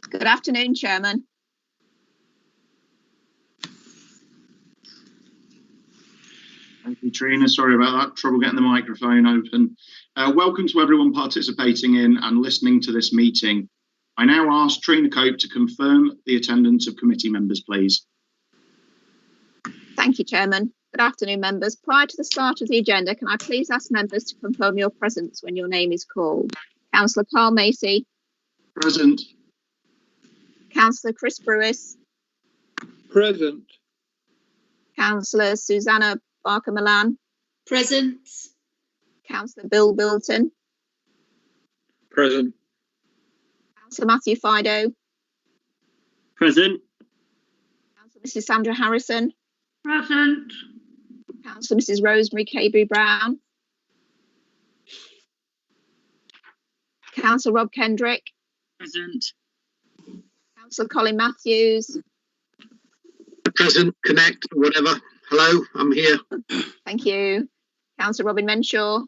Good afternoon, Chairman. Thank you, Trina. Sorry about that. Trouble getting the microphone open. Welcome to everyone participating in and listening to this meeting. I now ask Trina Cope to confirm the attendance of committee members, please. Thank you, Chairman. Good afternoon, members. Prior to the start of the agenda, can I please ask members to confirm your presence when your name is called? Councillor Carl Macy. Present. Councillor Chris Brewis. Present. Councillor Susanna Barker-Milan. Present. Councillor Bill Bilton. Present. Councillor Matthew Fido. Present. Councillor Mrs Sandra Harrison. Present. Councillor Mrs Rosemary Cabry-Brown. Councillor Rob Kendrick. Present. Councillor Colin Matthews. Present. Connect. Whatever. Hello. I'm here. Thank you. Councillor Robin Renshaw.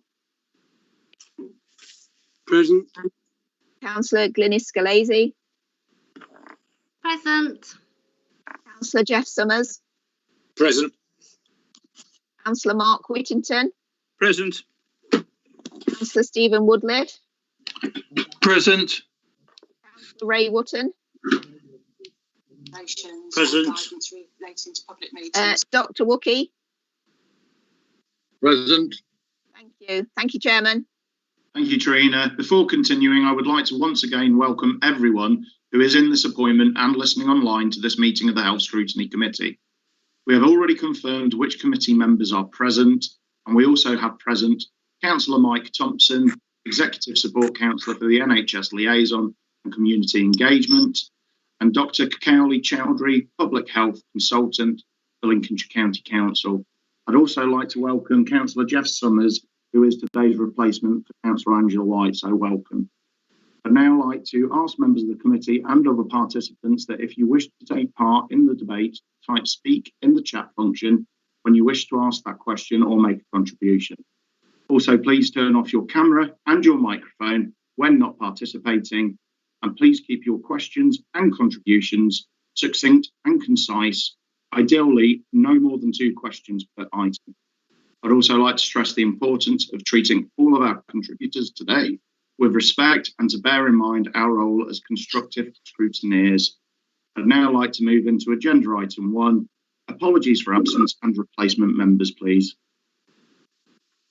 Present. Councillor Glynis Scalesi. Present. Councillor Jeff Summers. Present. Councillor Mark Whittington. Present. Councillor Stephen Woodliffe. Present. Councillor Ray Wotton. Present. Dr Wookie. Present. Thank you. Thank you, Chairman. Thank you, Trina. Before continuing, I would like to once again welcome everyone who is in this appointment and listening online to this meeting of the Health Scrutiny Committee. We have already confirmed which committee members are present, and we also have present Councillor Mike Thompson, Executive Support Councillor for the NHS Liaison and Community Engagement, and Dr Cowley Chowdhury, Public Health Consultant for Lincolnshire County Council. I'd also like to welcome Councillor Jeff Summers, who is today's replacement for Councillor Angela White, so welcome. I'd now like to ask members of the committee and other participants that if you wish to take part in the debate, type speak in the chat function when you wish to ask that question or make a contribution. Also, please turn off your camera and your microphone when not participating, and please keep your questions and contributions succinct and concise, ideally no more than 2 questions per item. I'd also like to stress the importance of treating all of our contributors today with respect and to bear in mind our role as constructive scrutineers. I'd now like to move into agenda item 1, apologies for absence and replacement members, please.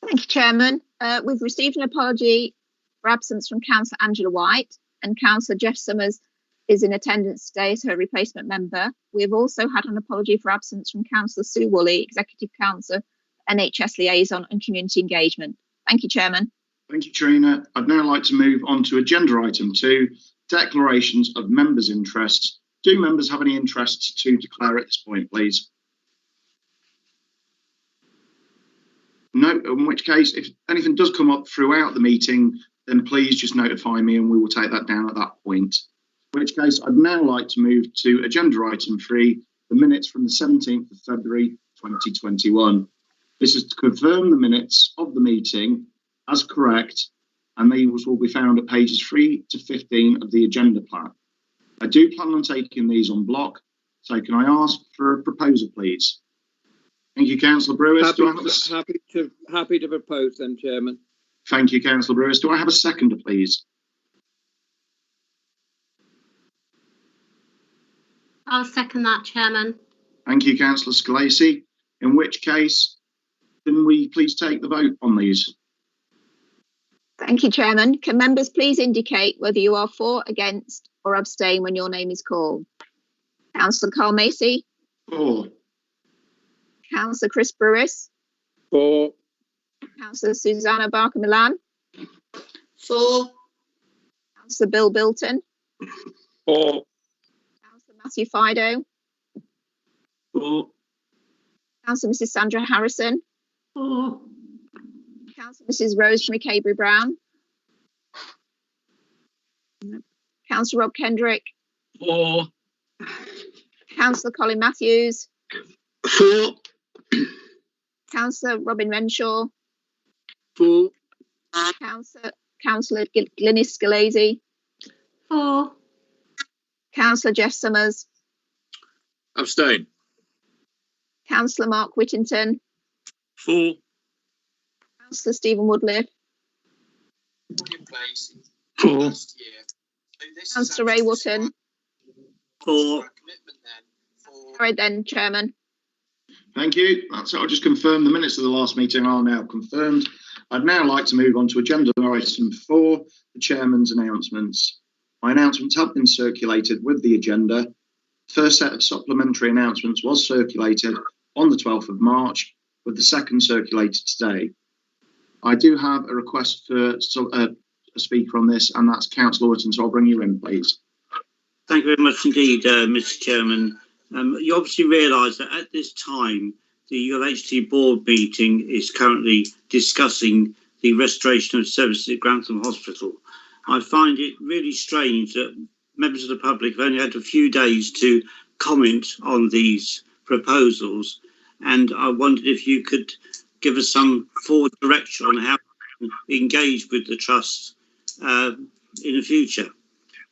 Thank you, Chairman. We've received an apology for absence from Councillor Angela White, and Councillor Jeff Summers is in attendance today as her replacement member. We have also had an apology for absence from Councillor Sue Woolley, Executive Councillor, NHS Liaison and Community Engagement. Thank you, Chairman. Thank you, Trina. I'd now like to move on to agenda item 2, declarations of members' interests. Do members have any interests to declare at this point, please? No, in which case, if anything does come up throughout the meeting, then please just notify me and we will take that down at that point. In which case, I'd now like to move to agenda item 3, the minutes from the 17th of February 2021. This is to confirm the minutes of the meeting as correct, and these will be found at pages 3 to 15 of the agenda plan. I do plan on taking these on block, so can I ask for a proposal, please? Thank you, Councillor Brewis. Happy to propose them, Chairman. Thank you, Councillor Brewis. Do I have a seconder, please? I'll second that, Chairman. Thank you, Councillor Scalesi. In which case, can we please take the vote on these? Thank you, Chairman. Can members please indicate whether you are for, against or abstain when your name is called? Councillor Carl Macy. For. Councillor Chris Brewis. For. Councillor Susanna Barker-Milan. For. Councillor Bill Bilton. For. Councillor Matthew Fido. For. Councillor Mrs Sandra Harrison. For. Councillor Mrs Rosemary Cabry-Brown. Councillor Rob Kendrick. For. Councillor Colin Matthews. For. Councillor Robin Renshaw. For. Councillor Glynis Scalesi. For. Councillor Jeff Summers, Abstain. Councillor Mark Whittington, For. Councillor Stephen Woodliffe, For. Councillor Ray Wotton. For. Carried then, Chairman. Thank you. That's it. I'll just confirm the minutes of the last meeting are now confirmed. I'd now like to move on to agenda item 4, the chairman's announcements. My announcements have been circulated with the agenda. First set of supplementary announcements was circulated on the 12th of March, with the second circulated today. I do have a request for a speaker on this, and that's Councillor Whittington, so I'll bring you in, please. Thank you very much indeed, Mr. Chairman. You obviously realise that at this time, the ULHT board meeting is currently discussing the restoration of services at Grantham Hospital. I find it really strange that members of the public have only had a few days to comment on these proposals, and I wondered if you could give us some forward direction on how to engage with the trust in the future.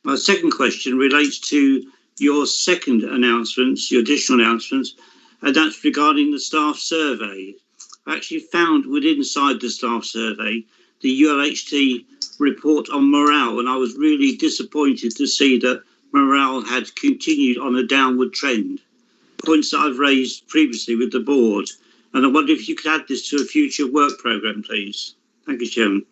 My second question relates to your second announcements, your additional announcements, and that's regarding the staff survey. I actually found inside the staff survey the ULHT report on morale, and I was really disappointed to see that morale had continued on a downward trend. Points that I've raised previously with the board, and I wonder if you could add this to a future work programme, please. Thank you, Chairman.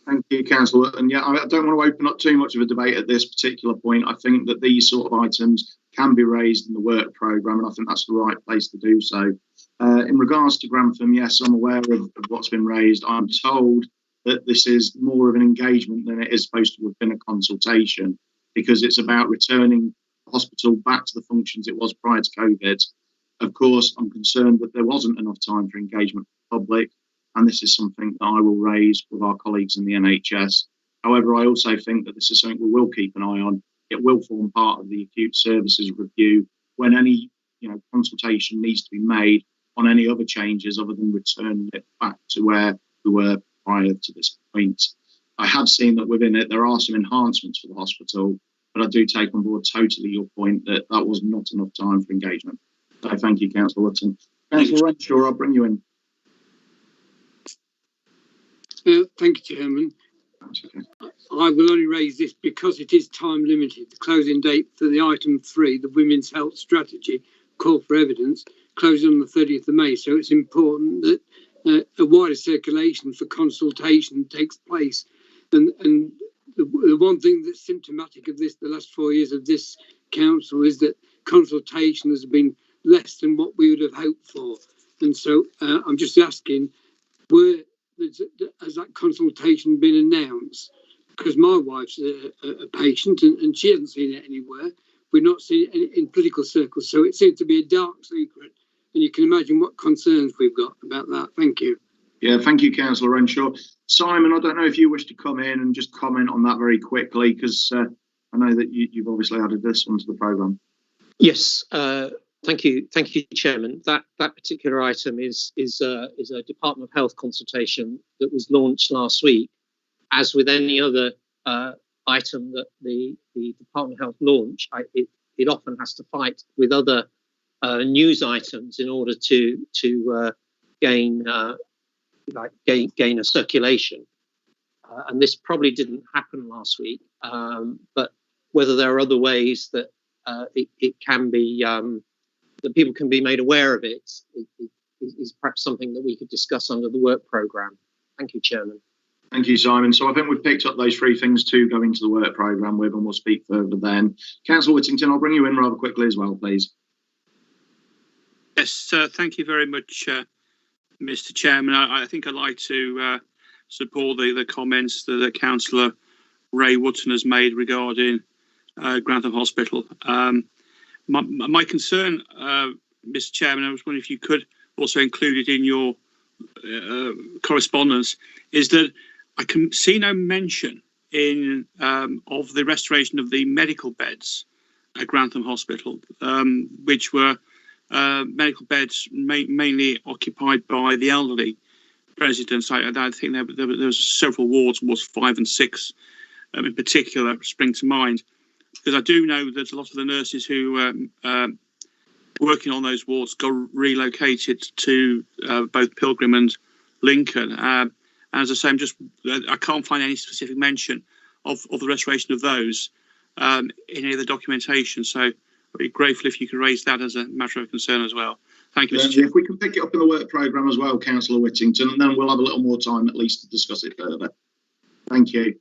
Thank you, Councillor. And yeah, I don't want to open up too much of a debate at this particular point. I think that these sort of items can be raised in the work programme, and I think that's the right place to do so. In regards to Grantham, yes, I'm aware of what's been raised. I'm told that this is more of an engagement than it is supposed to have been a consultation, because it's about returning the hospital back to the functions it was prior to COVID. Of course, I'm concerned that there wasn't enough time for engagement with the public, and this is something that I will raise with our colleagues in the NHS. However, I also think that this is something we will keep an eye on. It will form part of the acute services review when any consultation needs to be made on any other changes other than returning it back to where we were prior to this point. I have seen that within it there are some enhancements for the hospital, but I do take on board totally your point that that was not enough time for engagement. So thank you, Councillor Whittington. Councillor Renshaw, I'll bring you in. Thank you, Chairman. Okay. I will only raise this because it is time limited. The closing date for the item 3, the Women's Health Strategy Call for Evidence, closes on the 30th of May. So it's important that a wider circulation for consultation takes place. And the one thing that's symptomatic of this, the last 4 years of this council, is that consultation has been less than what we would have hoped for. And so I'm just asking, has that consultation been announced? Because my wife's a patient and she hasn't seen it anywhere. We've not seen it in political circles. So it seems to be a dark secret. And you can imagine what concerns we've got about that. Thank you. Yeah, thank you, Councillor Renshaw. Simon, I don't know if you wish to come in and just comment on that very quickly, because I know that you've obviously added this onto the programme. Yes, thank you, Chairman. That particular item is a Department of Health consultation that was launched last week. As with any other item that the Department of Health launch, it often has to fight with other news items in order to gain a circulation. And this probably didn't happen last week, but whether there are other ways that it can be that people can be made aware of it is perhaps something that we could discuss under the work programme. Thank you, Chairman. Thank you, Simon. So I think we've picked up those 3 things to go into the work programme with, and we'll speak further then. Councillor Whittington, I'll bring you in rather quickly as well, please. Yes, thank you very much, Mr. Chairman. I think I'd like to support the comments that Councillor Ray Wotton has made regarding Grantham Hospital. My concern, Mr. Chairman, I was wondering if you could also include it in your correspondence, is that I can see no mention in of the restoration of the medical beds at Grantham Hospital, which were medical beds mainly occupied by the elderly residents. I think there was several wards 5 and 6 in particular spring to mind. because I do know that a lot of the nurses who working on those wards got relocated to both Pilgrim and Lincoln. And as I say, I can't find any specific mention of the restoration of those in any of the documentation. So I'd be grateful if you could raise that as a matter of concern as well. Thank you, Mr. Chair. If we can pick it up in the work programme as well, Councillor Whittington, and then we'll have a little more time at least to discuss it further. Thank you.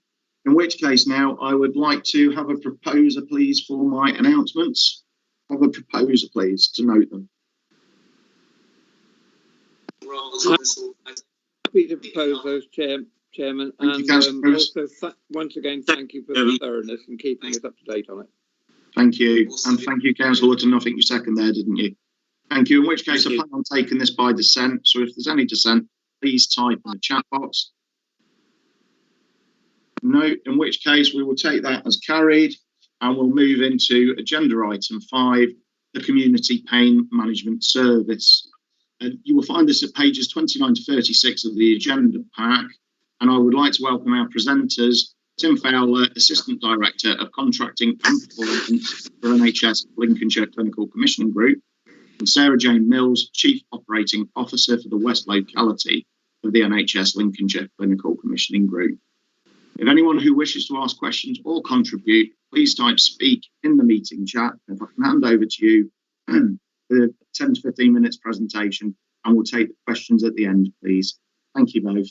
In which case now I would like to have a proposer, please, for my announcements. Have a proposer, please, to note them. Happy to propose those, Chairman, and also once again thank you for the thoroughness and keeping us up to date on it. Thank you, and thank you, Councillor Whittington. I think you second there, didn't you? Thank you. In which case, I plan on taking this by dissent. So if there's any dissent, please type in the chat box. No, in which case we will take that as carried, and we'll move into agenda item 5, the Community Pain Management Service. You will find this at pages 29 to 36 of the agenda pack, and I would like to welcome our presenters, Tim Fowler, Assistant Director of Contracting and Performance for NHS Lincolnshire Clinical Commissioning Group, and Sarah Jane Mills, Chief Operating Officer for the West Locality of the NHS Lincolnshire Clinical Commissioning Group. If anyone who wishes to ask questions or contribute, please type speak in the meeting chat. If I can hand over to you for 10 to 15 minutes presentation, and we'll take the questions at the end, please. Thank you both.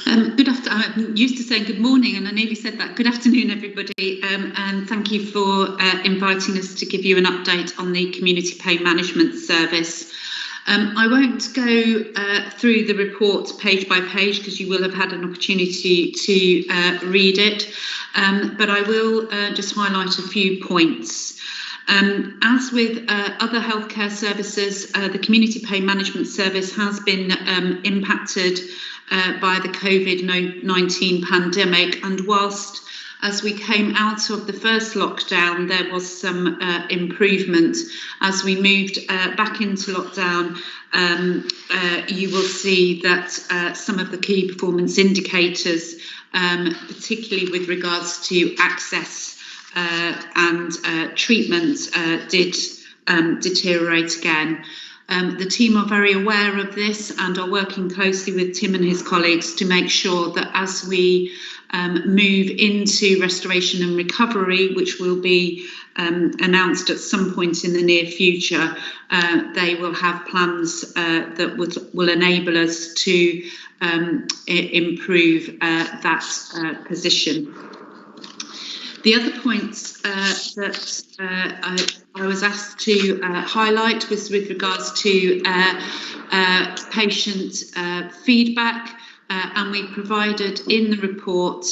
Good afternoon. I'm used to saying good morning, and I nearly said that. Good afternoon, everybody, and thank you for inviting us to give you an update on the Community Pain Management Service. I won't go through the report page by page because you will have had an opportunity to read it, but I will just highlight a few points. As with other healthcare services, the Community Pain Management Service has been impacted by the COVID-19 pandemic, and whilst as we came out of the first lockdown, there was some improvement. As we moved back into lockdown, you will see that some of the key performance indicators, particularly with regards to access and treatment, did deteriorate again. The team are very aware of this and are working closely with Tim and his colleagues to make sure that as we move into restoration and recovery, which will be announced at some point in the near future, they will have plans that will enable us to improve that position. The other points that I was asked to highlight was with regards to patient feedback, and we provided in the report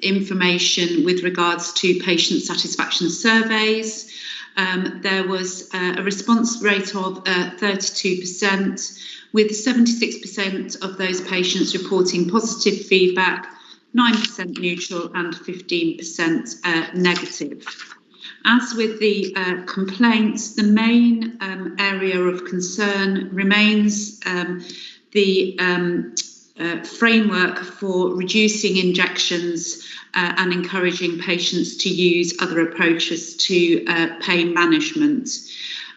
information with regards to patient satisfaction surveys. There was a response rate of 32%, with 76% of those patients reporting positive feedback, 9% neutral and 15% negative. As with the complaints, the main area of concern remains the framework for reducing injections and encouraging patients to use other approaches to pain management.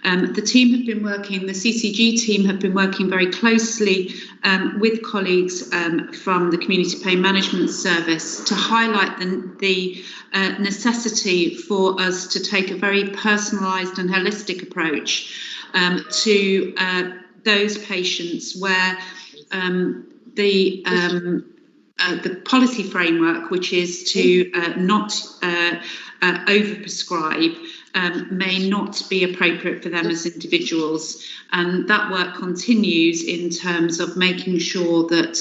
The team have been working, the CCG team have been working very closely with colleagues from the Community Pain Management Service to highlight the necessity for us to take a very personalised and holistic approach to those patients where the policy framework, which is to not overprescribe, may not be appropriate for them as individuals, and that work continues in terms of making sure that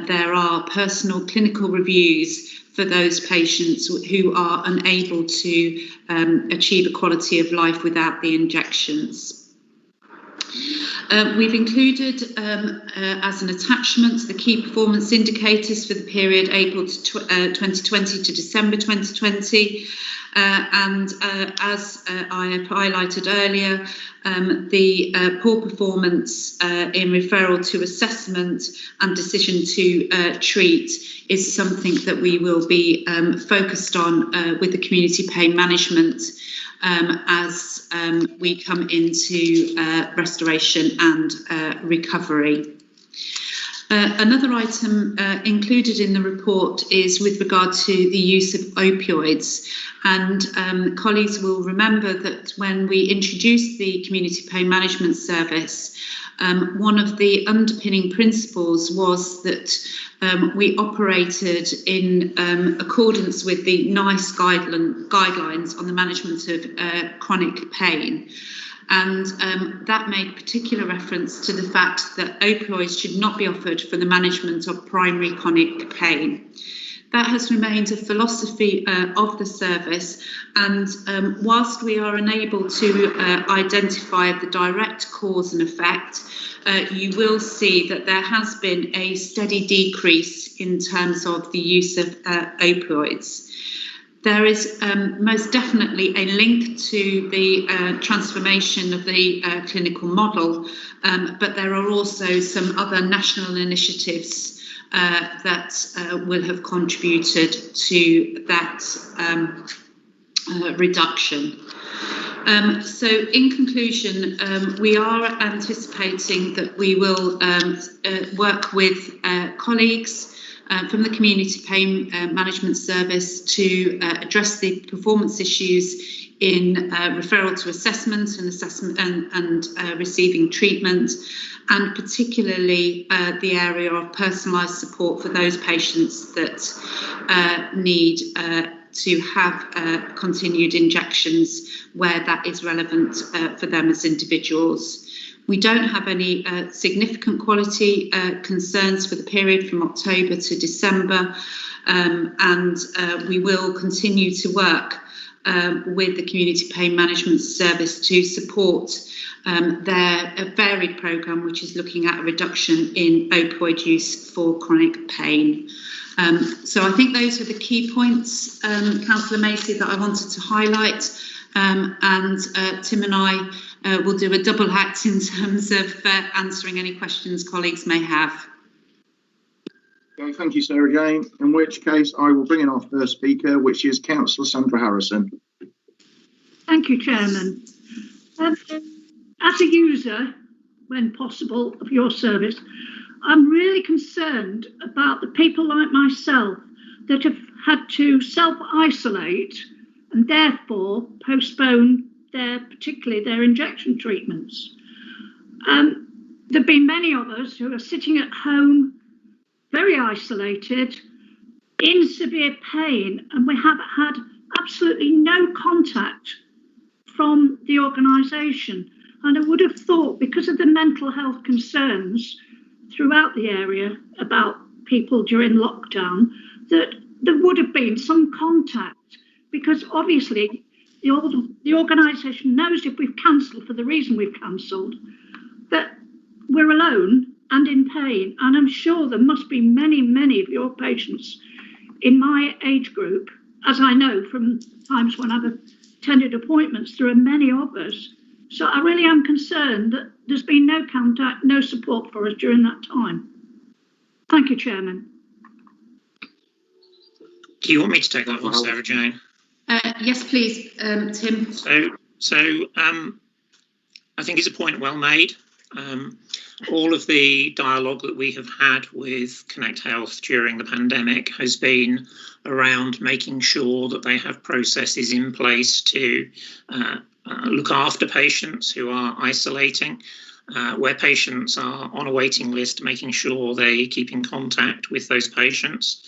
there are personal clinical reviews for those patients who are unable to achieve a quality of life without the injections. We've included as an attachment the key performance indicators for the period April 2020 to December 2020. And as I have highlighted earlier, the poor performance in referral to assessment and decision to treat is something that we will be focused on with the community pain management as we come into restoration and recovery. Another item included in the report is with regard to the use of opioids, and colleagues will remember that when we introduced the community pain management service, one of the underpinning principles was that we operated in accordance with the NICE guidelines on the management of chronic pain. And that made particular reference to the fact that opioids should not be offered for the management of primary chronic pain. That has remained a philosophy of the service, and whilst we are unable to identify the direct cause and effect, you will see that there has been a steady decrease in terms of the use of opioids. There is most definitely a link to the transformation of the clinical model, but there are also some other national initiatives that will have contributed to that reduction. So in conclusion, we are anticipating that we will work with colleagues from the Community Pain Management Service to address the performance issues in referral to assessment and receiving treatment, and particularly the area of personalised support for those patients that need to have continued injections where that is relevant for them as individuals. We don't have any significant quality concerns for the period from October to December, and we will continue to work with the Community Pain Management Service to support their varied programme, which is looking at a reduction in opioid use for chronic pain. So I think those are the key points, Councillor Macy, that I wanted to highlight, and Tim and I will do a double act in terms of answering any questions colleagues may have. Okay, thank you, Sarah Jane. In which case, I will bring in our first speaker, which is Councillor Sandra Harrison. Thank you, Chairman. As a user, when possible, of your service, I'm really concerned about the people like myself that have had to self-isolate and therefore postpone particularly their injection treatments. There have been many of us who are sitting at home, very isolated, in severe pain, and we have had absolutely no contact from the organisation. And I would have thought, because of the mental health concerns throughout the area about people during lockdown, that there would have been some contact, because obviously the organisation knows if we've cancelled for the reason we've cancelled, that we're alone and in pain. And I'm sure there must be many, many of your patients in my age group, as I know from times when I've attended appointments, there are many of us. So I really am concerned that there's been no contact, no support for us during that time. Thank you, Chairman. Do you want me to take that one, Sarah Jane? Yes, please, Tim. So I think it's a point well made. All of the dialogue that we have had with Connect Health during the pandemic has been around making sure that they have processes in place to look after patients who are isolating, where patients are on a waiting list, making sure they keep in contact with those patients.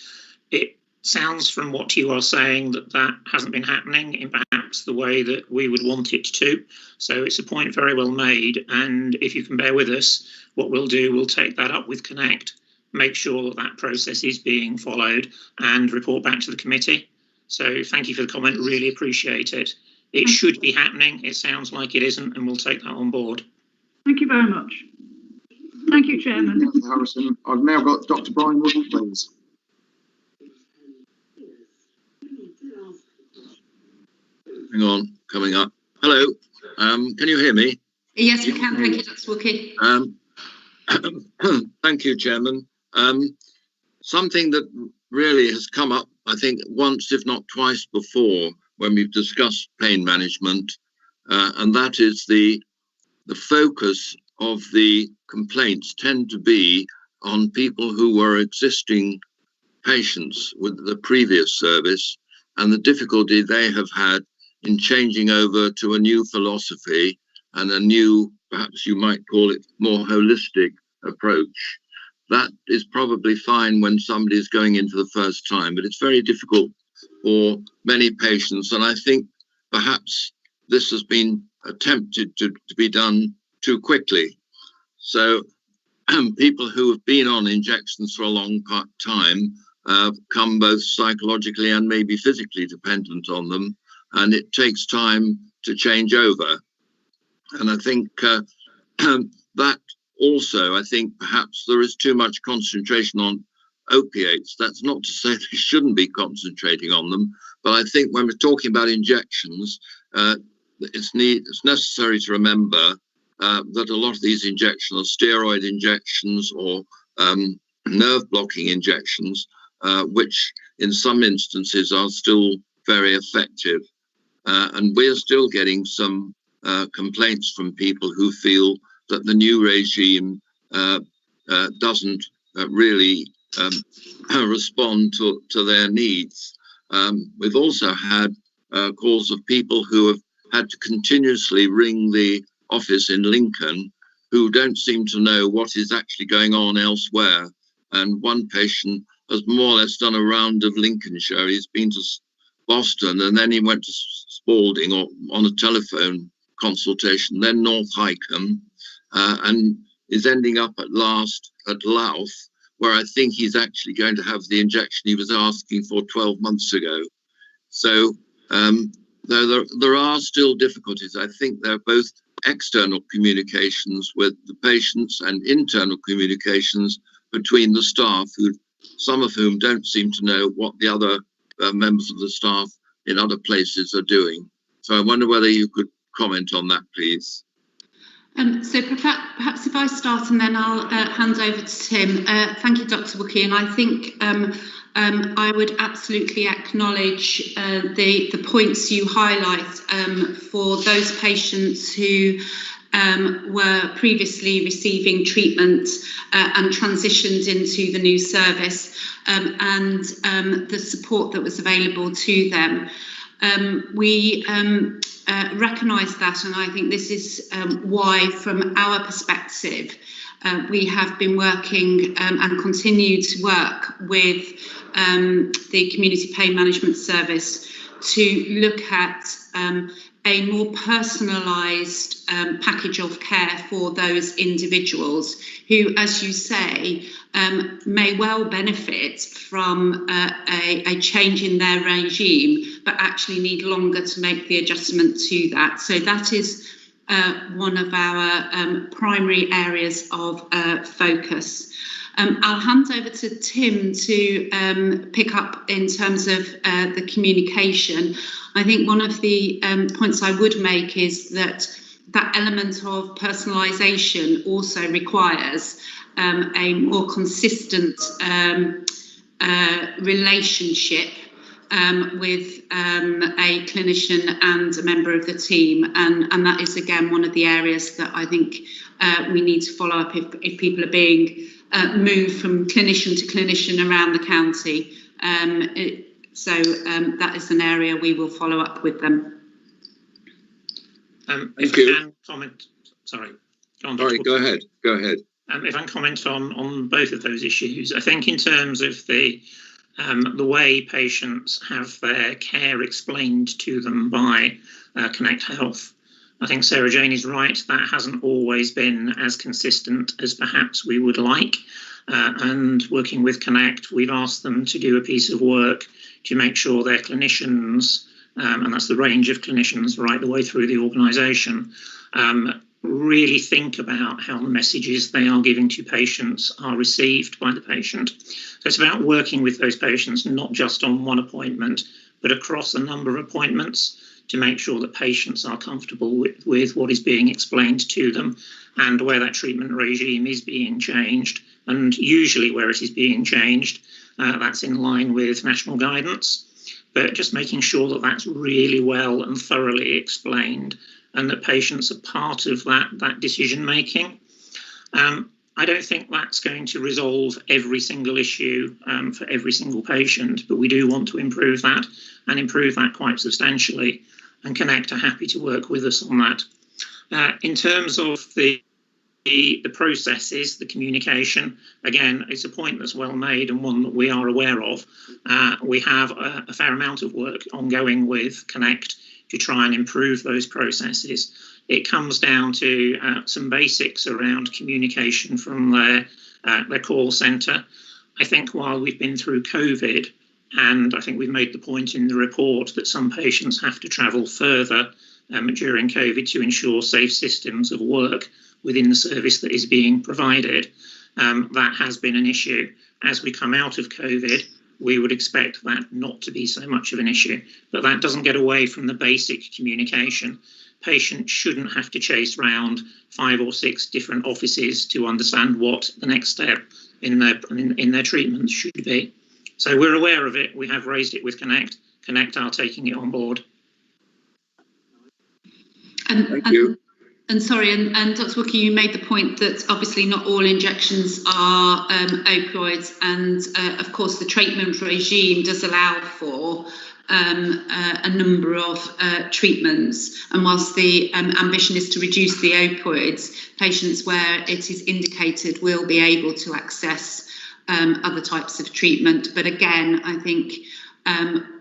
It sounds from what you are saying that hasn't been happening in perhaps the way that we would want it to. So it's a point very well made. And if you can bear with us, what we'll do, we'll take that up with Connect, make sure that that process is being followed and report back to the committee. So thank you for the comment, really appreciate it. It should be happening. It sounds like it isn't, and we'll take that on board. Thank you very much. Thank you, Chairman. Thank you, Harrison. I've now got Dr. Brian Woodall, please. hang on, coming up. Hello, can you hear me? Yes, we can. Thank you, Dr. Wilkie. Thank you, Chairman. Something that really has come up, I think, once, if not twice before, when we've discussed pain management, and that is the focus of the complaints tend to be on people who were existing patients with the previous service and the difficulty they have had in changing over to a new philosophy and a new, perhaps you might call it, more holistic approach. That is probably fine when somebody is going in for the first time, but it's very difficult for many patients. And I think perhaps this has been attempted to be done too quickly. So people who have been on injections for a long time come both psychologically and maybe physically dependent on them, and it takes time to change over. And I think that also, I think perhaps there is too much concentration on opiates. That's not to say that we shouldn't be concentrating on them, but I think when we're talking about injections, it's necessary to remember that a lot of these injections are steroid injections or nerve blocking injections, which in some instances are still very effective. And we're still getting some complaints from people who feel that the new regime doesn't really respond to their needs. We've also had calls of people who have had to continuously ring the office in Lincoln who don't seem to know what is actually going on elsewhere. And one patient has more or less done a round of Lincolnshire. He's been to Boston and then he went to Spalding or on a telephone consultation, then North Highcombe, and is ending up at last at Louth, where I think he's actually going to have the injection he was asking for 12 months ago. So there are still difficulties. I think there are both external communications with the patients and internal communications between the staff, who some of whom don't seem to know what the other members of the staff in other places are doing. So I wonder whether you could comment on that, please. So perhaps if I start and then I'll hand over to Tim. Thank you, Dr. Wilkie. And I think I would absolutely acknowledge the points you highlight for those patients who were previously receiving treatment and transitioned into the new service, and the support that was available to them. We recognise that, and I think this is why, from our perspective, we have been working and continue to work with the Community Pain Management Service to look at a more personalised package of care for those individuals who, as you say, may well benefit from a change in their regime, but actually need longer to make the adjustment to that. So that is one of our primary areas of focus. I'll hand over to Tim to pick up in terms of the communication. I think one of the points I would make is that element of personalisation also requires a more consistent relationship with a clinician and a member of the team, and that is again one of the areas that I think we need to follow up if people are being moved from clinician to clinician around the county. So that is an area we will follow up with them. If I can comment, sorry. Go ahead. If I can comment on both of those issues, I think in terms of the way patients have their care explained to them by Connect Health, I think Sarah Jane is right. That hasn't always been as consistent as perhaps we would like. And working with Connect, we've asked them to do a piece of work to make sure their clinicians, and that's the range of clinicians right the way through the organisation, really think about how the messages they are giving to patients are received by the patient. So it's about working with those patients, not just on one appointment, but across a number of appointments, to make sure that patients are comfortable with what is being explained to them, and where that treatment regime is being changed, and usually where it is being changed, that's in line with national guidance. But just making sure that that's really well and thoroughly explained, and that patients are part of that decision making. I don't think that's going to resolve every single issue for every single patient, but we do want to improve that, and improve that quite substantially, and Connect are happy to work with us on that. In terms of the processes, the communication, again, it's a point that's well made and one that we are aware of. We have a fair amount of work ongoing with Connect to try and improve those processes. It comes down to some basics around communication from their call centre. I think while we've been through COVID, and I think we've made the point in the report that some patients have to travel further during COVID to ensure safe systems of work within the service that is being provided, that has been an issue. As we come out of COVID, we would expect that not to be so much of an issue, but that doesn't get away from the basic communication. Patients shouldn't have to chase around 5 or 6 different offices to understand what the next step in their treatment should be. So we're aware of it. We have raised it with Connect. Connect are taking it on board. Thank you. And sorry, and Dr. Wookie, you made the point that obviously not all injections are opioids, and of course the treatment regime does allow for a number of treatments, and whilst the ambition is to reduce the opioids, patients where it is indicated will be able to access other types of treatment. But again, I think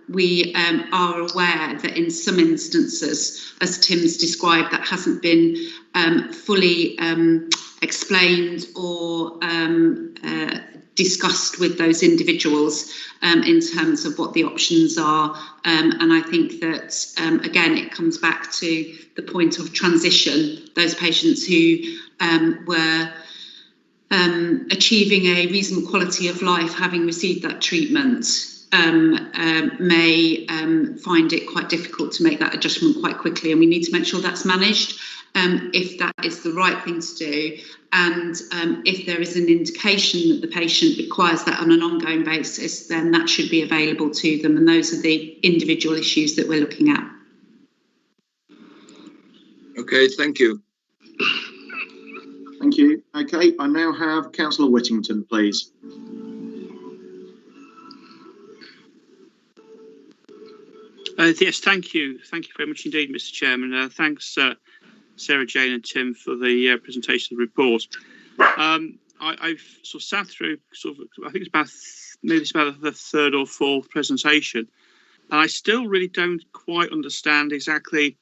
we are aware that in some instances, as Tim's described, that hasn't been fully explained or discussed with those individuals in terms of what the options are. And I think that, again, it comes back to the point of transition. Those patients who were achieving a reasonable quality of life having received that treatment may find it quite difficult to make that adjustment quite quickly, and we need to make sure that's managed if that is the right thing to do, and if there is an indication that the patient requires that on an ongoing basis, then that should be available to them, and those are the individual issues that we're looking at. Okay, thank you. Thank you. Okay, I now have Councillor Whittington, please. Yes, thank you. Thank you very much indeed, Mr. Chairman. Thanks, Sarah, Jane and Tim for the presentation of the report. I've sort of sat through I think it's about the 3rd or 4th presentation, and I still really don't quite understand exactly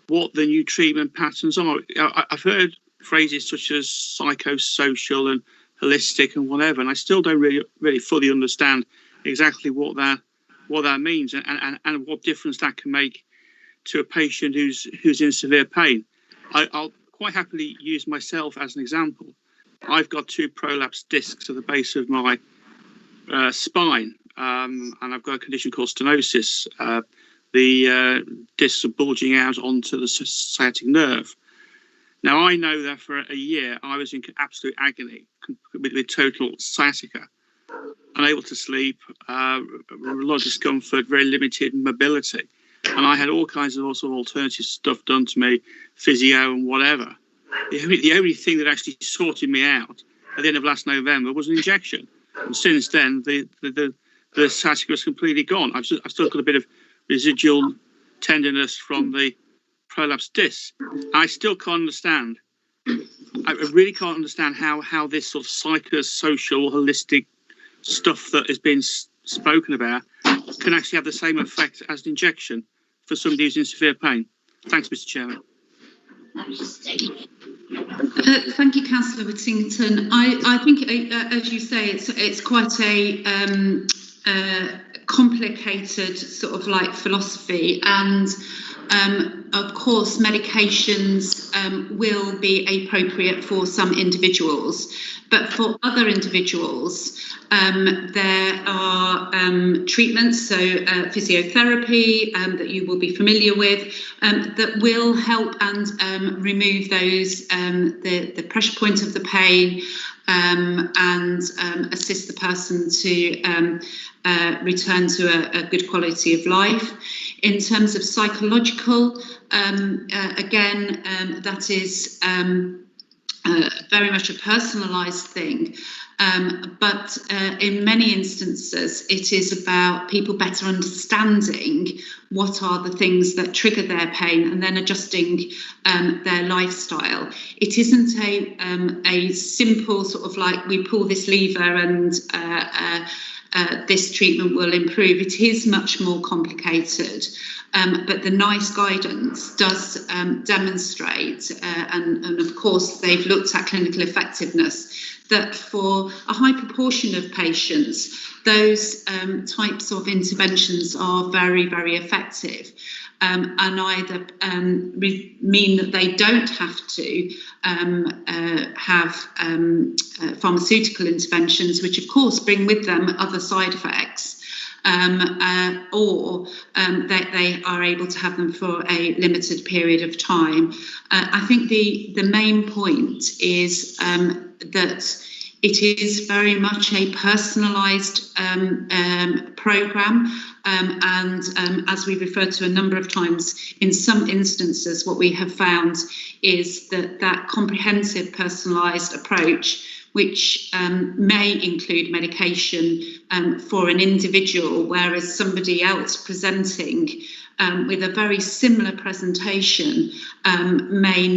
what the new treatment patterns are. I've heard phrases such as psychosocial and holistic and whatever, and I still don't really fully understand exactly what that means and what difference that can make to a patient who's in severe pain. I'll quite happily use myself as an example. I've got 2 prolapsed discs at the base of my spine, and I've got a condition called stenosis. The discs are bulging out onto the sciatic nerve. Now, I know that for a year I was in absolute agony with total sciatica, unable to sleep, a lot of discomfort, very limited mobility. And I had all kinds of alternative stuff done to me, physio and whatever. The only thing that actually sorted me out at the end of last November was an injection. And since then, the sciatica was completely gone. I've still got a bit of residual tenderness from the prolapsed disc. I still can't understand. I really can't understand how this sort of psychosocial, holistic stuff that has been spoken about can actually have the same effect as an injection for somebody who's in severe pain. Thanks, Mr. Chairman. Thank you, Councillor Whittington. I think, as you say, it's quite a complicated sort of like philosophy, and of course, medications will be appropriate for some individuals, but for other individuals, there are treatments, so physiotherapy that you will be familiar with, that will help and remove those the pressure point of the pain, and assist the person to return to a good quality of life. In terms of psychological, again, that is very much a personalised thing. But in many instances, it is about people better understanding what are the things that trigger their pain and then adjusting their lifestyle. It isn't a simple sort of like we pull this lever and this treatment will improve. It is much more complicated. But the NICE guidance does demonstrate, and of course they've looked at clinical effectiveness, that for a high proportion of patients, those types of interventions are very, very effective, and either mean that they don't have to have pharmaceutical interventions, which of course bring with them other side effects, or that they are able to have them for a limited period of time. I think the main point is that it is very much a personalised programme, and as we referred to a number of times, in some instances what we have found is that comprehensive personalised approach, which may include medication for an individual, whereas somebody else presenting with a very similar presentation may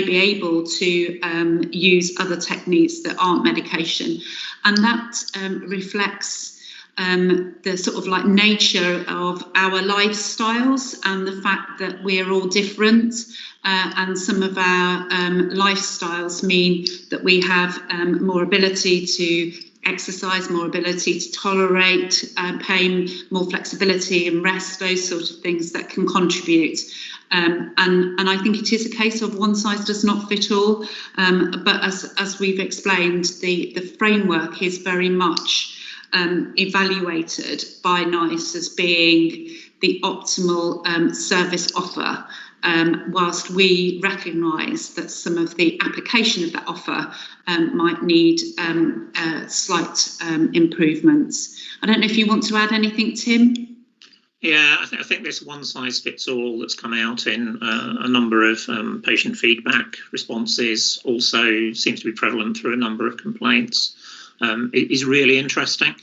be able to use other techniques that aren't medication, and that reflects the sort of like nature of our lifestyles and the fact that we're all different, and some of our lifestyles mean that we have more ability to exercise, more ability to tolerate pain, more flexibility and rest, those sort of things that can contribute. And I think it is a case of one size does not fit all, but as we've explained, the framework is very much evaluated by NICE as being the optimal service offer, whilst we recognise that some of the application of that offer might need slight improvements. I don't know if you want to add anything, Tim? Yeah, I think this one-size-fits-all that's come out in a number of patient feedback responses also seems to be prevalent through a number of complaints. It is really interesting.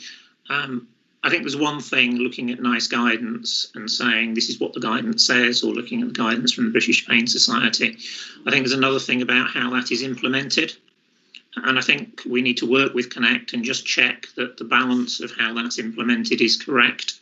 I think there's one thing looking at NICE guidance and saying this is what the guidance says, or looking at the guidance from the British Pain Society. I think there's another thing about how that is implemented. And I think we need to work with Connect and just check that the balance of how that's implemented is correct.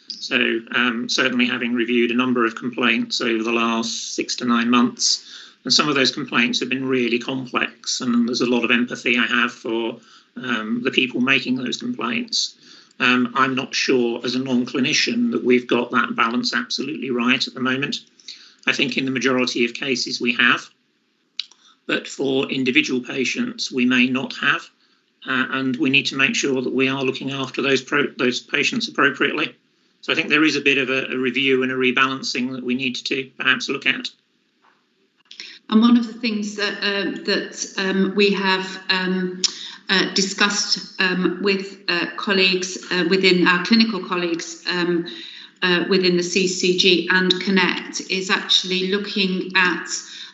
So certainly having reviewed a number of complaints over the last 6 to 9 months, and some of those complaints have been really complex, and there's a lot of empathy I have for the people making those complaints. I'm not sure as a non-clinician that we've got that balance absolutely right at the moment. I think in the majority of cases we have, but for individual patients we may not have, and we need to make sure that we are looking after those patients appropriately. So I think there is a bit of a review and a rebalancing that we need to perhaps look at. And one of the things that we have discussed with colleagues within our clinical colleagues within the CCG and Connect is actually looking at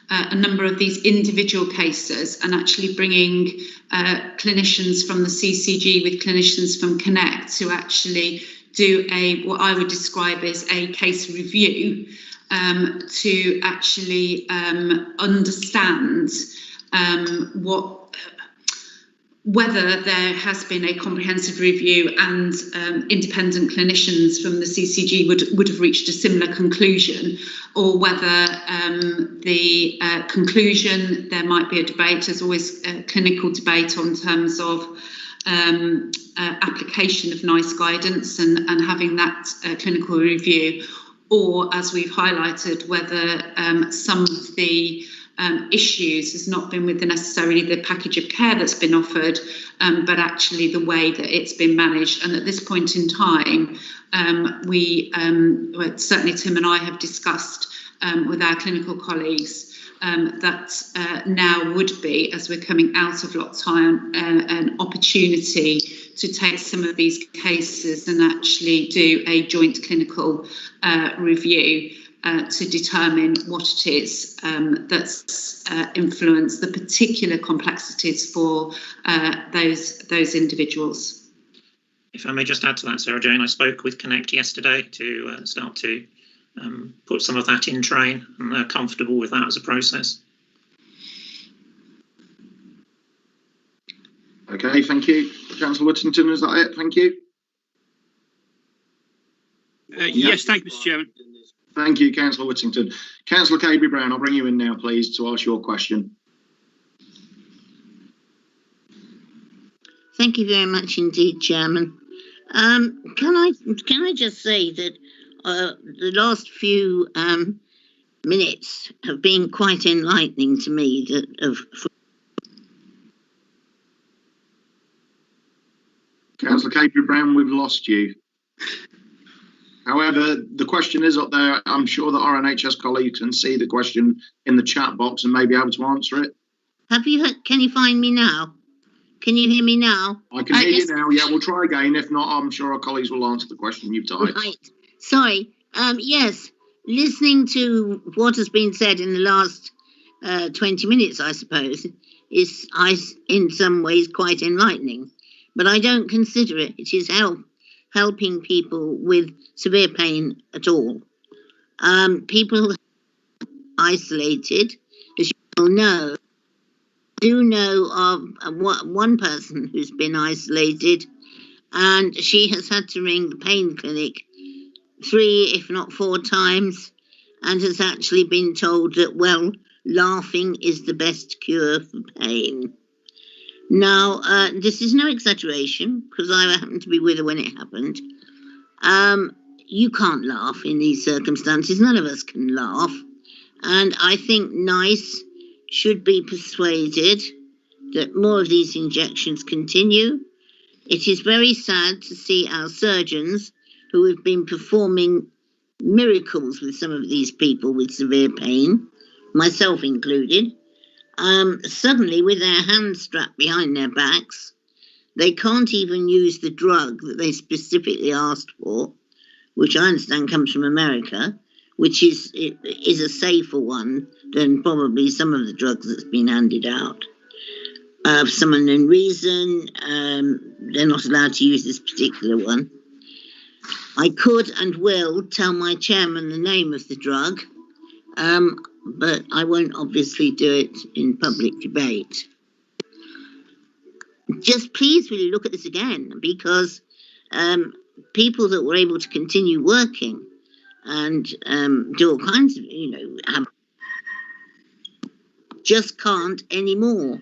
a number of these individual cases and actually bringing clinicians from the CCG with clinicians from Connect to actually do what I would describe as a case review, to actually understand whether there has been a comprehensive review and independent clinicians from the CCG would have reached a similar conclusion, or whether the conclusion, there might be a debate, there's always a clinical debate on terms of application of NICE guidance and having that clinical review, or, as we've highlighted, whether some of the issues has not been with necessarily the package of care that's been offered, but actually the way that it's been managed. And at this point in time, well, certainly Tim and I have discussed with our clinical colleagues that now would be, as we're coming out of lockdown, an opportunity to take some of these cases and actually do a joint clinical review to determine what it is that's influenced the particular complexities for those individuals. If I may just add to that, Sarah Jane, I spoke with Connect yesterday to start to put some of that in train, and they're comfortable with that as a process. Okay, thank you. Councillor Whittington, is that it? Thank you. Yes, thank you, Mr. Chairman. Thank you, Councillor Whittington. Councillor Cabry-Brown, I'll bring you in now, please, to ask your question. Thank you very much indeed, Chairman. Can I just say that the last few minutes have been quite enlightening to me. Councillor Cabry-Brown, we've lost you. However, the question is up there. I'm sure that our NHS colleagues can see the question in the chat box and may be able to answer it. Have you heard? Can you find me now? Can you hear me now? I can hear you now. Yeah, we'll try again. If not, I'm sure our colleagues will answer the question you've typed. Right. Sorry. Yes. Listening to what has been said in the last 20 minutes, I suppose, is in some ways quite enlightening. But I don't consider it is helping people with severe pain at all. People isolated, as you will know, do know of one person who's been isolated, and she has had to ring the pain clinic 3, if not 4 times, and has actually been told that, well, laughing is the best cure for pain. Now, this is no exaggeration, because I happened to be with her when it happened. You can't laugh in these circumstances. None of us can laugh. And I think NICE should be persuaded that more of these injections continue. It is very sad to see our surgeons, who have been performing miracles with some of these people with severe pain, myself included, suddenly with their hands strapped behind their backs. They can't even use the drug that they specifically asked for, which I understand comes from America, which is a safer one than probably some of the drugs that's been handed out. Some in reason, they're not allowed to use this particular one. I could and will tell my chairman the name of the drug, but I won't obviously do it in public debate. Just please really look at this again, because people that were able to continue working and do all kinds of, just can't anymore.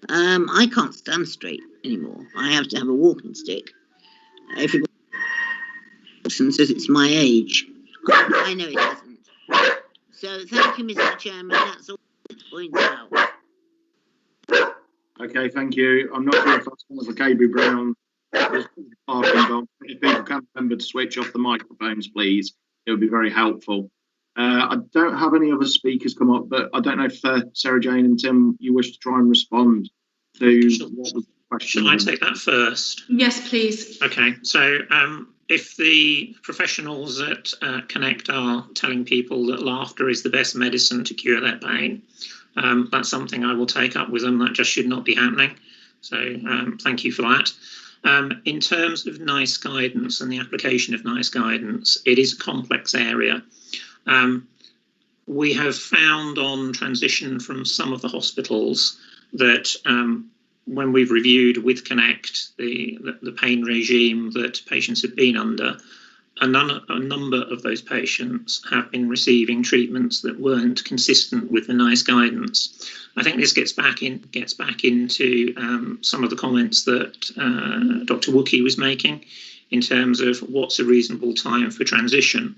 I can't stand straight anymore. I have to have a walking stick. Everybody says it's my age. I know it doesn't. So thank you, Mr. Chairman. That's all to point out. Okay, thank you. I'm not sure if that's Councillor Cabry-Brown. If people can remember to switch off the microphones, please, it would be very helpful. I don't have any other speakers come up, but I don't know if Sarah Jane and Tim, you wish to try and respond to what was the question. Shall I take that first? Yes, please. Okay, so if the professionals at Connect are telling people that laughter is the best medicine to cure their pain, that's something I will take up with them. That just should not be happening. So thank you for that. In terms of NICE guidance and the application of NICE guidance, it is a complex area. We have found on transition from some of the hospitals that when we've reviewed with Connect the pain regime that patients have been under, a number of those patients have been receiving treatments that weren't consistent with the NICE guidance. I think this gets back into some of the comments that Dr. Wookey was making in terms of what's a reasonable time for transition.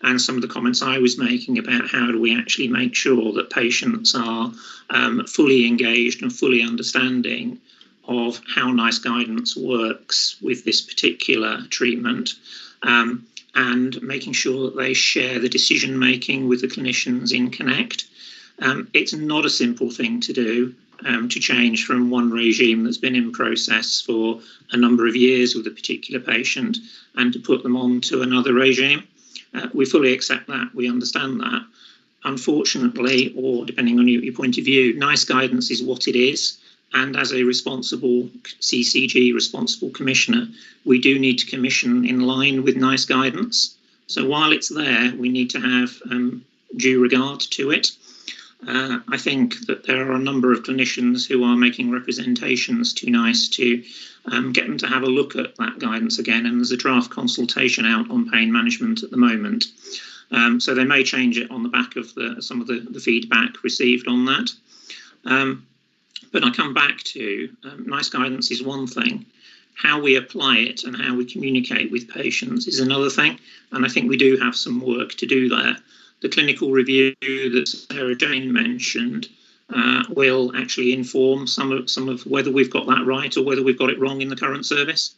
and some of the comments I was making about how do we actually make sure that patients are fully engaged and fully understanding of how NICE guidance works with this particular treatment, and making sure that they share the decision making with the clinicians in Connect. It's not a simple thing to do, to change from one regime that's been in process for a number of years with a particular patient and to put them on to another regime. We fully accept that, we understand that. Unfortunately, or depending on your point of view, NICE guidance is what it is. And as a responsible CCG, responsible commissioner, we do need to commission in line with NICE guidance. So while it's there, we need to have due regard to it. I think that there are a number of clinicians who are making representations to NICE to get them to have a look at that guidance again. And there's a draft consultation out on pain management at the moment. So they may change it on the back of some of the feedback received on that. But I come back to NICE guidance is one thing. How we apply it and how we communicate with patients is another thing. And I think we do have some work to do there. The clinical review that Sarah Jane mentioned will actually inform some of whether we've got that right or whether we've got it wrong in the current service.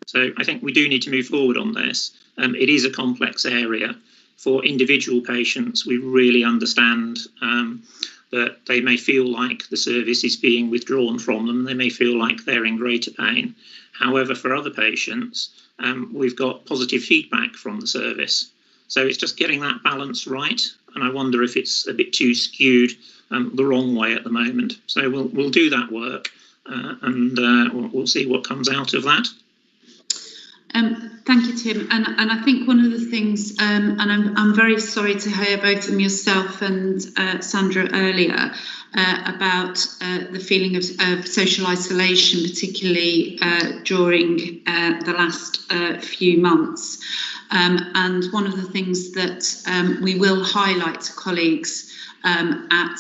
So I think we do need to move forward on this. It is a complex area. For individual patients, we really understand that they may feel like the service is being withdrawn from them. They may feel like they're in greater pain. However, for other patients, we've got positive feedback from the service. So it's just getting that balance right. And I wonder if it's a bit too skewed the wrong way at the moment. So we'll do that work and we'll see what comes out of that. Thank you, Tim. And I think one of the things, and I'm very sorry to hear both from yourself and Sandra earlier about the feeling of social isolation, particularly during the last few months. And one of the things that we will highlight to colleagues at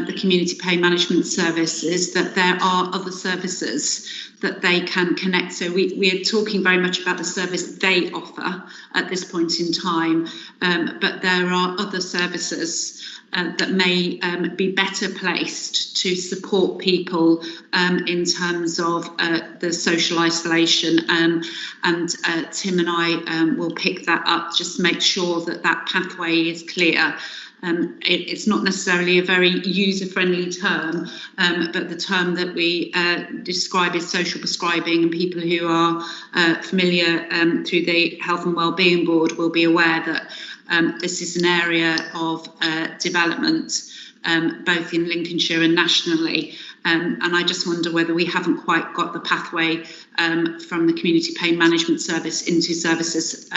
the Community Pain Management Service is that there are other services that they can connect. So we are talking very much about the service they offer at this point in time, but there are other services that may be better placed to support people in terms of the social isolation. And Tim and I will pick that up, just make sure that that pathway is clear. It's not necessarily a very user-friendly term, but the term that we describe is social prescribing, and people who are familiar through the Health and Wellbeing Board will be aware that this is an area of development, both in Lincolnshire and nationally. And I just wonder whether we haven't quite got the pathway from the Community Pain Management Service into services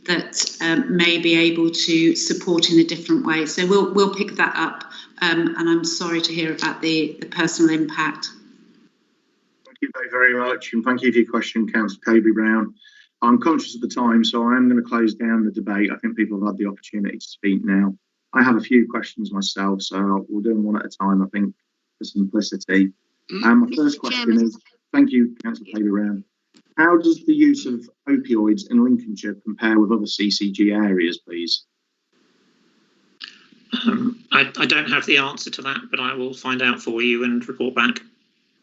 that may be able to support in a different way. So we'll pick that up, and I'm sorry to hear about the personal impact. Thank you very much, and thank you for your question, Councillor Coby-Brown. I'm conscious of the time, so I am going to close down the debate. I think people have had the opportunity to speak now. I have a few questions myself, so we'll do them one at a time, I think, for simplicity. My first question is, thank you, Councillor Coby-Brown. How does the use of opioids in Lincolnshire compare with other CCG areas, please? I don't have the answer to that, but I will find out for you and report back.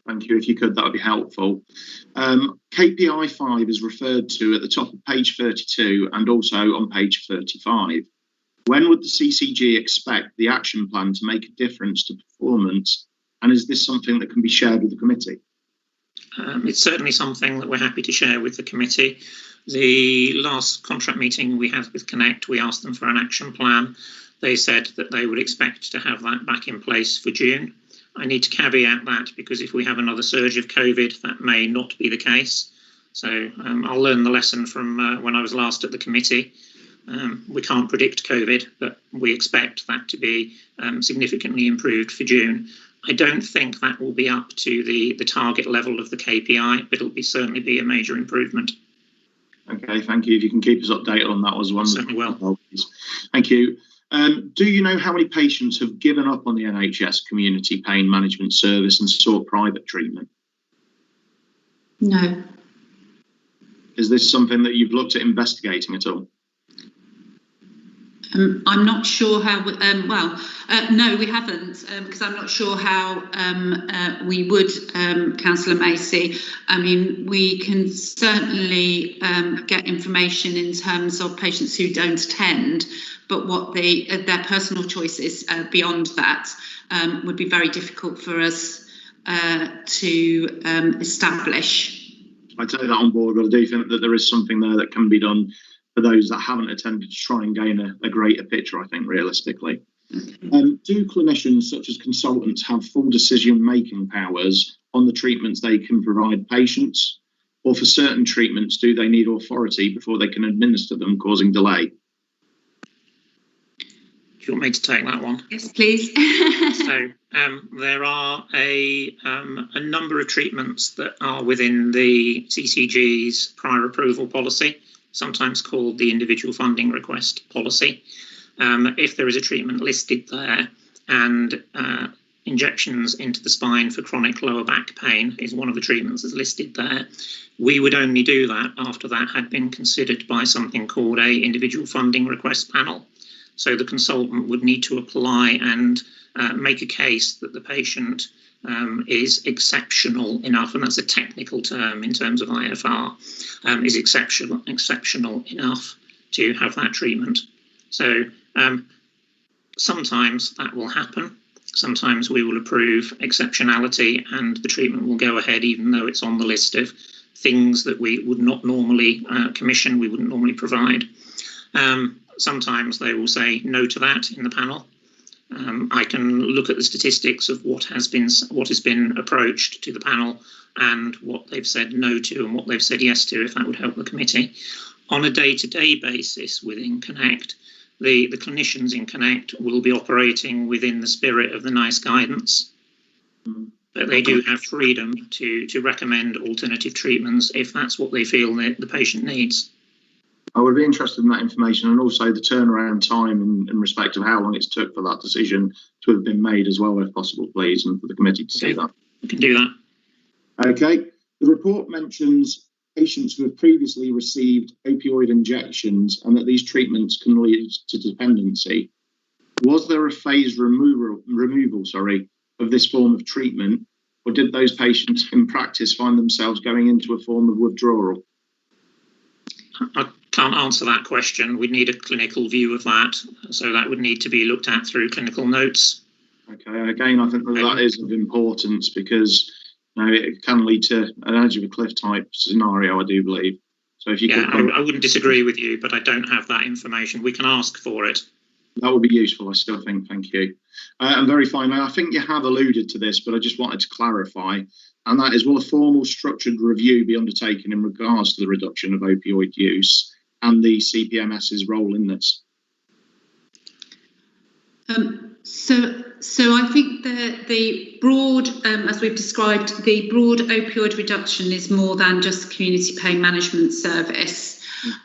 Thank you. If you could, that would be helpful. KPI 5 is referred to at the top of page 32 and also on page 35. When would the CCG expect the action plan to make a difference to performance? And is this something that can be shared with the committee? It's certainly something that we're happy to share with the committee. The last contract meeting we had with Connect, we asked them for an action plan. They said that they would expect to have that back in place for June. I need to caveat that because if we have another surge of COVID, that may not be the case. So I'll learn the lesson from when I was last at the committee. We can't predict COVID, but we expect that to be significantly improved for June. I don't think that will be up to the target level of the KPI, but it'll certainly be a major improvement. Okay, thank you. If you can keep us updated on that as well. Certainly will. Thank you. Do you know how many patients have given up on the NHS Community Pain Management Service and sought private treatment? No. Is this something that you've looked at investigating at all? I'm not sure how. No, we haven't, because I'm not sure how we would, Councillor Macy. I mean, we can certainly get information in terms of patients who don't attend, but what their personal choices beyond that would be very difficult for us to establish. I take that on board, but I do think that there is something there that can be done for those that haven't attended to try and gain a greater picture, I think, realistically. Do clinicians such as consultants have full decision-making powers on the treatments they can provide patients? Or for certain treatments, do they need authority before they can administer them, causing delay? Do you want me to take that one? Yes, please. So there are a number of treatments that are within the CCG's prior approval policy, sometimes called the individual funding request policy. If there is a treatment listed there, and injections into the spine for chronic lower back pain is one of the treatments that's listed there, we would only do that after that had been considered by something called a individual funding request panel. So the consultant would need to apply and make a case that the patient is exceptional enough, and that's a technical term in terms of IFR, is exceptional enough to have that treatment. So sometimes that will happen. Sometimes we will approve exceptionality and the treatment will go ahead even though it's on the list of things that we would not normally commission, we wouldn't normally provide. Sometimes they will say no to that in the panel. I can look at the statistics of what has been approached to the panel and what they've said no to and what they've said yes to, if that would help the committee. On a day-to-day basis within Connect, the clinicians in Connect will be operating within the spirit of the NICE guidance, but they do have freedom to recommend alternative treatments if that's what they feel the patient needs. I would be interested in that information, and also the turnaround time in respect of how long it's took for that decision to have been made as well, if possible, please, and for the committee to see that. We can do that. Okay. The report mentions patients who have previously received opioid injections and that these treatments can lead to dependency. Was there a phased removal of this form of treatment, or did those patients in practice find themselves going into a form of withdrawal? I can't answer that question. We'd need a clinical view of that, so that would need to be looked at through clinical notes. Okay, again, I think that is of importance because it can lead to an edge of a cliff type scenario, I do believe. So if you could, I wouldn't disagree with you, but I don't have that information. We can ask for it. That would be useful, I still think. Thank you. And very finally, I think you have alluded to this, but I just wanted to clarify, and that is, will a formal structured review be undertaken in regards to the reduction of opioid use and the CPMS's role in this? So I think the broad, as we've described, the broad opioid reduction is more than just community pain management service.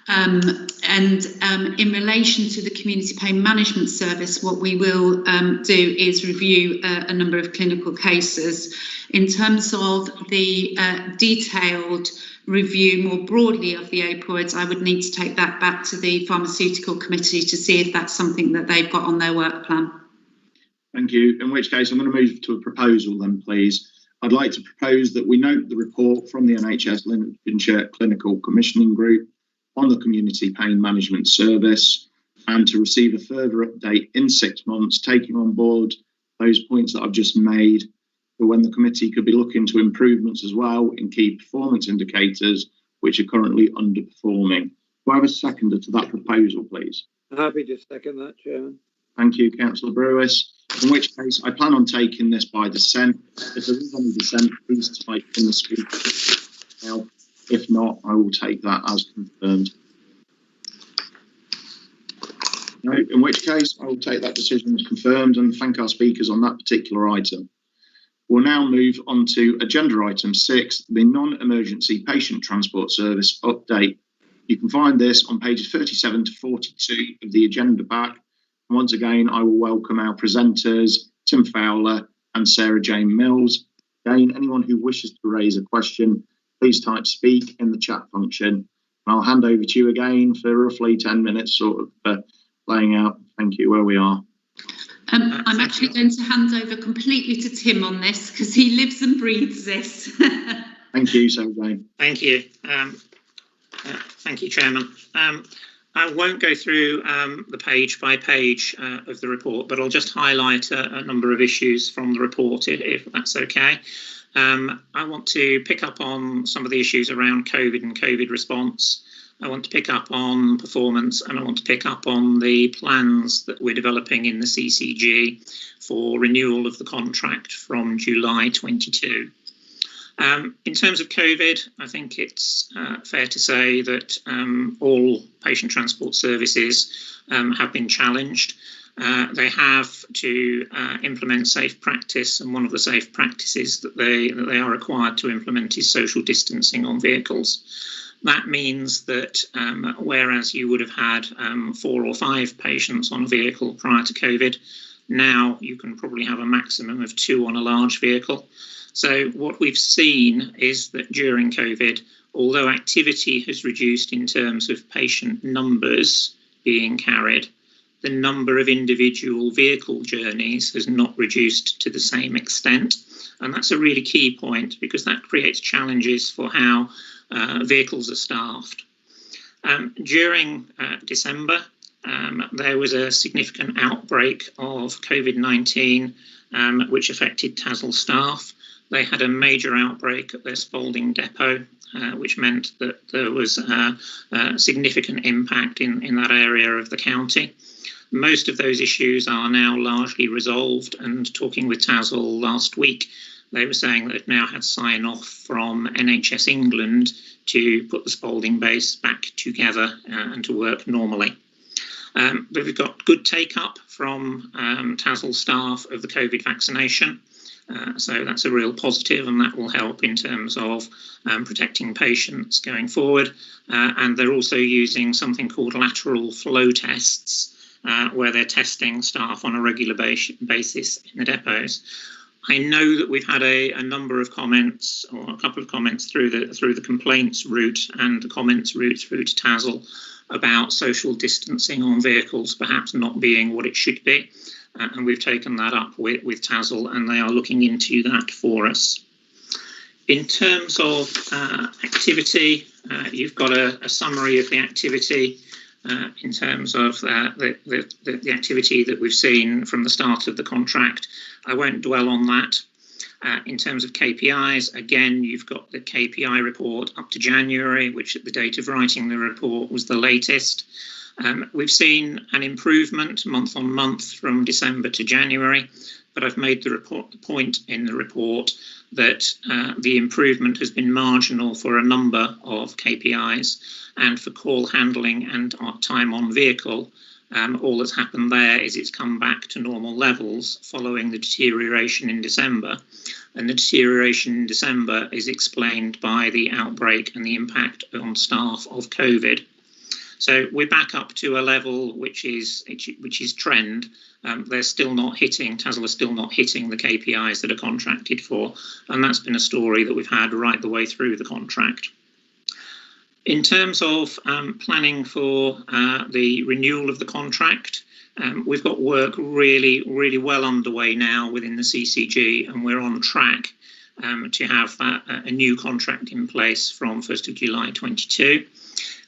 And in relation to the community pain management service, what we will do is review a number of clinical cases. In terms of the detailed review more broadly of the opioids, I would need to take that back to the Pharmaceutical Committee to see if that's something that they've got on their work plan. Thank you. In which case, I'm going to move to a proposal then, please. I'd like to propose that we note the report from the NHS Lincolnshire Clinical Commissioning Group on the Community Pain Management Service, and to receive a further update in 6 months, taking on board those points that I've just made, for when the committee could be looking to improvements as well in key performance indicators, which are currently underperforming. Do I have a seconder to that proposal, please? Happy to second that, Chairman. Thank you, Councillor Brewis. In which case, I plan on taking this by dissent. If there is any dissent, please type in the speaker now. If not, I will take that as confirmed. No, in which case, I will take that decision as confirmed and thank our speakers on that particular item. We'll now move on to agenda item 6, the non-emergency patient transport service update. You can find this on pages 37 to 42 of the agenda pack. And once again, I will welcome our presenters, Tim Fowler and Sarah Jane Mills. Again, anyone who wishes to raise a question, please type speak in the chat function. And I'll hand over to you again for roughly 10 minutes, sort of laying out, thank you, where we are. I'm actually going to hand over completely to Tim on this because he lives and breathes this. Thank you, Sandra. Thank you. Thank you, Chairman. I won't go through the page by page of the report, but I'll just highlight a number of issues from the report, if that's okay. I want to pick up on some of the issues around COVID and COVID response. I want to pick up on performance, and I want to pick up on the plans that we're developing in the CCG for renewal of the contract from July 22. In terms of COVID, I think it's fair to say that all patient transport services have been challenged. They have to implement safe practice, and one of the safe practices that they are required to implement is social distancing on vehicles. That means that whereas you would have had 4 or 5 patients on a vehicle prior to COVID, now you can probably have a maximum of 2 on a large vehicle. So what we've seen is that during COVID, although activity has reduced in terms of patient numbers being carried, the number of individual vehicle journeys has not reduced to the same extent. And that's a really key point because that creates challenges for how vehicles are staffed. During December, there was a significant outbreak of COVID-19 which affected TASL staff. They had a major outbreak at their Spalding depot, which meant that there was a significant impact in that area of the county. Most of those issues are now largely resolved, and talking with TASL last week, they were saying that they've now had sign-off from NHS England to put the Spalding base back together and to work normally. But we've got good take-up from TASL staff of the COVID vaccination. So that's a real positive, and that will help in terms of protecting patients going forward. And they're also using something called lateral flow tests, where they're testing staff on a regular basis in the depots. I know that we've had a number of comments, or a couple of comments through the complaints route and the comments route through to TASL about social distancing on vehicles perhaps not being what it should be. And we've taken that up with TASL, and they are looking into that for us. In terms of activity, you've got a summary of the activity in terms of the activity that we've seen from the start of the contract. I won't dwell on that. In terms of KPIs, again, you've got the KPI report up to January, which at the date of writing the report was the latest. We've seen an improvement month on month from December to January, but I've made the point in the report that the improvement has been marginal for a number of KPIs, and for call handling and time on vehicle, all that's happened there is it's come back to normal levels following the deterioration in December. And the deterioration in December is explained by the outbreak and the impact on staff of COVID. So we're back up to a level which is trend. They're still not hitting, TASL are still not hitting the KPIs that are contracted for. And that's been a story that we've had right the way through the contract. In terms of planning for the renewal of the contract, we've got work really well underway now within the CCG, and we're on track to have a new contract in place from 1st of July 22.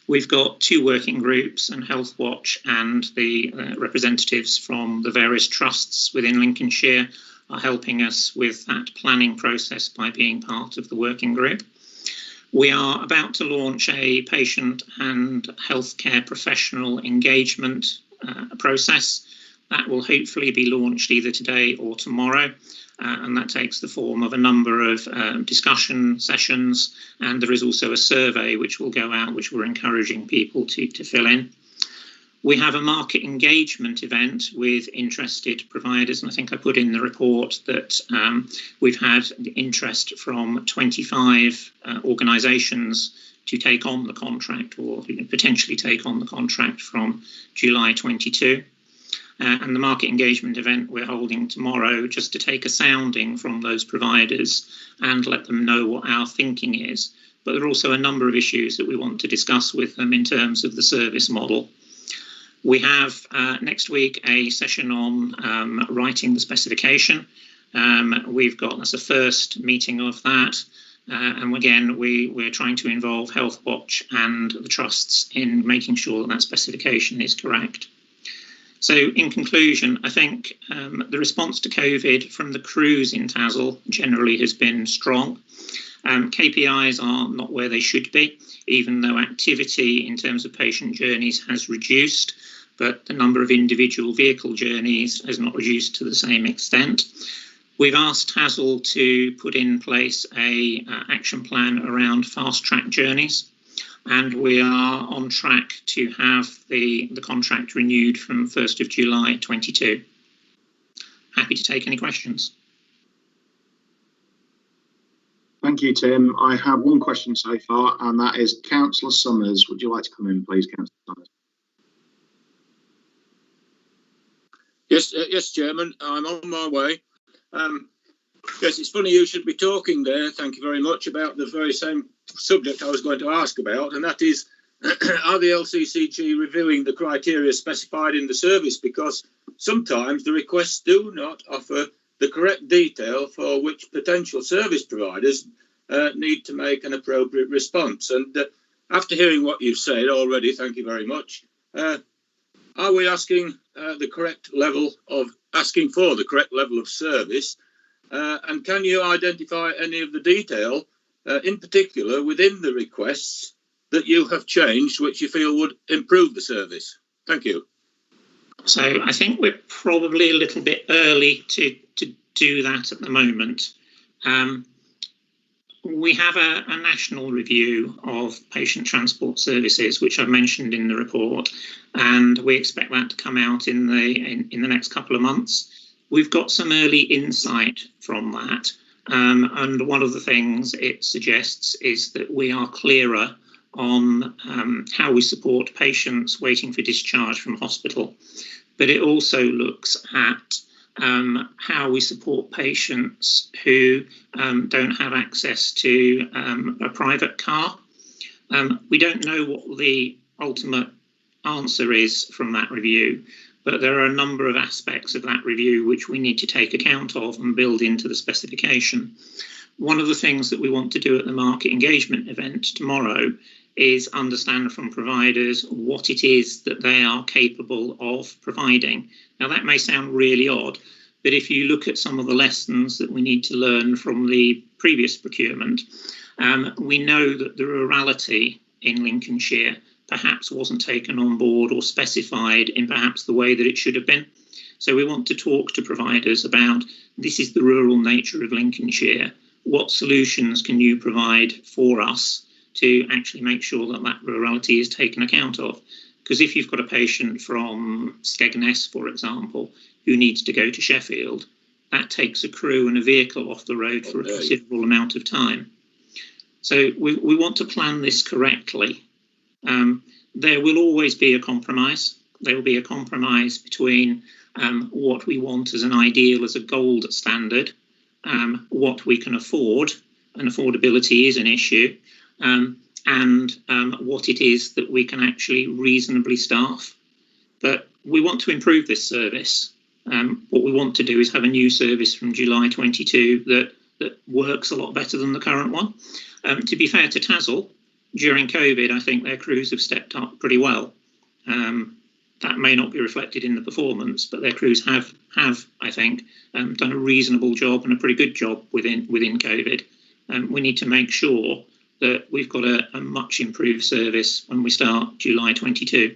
We've got 2 working groups, and Health Watch and the representatives from the various trusts within Lincolnshire are helping us with that planning process by being part of the working group. We are about to launch a patient and healthcare professional engagement process. That will hopefully be launched either today or tomorrow. And that takes the form of a number of discussion sessions, and there is also a survey which will go out, which we're encouraging people to fill in. We have a market engagement event with interested providers, and I think I put in the report that we've had interest from 25 organisations to take on the contract, or potentially take on the contract from July 22. And the market engagement event we're holding tomorrow, just to take a sounding from those providers and let them know what our thinking is. But there are also a number of issues that we want to discuss with them in terms of the service model. We have next week a session on writing the specification. That's the first meeting of that. And again, we're trying to involve Health Watch and the trusts in making sure that that specification is correct. So in conclusion, I think the response to COVID from the crews in TASL generally has been strong. KPIs are not where they should be, even though activity in terms of patient journeys has reduced, but the number of individual vehicle journeys has not reduced to the same extent. We've asked TASL to put in place a action plan around fast-track journeys, and we are on track to have the contract renewed from 1st of July 22. Happy to take any questions. Thank you, Tim. I have one question so far, and that is Councillor Summers. Would you like to come in, please, Councillor Summers? Yes, Chairman, I'm on my way. Yes, it's funny you should be talking there. Thank you very much about the very same subject I was going to ask about, and that is, are the LCCG reviewing the criteria specified in the service? Because sometimes the requests do not offer the correct detail for which potential service providers need to make an appropriate response. And after hearing what you've said already, thank you very much. Are we asking for the correct level of service? And can you identify any of the detail, in particular within the requests, that you have changed, which you feel would improve the service? Thank you. So I think we're probably a little bit early to do that at the moment. We have a national review of patient transport services, which I've mentioned in the report, and we expect that to come out in the next couple of months. We've got some early insight from that, and one of the things it suggests is that we are clearer on how we support patients waiting for discharge from hospital. But it also looks at how we support patients who don't have access to a private car. We don't know what the ultimate answer is from that review, but there are a number of aspects of that review which we need to take account of and build into the specification. One of the things that we want to do at the market engagement event tomorrow is understand from providers what it is that they are capable of providing. Now, that may sound really odd, but if you look at some of the lessons that we need to learn from the previous procurement, we know that the rurality in Lincolnshire perhaps wasn't taken on board or specified in perhaps the way that it should have been. So we want to talk to providers about, this is the rural nature of Lincolnshire. What solutions can you provide for us to actually make sure that that rurality is taken account of? Because if you've got a patient from Skegness, for example, who needs to go to Sheffield, that takes a crew and a vehicle off the road for a considerable amount of time. So we want to plan this correctly. There will always be a compromise. There will be a compromise between what we want as an ideal, as a gold standard, what we can afford, and affordability is an issue, and what it is that we can actually reasonably staff. But we want to improve this service. What we want to do is have a new service from July 22 that works a lot better than the current one. To be fair to TASL, during COVID, I think their crews have stepped up pretty well. That may not be reflected in the performance, but their crews have I think, done a reasonable job and a pretty good job within COVID. We need to make sure that we've got a much improved service when we start July 22.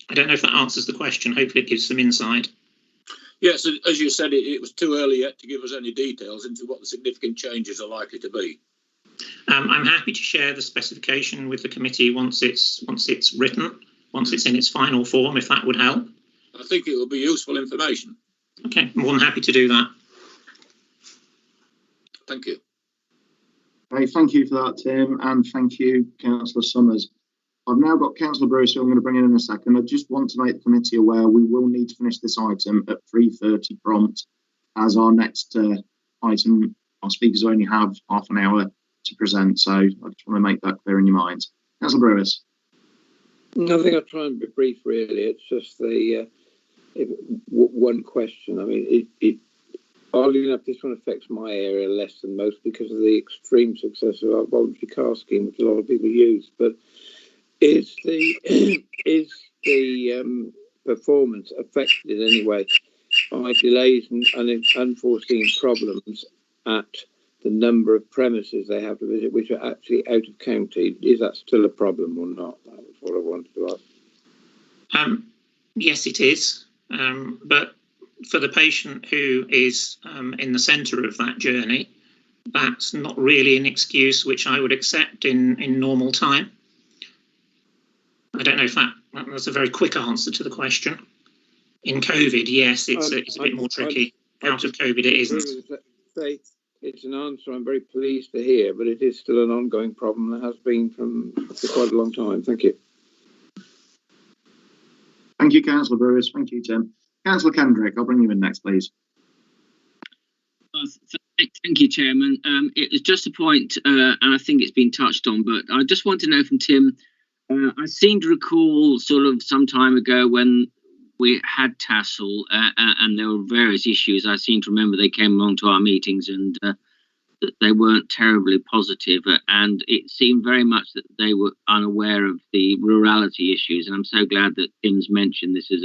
I don't know if that answers the question. Hopefully it gives some insight. Yes, as you said, it was too early yet to give us any details into what the significant changes are likely to be. I'm happy to share the specification with the committee once it's written, once it's in its final form, if that would help. I think it will be useful information. Okay, I'm more than happy to do that. Thank you. Okay, thank you for that, Tim, and thank you, Councillor Summers. I've now got Councillor Bruce, who I'm going to bring in a second. I just want to make the committee aware we will need to finish this item at 3:30 prompt, as our next item, our speakers only have half an hour to present, so I just want to make that clear in your minds. Councillor Bruce. Nothing. I'll try and be brief. Really, it's just the one question. I mean, oddly enough, this one affects my area less than most because of the extreme success of our voluntary car scheme, which a lot of people use. But is the performance affected in any way by delays and unforeseen problems at the number of premises they have to visit, which are actually out of county? Is that still a problem or not? That was what I wanted to ask. Yes, it is. But for the patient who is in the centre of that journey, that's not really an excuse which I would accept in normal time. I don't know if that's a very quick answer to the question. In COVID, yes, it's a bit more tricky. Out of COVID, it isn't. It's an answer I'm very pleased to hear, but it is still an ongoing problem that has been for quite a long time. Thank you. Thank you, Councillor Brewis. Thank you, Tim. Councillor Kendrick, I'll bring you in next, please. Thank you, Chairman. It was just a point, and I think it's been touched on, but I just want to know from Tim, I seem to recall sort of some time ago when we had TASL and there were various issues. I seem to remember they came along to our meetings and they weren't terribly positive, and it seemed very much that they were unaware of the rurality issues. And I'm so glad that Tim's mentioned this as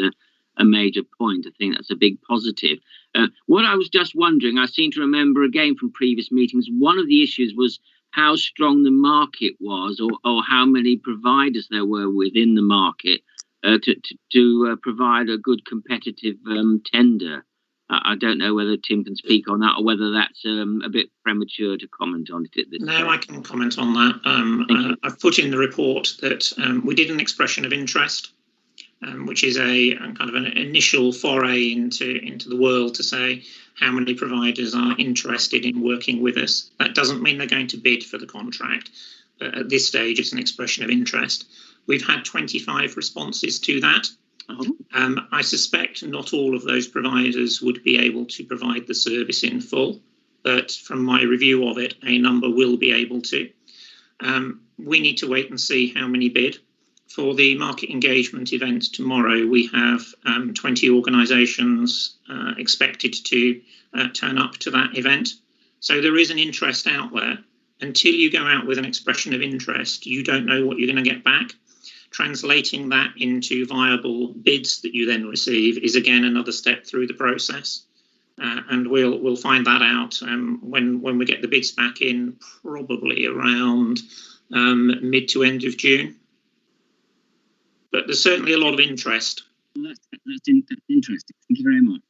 a major point. I think that's a big positive. What I was just wondering, I seem to remember again from previous meetings, one of the issues was how strong the market was, or how many providers there were within the market to provide a good competitive tender. I don't know whether Tim can speak on that or whether that's a bit premature to comment on it at this stage. No, I can comment on that. I've put in the report that we did an expression of interest, which is a kind of an initial foray into the world to say how many providers are interested in working with us. That doesn't mean they're going to bid for the contract, but at this stage it's an expression of interest. We've had 25 responses to that. I suspect not all of those providers would be able to provide the service in full, but from my review of it, a number will be able to. We need to wait and see how many bid. For the market engagement event tomorrow, we have 20 organisations expected to turn up to that event. So there is an interest out there. Until you go out with an expression of interest, you don't know what you're going to get back. Translating that into viable bids that you then receive is again another step through the process. And we'll find that out when we get the bids back in, probably around mid to end of June. But there's certainly a lot of interest. That's interesting. Thank you very much.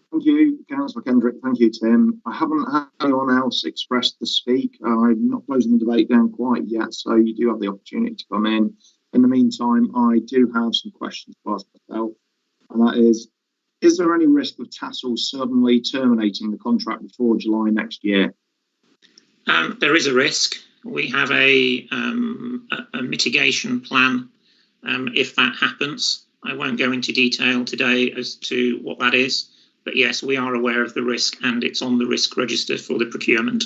Thank you, Councillor Kendrick. Thank you, Tim. I haven't had anyone else express to speak. I'm not closing the debate down quite yet, so you do have the opportunity to come in. In the meantime, I do have some questions to ask myself, and that is there any risk of TASL suddenly terminating the contract before July next year? There is a risk. We have a mitigation plan if that happens. I won't go into detail today as to what that is. But yes, we are aware of the risk and it's on the risk register for the procurement.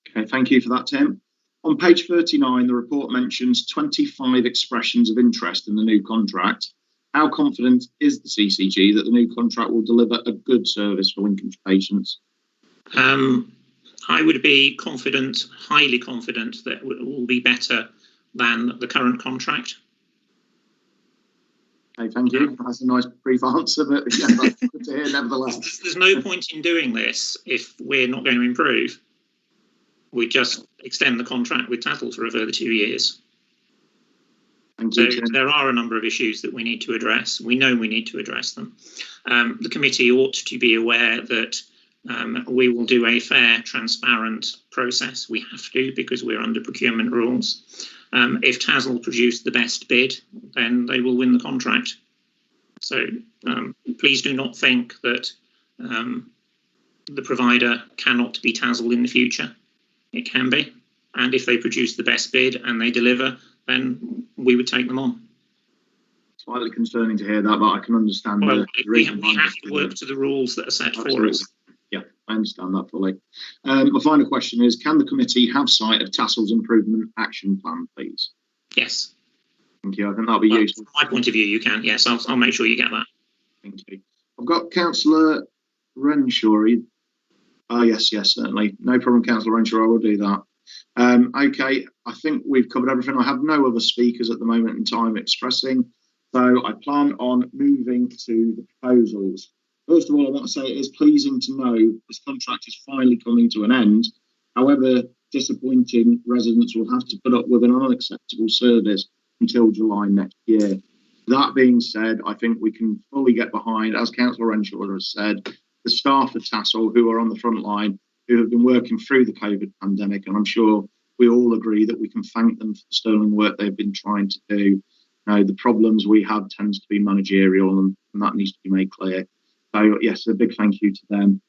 Okay, thank you for that, Tim. On page 39, the report mentions 25 expressions of interest in the new contract. How confident is the CCG that the new contract will deliver a good service for Lincolnshire patients? I would be confident, highly confident, that it will be better than the current contract. Okay, thank you. That's a nice brief answer, but yeah, that's good to hear nevertheless. There's no point in doing this if we're not going to improve. We just extend the contract with TASL for a further 2 years. So there are a number of issues that we need to address. We know we need to address them. The committee ought to be aware that we will do a fair, transparent process. We have to, because we're under procurement rules. If TASL produce the best bid, then they will win the contract. So please do not think that the provider cannot be TASL in the future. It can be. And if they produce the best bid and they deliver, then we would take them on. Slightly concerning to hear that, but I can understand. Well, we have to work to the rules that are set for us. Yeah, I understand that fully. My final question is, can the committee have sight of TASL's improvement action plan, please? Yes. Thank you. I think that'll be useful. From my point of view, you can. Yes, I'll make sure you get that. Thank you. I've got Councillor Renshaw. Yes, certainly. No problem, Councillor Renshaw. I will do that. Okay, I think we've covered everything. I have no other speakers at the moment in time expressing, so I plan on moving to the proposals. First of all, I want to say it is pleasing to know this contract is finally coming to an end. However, disappointing, residents will have to put up with an unacceptable service until July next year. That being said, I think we can fully get behind, as Councillor Renshaw has said, the staff of TASL who are on the front line, who have been working through the COVID pandemic, and I'm sure we all agree that we can thank them for the sterling work they've been trying to do. The problems we have tends to be managerial, and that needs to be made clear. So yes, a big thank you to them.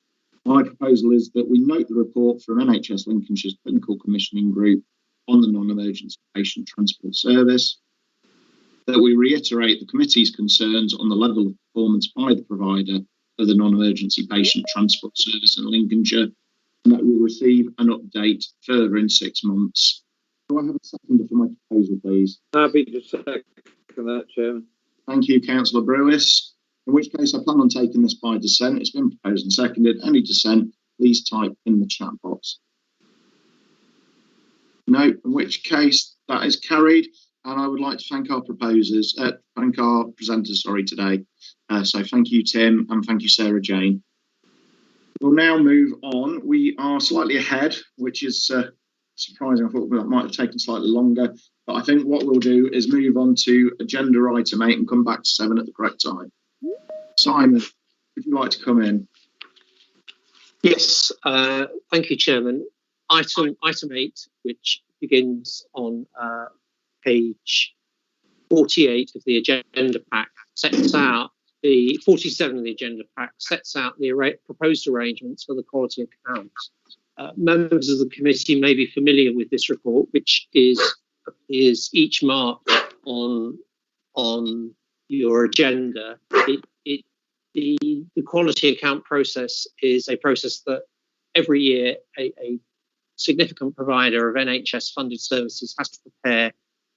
My proposal is that we note the report from NHS Lincolnshire's Clinical Commissioning Group on the non-emergency patient transport service, that we reiterate the committee's concerns on the level of performance by the provider of the non-emergency patient transport service in Lincolnshire, and that we receive an update further in 6 months. Do I have a seconder for my proposal, please? Happy to second that, Chairman. Thank you, Councillor Brewis. In which case, I plan on taking this by dissent. It's been proposed and seconded. Any dissent, please type in the chat box. No, in which case that is carried. And I would like to thank our proposers, thank our presenters, today. So thank you, Tim, and thank you, Sarah Jane. We'll now move on. We are slightly ahead, which is surprising. I thought that might have taken slightly longer. But I think what we'll do is move on to agenda item 8 and come back to 7 at the correct time. Simon, would you like to come in? Yes, thank you, Chairman. Item 8, which begins on page 48 of the agenda pack, sets out the 47 of the agenda pack, sets out the proposed arrangements for the quality accounts. Members of the committee may be familiar with this report, which is each marked on your agenda. The quality account process is a process that every year a significant provider of NHS funded services has to prepare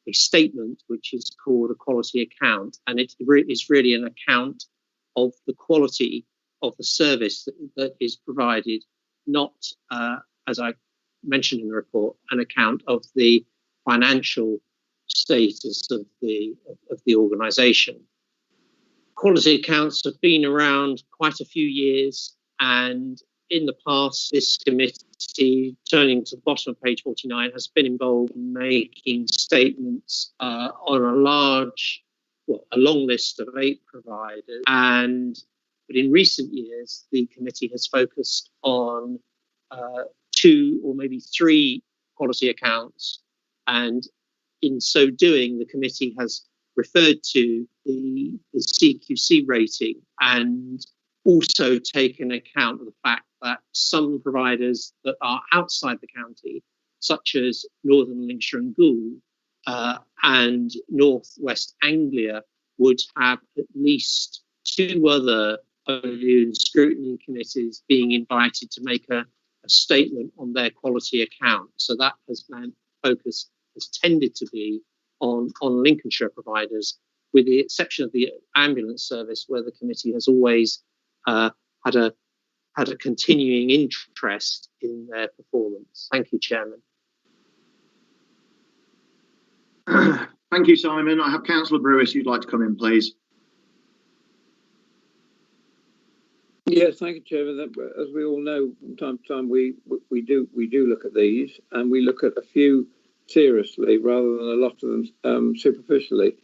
a statement which is called a quality account, and it is really an account of the quality of the service that is provided, not, as I mentioned in the report, an account of the financial status of the organisation. Quality accounts have been around quite a few years, and in the past, this committee, turning to the bottom of page 49, has been involved in making statements on a long list of 8 providers. But in recent years, the committee has focused on 2 or maybe 3 quality accounts, and in so doing, the committee has referred to the CQC rating and also taken account of the fact that some providers that are outside the county, such as Northern Lincolnshire and Gould and North West Anglia, would have at least 2 other review and scrutiny committees being invited to make a statement on their quality account. So that has meant focus has tended to be on Lincolnshire providers, with the exception of the ambulance service, where the committee has always had a continuing interest in their performance. Thank you, Chairman. Thank you, Simon. I have Councillor Brewis. You'd like to come in, please. Yes, thank you, Chairman. As we all know, from time to time, we do look at these, and we look at a few seriously rather than a lot of them superficially.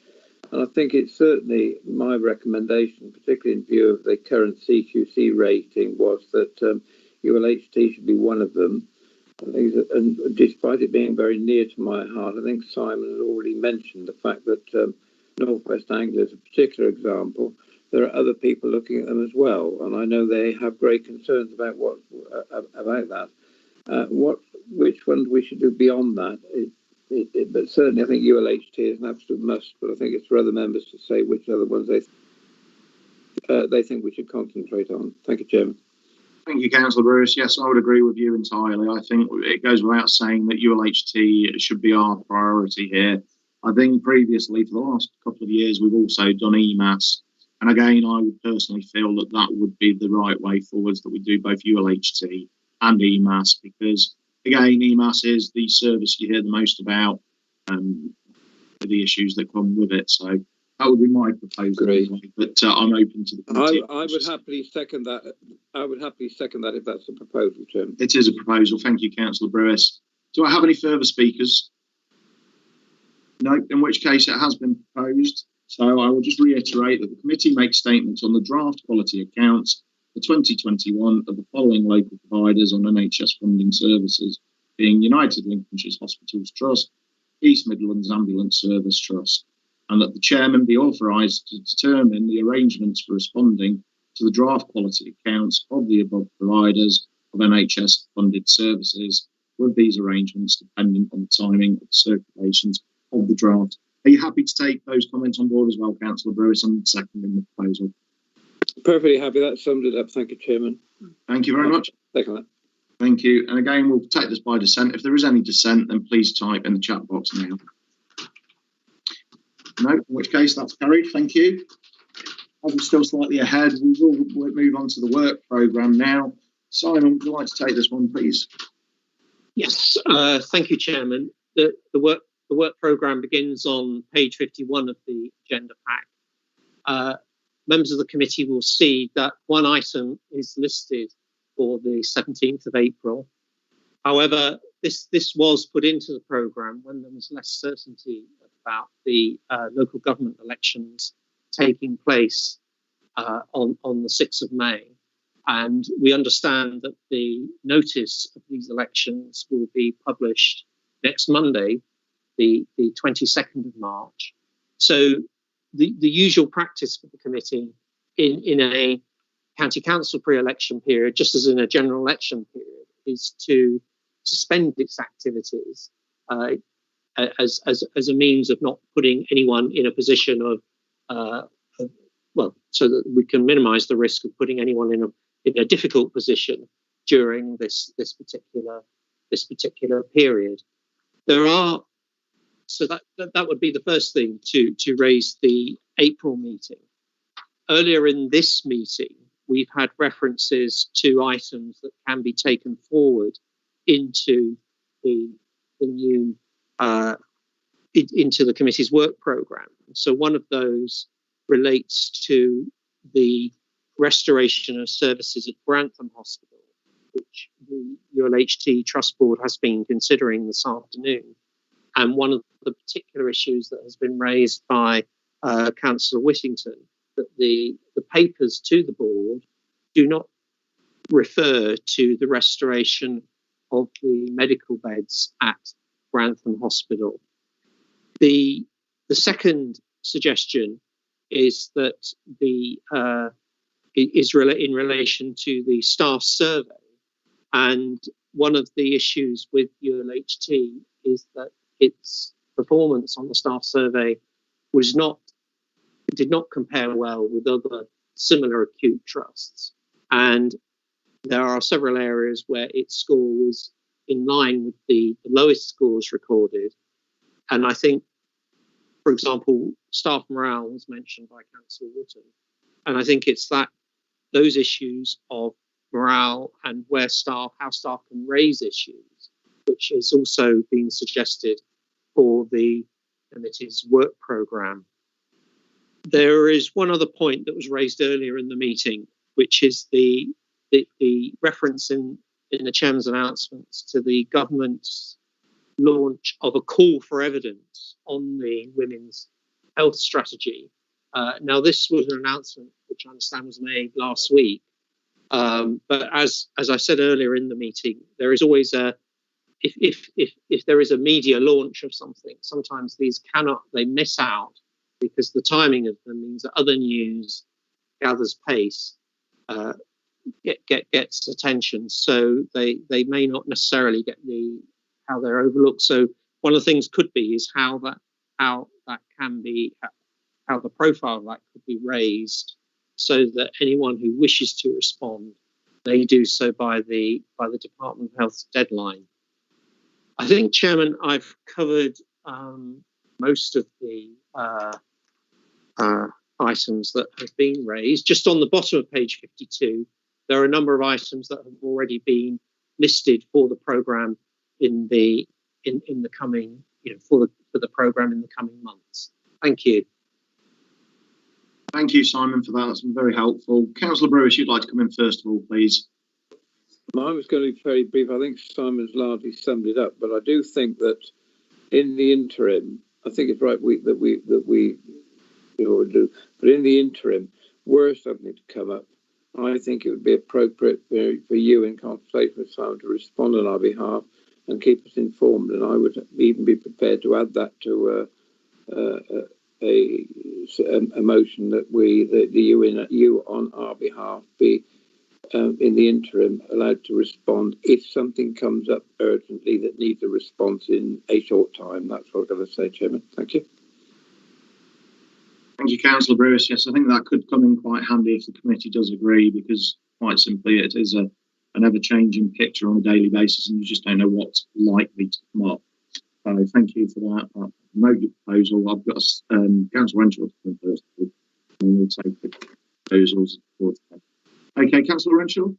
And I think it's certainly my recommendation, particularly in view of the current CQC rating, was that ULHT should be one of them. And despite it being very near to my heart, I think Simon has already mentioned the fact that North West Anglia is a particular example. There are other people looking at them as well, and I know they have great concerns about that. Which ones we should do beyond that? But certainly, I think ULHT is an absolute must. But I think it's for other members to say which other ones they think we should concentrate on. Thank you, Chairman. Thank you, Councillor Bruce. Yes, I would agree with you entirely. I think it goes without saying that ULHT should be our priority here. I think previously, for the last couple of years, we've also done EMAS. And again, I would personally feel that that would be the right way forwards, that we do both ULHT and EMAS, because, again, EMAS is the service you hear the most about, the issues that come with it. So that would be my proposal. Anyway, but I'm open to the committee. I would happily second that. I would happily second that if that's a proposal, Chairman. It is a proposal. Thank you, Councillor Brewis. Do I have any further speakers? No, in which case it has been proposed. So I will just reiterate that the committee makes statements on the draft quality accounts for 2021 of the following local providers on NHS funding services, being United Lincolnshire Hospitals Trust, East Midlands Ambulance Service Trust, and that the chairman be authorised to determine the arrangements for responding to the draft quality accounts of the above providers of NHS funded services, with these arrangements dependent on the timing of the circulations of the draft. Are you happy to take those comments on board as well, Councillor Brewis, and seconding the proposal? Perfectly happy. That summed it up. Thank you, Chairman. Thank you very much. Second that. Thank you. And again, we'll take this by dissent. If there is any dissent, then please type in the chat box now. No, in which case that's carried. Thank you. As we're still slightly ahead, we will move on to the work programme now. Simon, would you like to take this one, please? Yes, thank you, Chairman. The work programme begins on page 51 of the agenda pack. Members of the committee will see that one item is listed for the 17th of April. However, this was put into the programme when there was less certainty about the local government elections taking place on the 6th of May. And we understand that the notice of these elections will be published next Monday, the 22nd of March. So the usual practice for the committee in a county council pre-election period, just as in a general election period, is to suspend its activities as a means of not putting anyone in a position of well, so that we can minimise the risk of putting anyone in a difficult position during this particular period. There are, so that would be the first thing to raise the April meeting. Earlier in this meeting, we've had references to items that can be taken forward into the new into the committee's work programme. So one of those relates to the restoration of services at Grantham Hospital, which the ULHT Trust Board has been considering this afternoon. And one of the particular issues that has been raised by Councillor Whittington, that the papers to the board do not refer to the restoration of the medical beds at Grantham Hospital. The second suggestion is that in relation to the staff survey, and one of the issues with ULHT is that its performance on the staff survey did not compare well with other similar acute trusts, and there are several areas where its score was in line with the lowest scores recorded. And I think, for example, staff morale was mentioned by Councillor Wootton, and I think it's those issues of morale and how staff can raise issues, which has also been suggested for the committee's work programme. There is one other point that was raised earlier in the meeting, which is the reference in the chairman's announcements to the government's launch of a call for evidence on the women's health strategy. Now, this was an announcement which I understand was made last week, but as I said earlier in the meeting, there is always if there is a media launch of something, sometimes they miss out because the timing of them means that other news gathers pace, gets attention, so they may not necessarily get how they're overlooked. So one of the things could be is how the profile of that could be raised, so that anyone who wishes to respond they do so by the Department of Health's deadline. I think, Chairman, I've covered most of the items that have been raised. Just on the bottom of page 52, there are a number of items that have already been listed for the programme in the coming, for the programme in the coming months. Thank you. Thank you, Simon, for that. That's been very helpful. Councillor Brewis, you'd like to come in first of all, please. Mine was going to be very brief. I think Simon's largely summed it up, but I do think that in the interim, I think it's right that we do. But in the interim, were something to come up, I think it would be appropriate for you in consultation with Simon to respond on our behalf and keep us informed. And I would even be prepared to add that to a motion that you on our behalf be in the interim allowed to respond if something comes up urgently that needs a response in a short time. That's what I'm going to say, Chairman. Thank you. Thank you, Councillor Brewis. Yes, I think that could come in quite handy if the committee does agree, because quite simply it is an ever-changing picture on a daily basis and you just don't know what's likely to come up. So thank you for that. I note your proposal. I've got Councillor Renshaw to come first, and we'll take the proposals. Okay, Councillor Renshaw.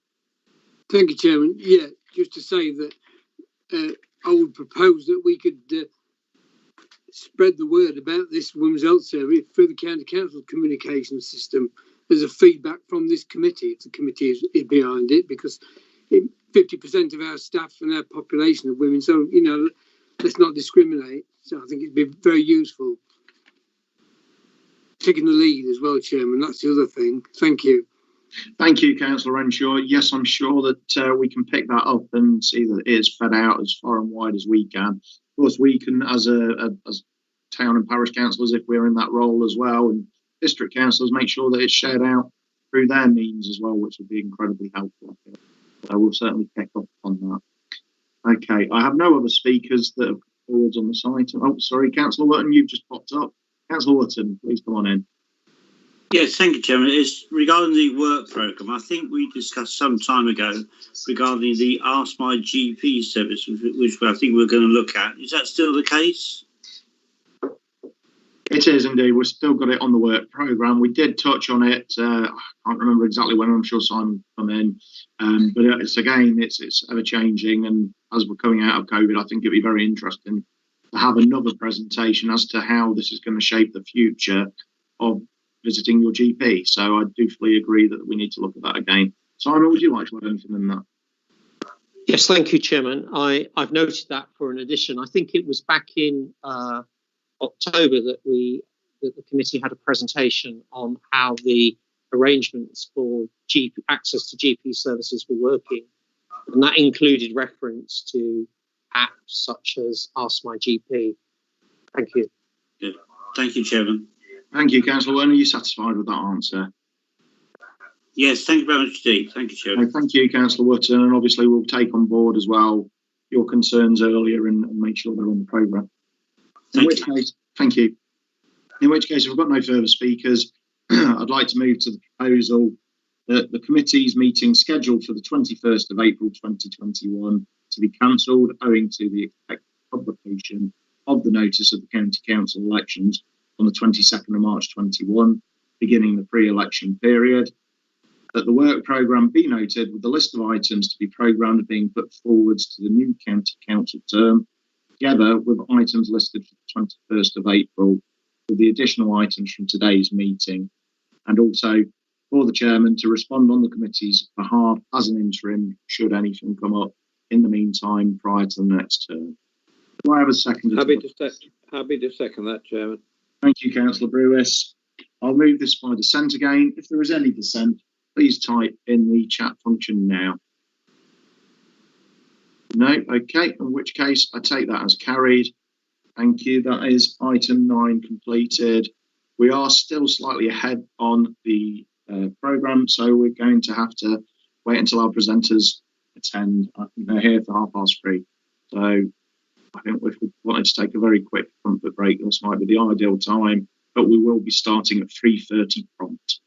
Thank you, Chairman. Yeah, just to say that I would propose that we could spread the word about this women's health survey through the county council communication system as a feedback from this committee, if the committee is behind it, because 50% of our staff and our population are women. So, let's not discriminate. So I think it'd be very useful. Taking the lead as well, Chairman. That's the other thing. Thank you. Thank you, Councillor Renshaw. Yes, I'm sure that we can pick that up and see that it is fed out as far and wide as we can. Of course, we can, as town and parish councillors, if we're in that role as well, and district councillors, make sure that it's shared out through their means as well, which would be incredibly helpful. So we'll certainly pick up on that. Okay, I have no other speakers that have forwards on the site. Oh, sorry, Councillor Whittington, you've just popped up. Councillor Whittington, please come on in. Yes, thank you, Chairman. It's regarding the work programme. I think we discussed some time ago regarding the Ask My GP service, which I think we're going to look at. Is that still the case? It is indeed. We've still got it on the work programme. We did touch on it. I can't remember exactly when. I'm sure Simon come in. But it's ever changing. And as we're coming out of COVID, I think it'd be very interesting to have another presentation as to how this is going to shape the future of visiting your GP. So I do fully agree that we need to look at that again. Simon, would you like to add anything in that? Yes, thank you, Chairman. I've noted that for an addition. I think it was back in October that the committee had a presentation on how the arrangements for access to GP services were working, and that included reference to apps such as Ask My GP. Thank you. Yeah. Thank you, Chairman. Thank you, Councillor Warren. Are you satisfied with that answer? Yes, thank you very much indeed. Thank you, Chairman. Thank you, Councillor Whittington, and obviously we'll take on board as well your concerns earlier and make sure they're on the programme. Thank you. In which case, if we've got no further speakers, I'd like to move to the proposal that the committee's meeting scheduled for the 21st of April 2021 to be cancelled owing to the expected publication of the notice of the county council elections on the 22nd of March 21, beginning the pre-election period. That the work programme be noted with the list of items to be programmed being put forwards to the new county council term, together with items listed for the 21st of April, with the additional items from today's meeting, and also for the chairman to respond on the committee's behalf as an interim should anything come up in the meantime prior to the next term. Do I have a second? Happy to second that, Chairman. Thank you, Councillor Brewis. I'll move this by dissent again. If there is any dissent, please type in the chat function now. No, okay, in which case I take that as carried. Thank you. That is item 9 completed. We are still slightly ahead on the programme, so we're going to have to wait until our presenters attend. I think they're here for 3:30. So I think if we wanted to take a very quick comfort break, this might be the ideal time, but we will be starting at 3:30 prompt.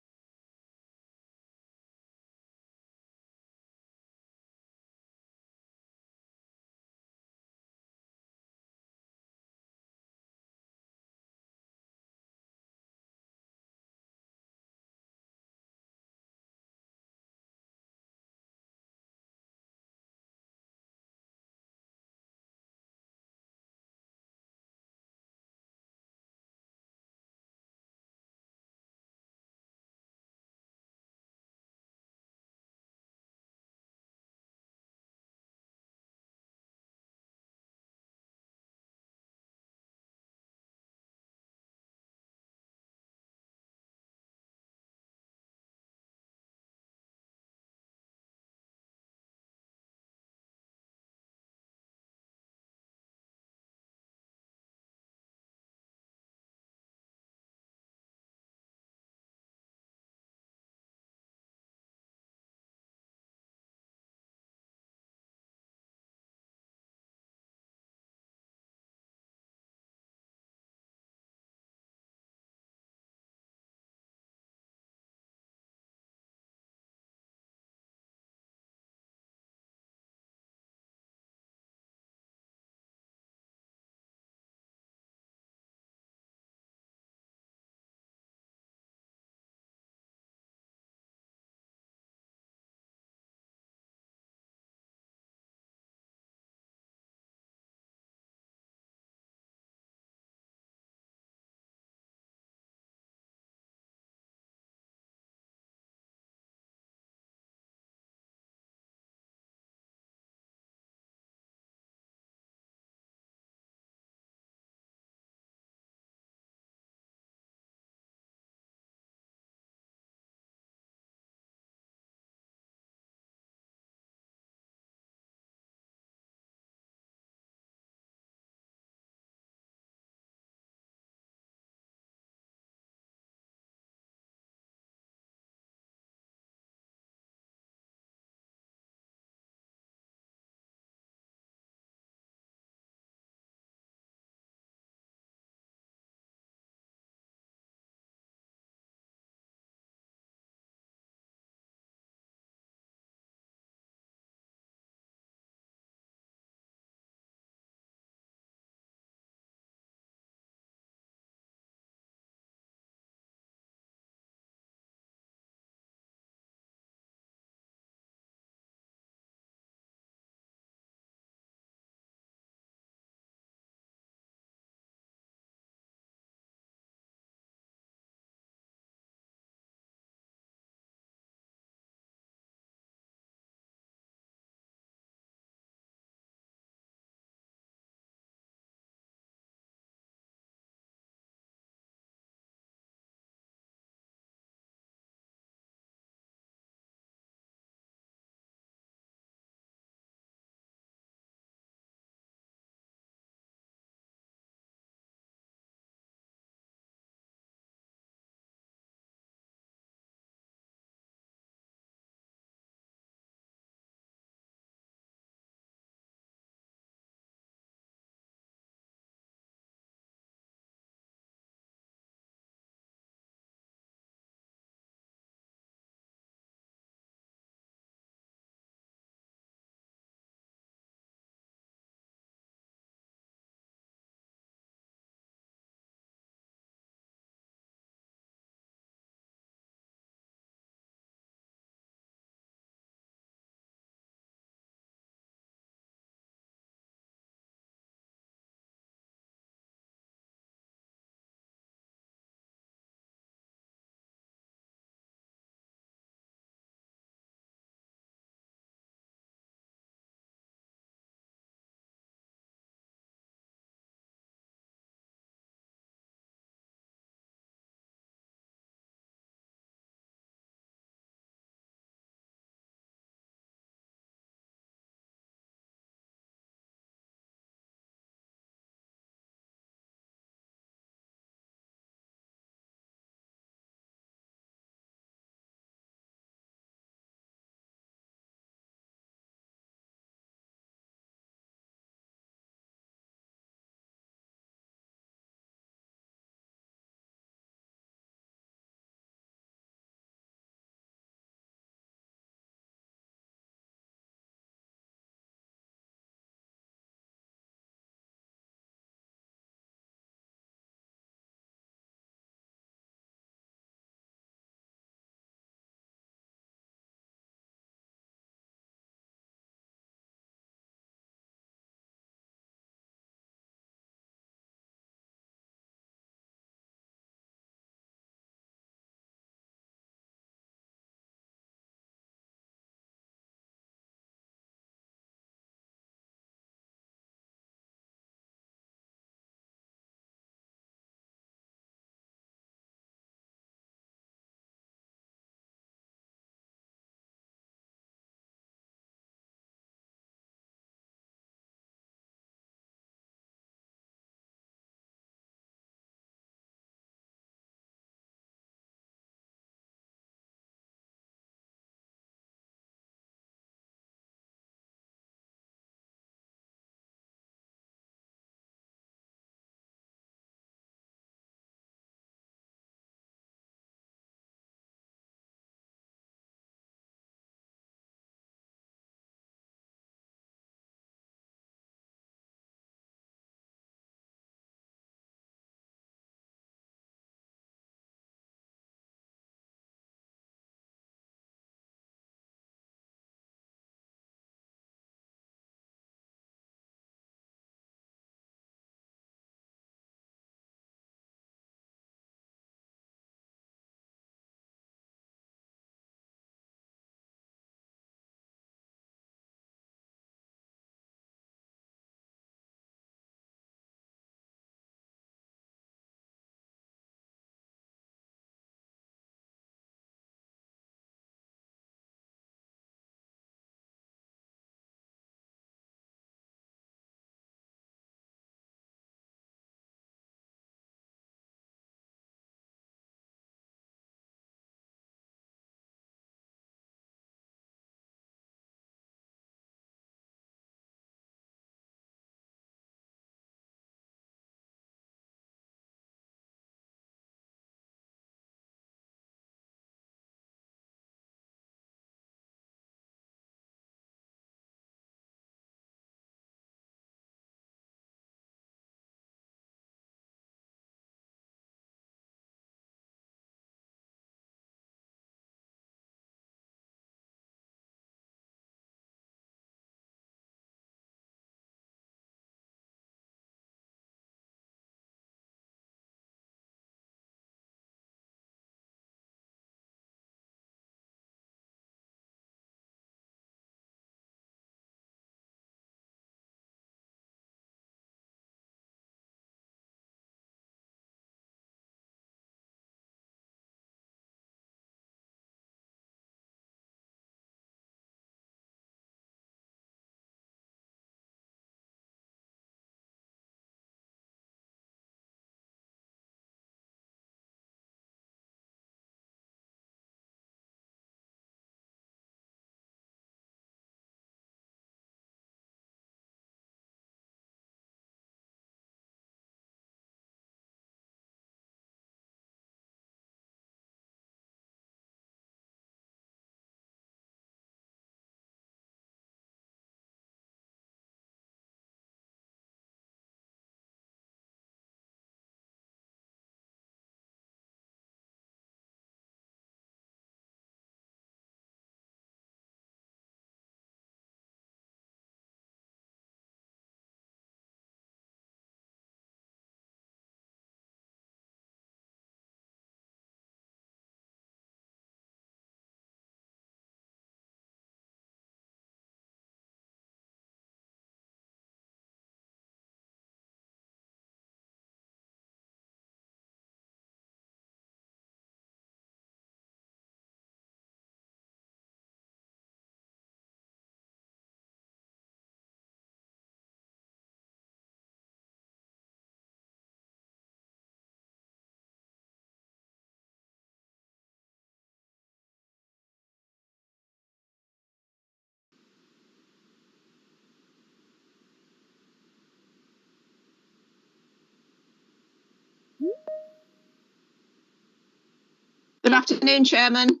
Good afternoon, Chairman.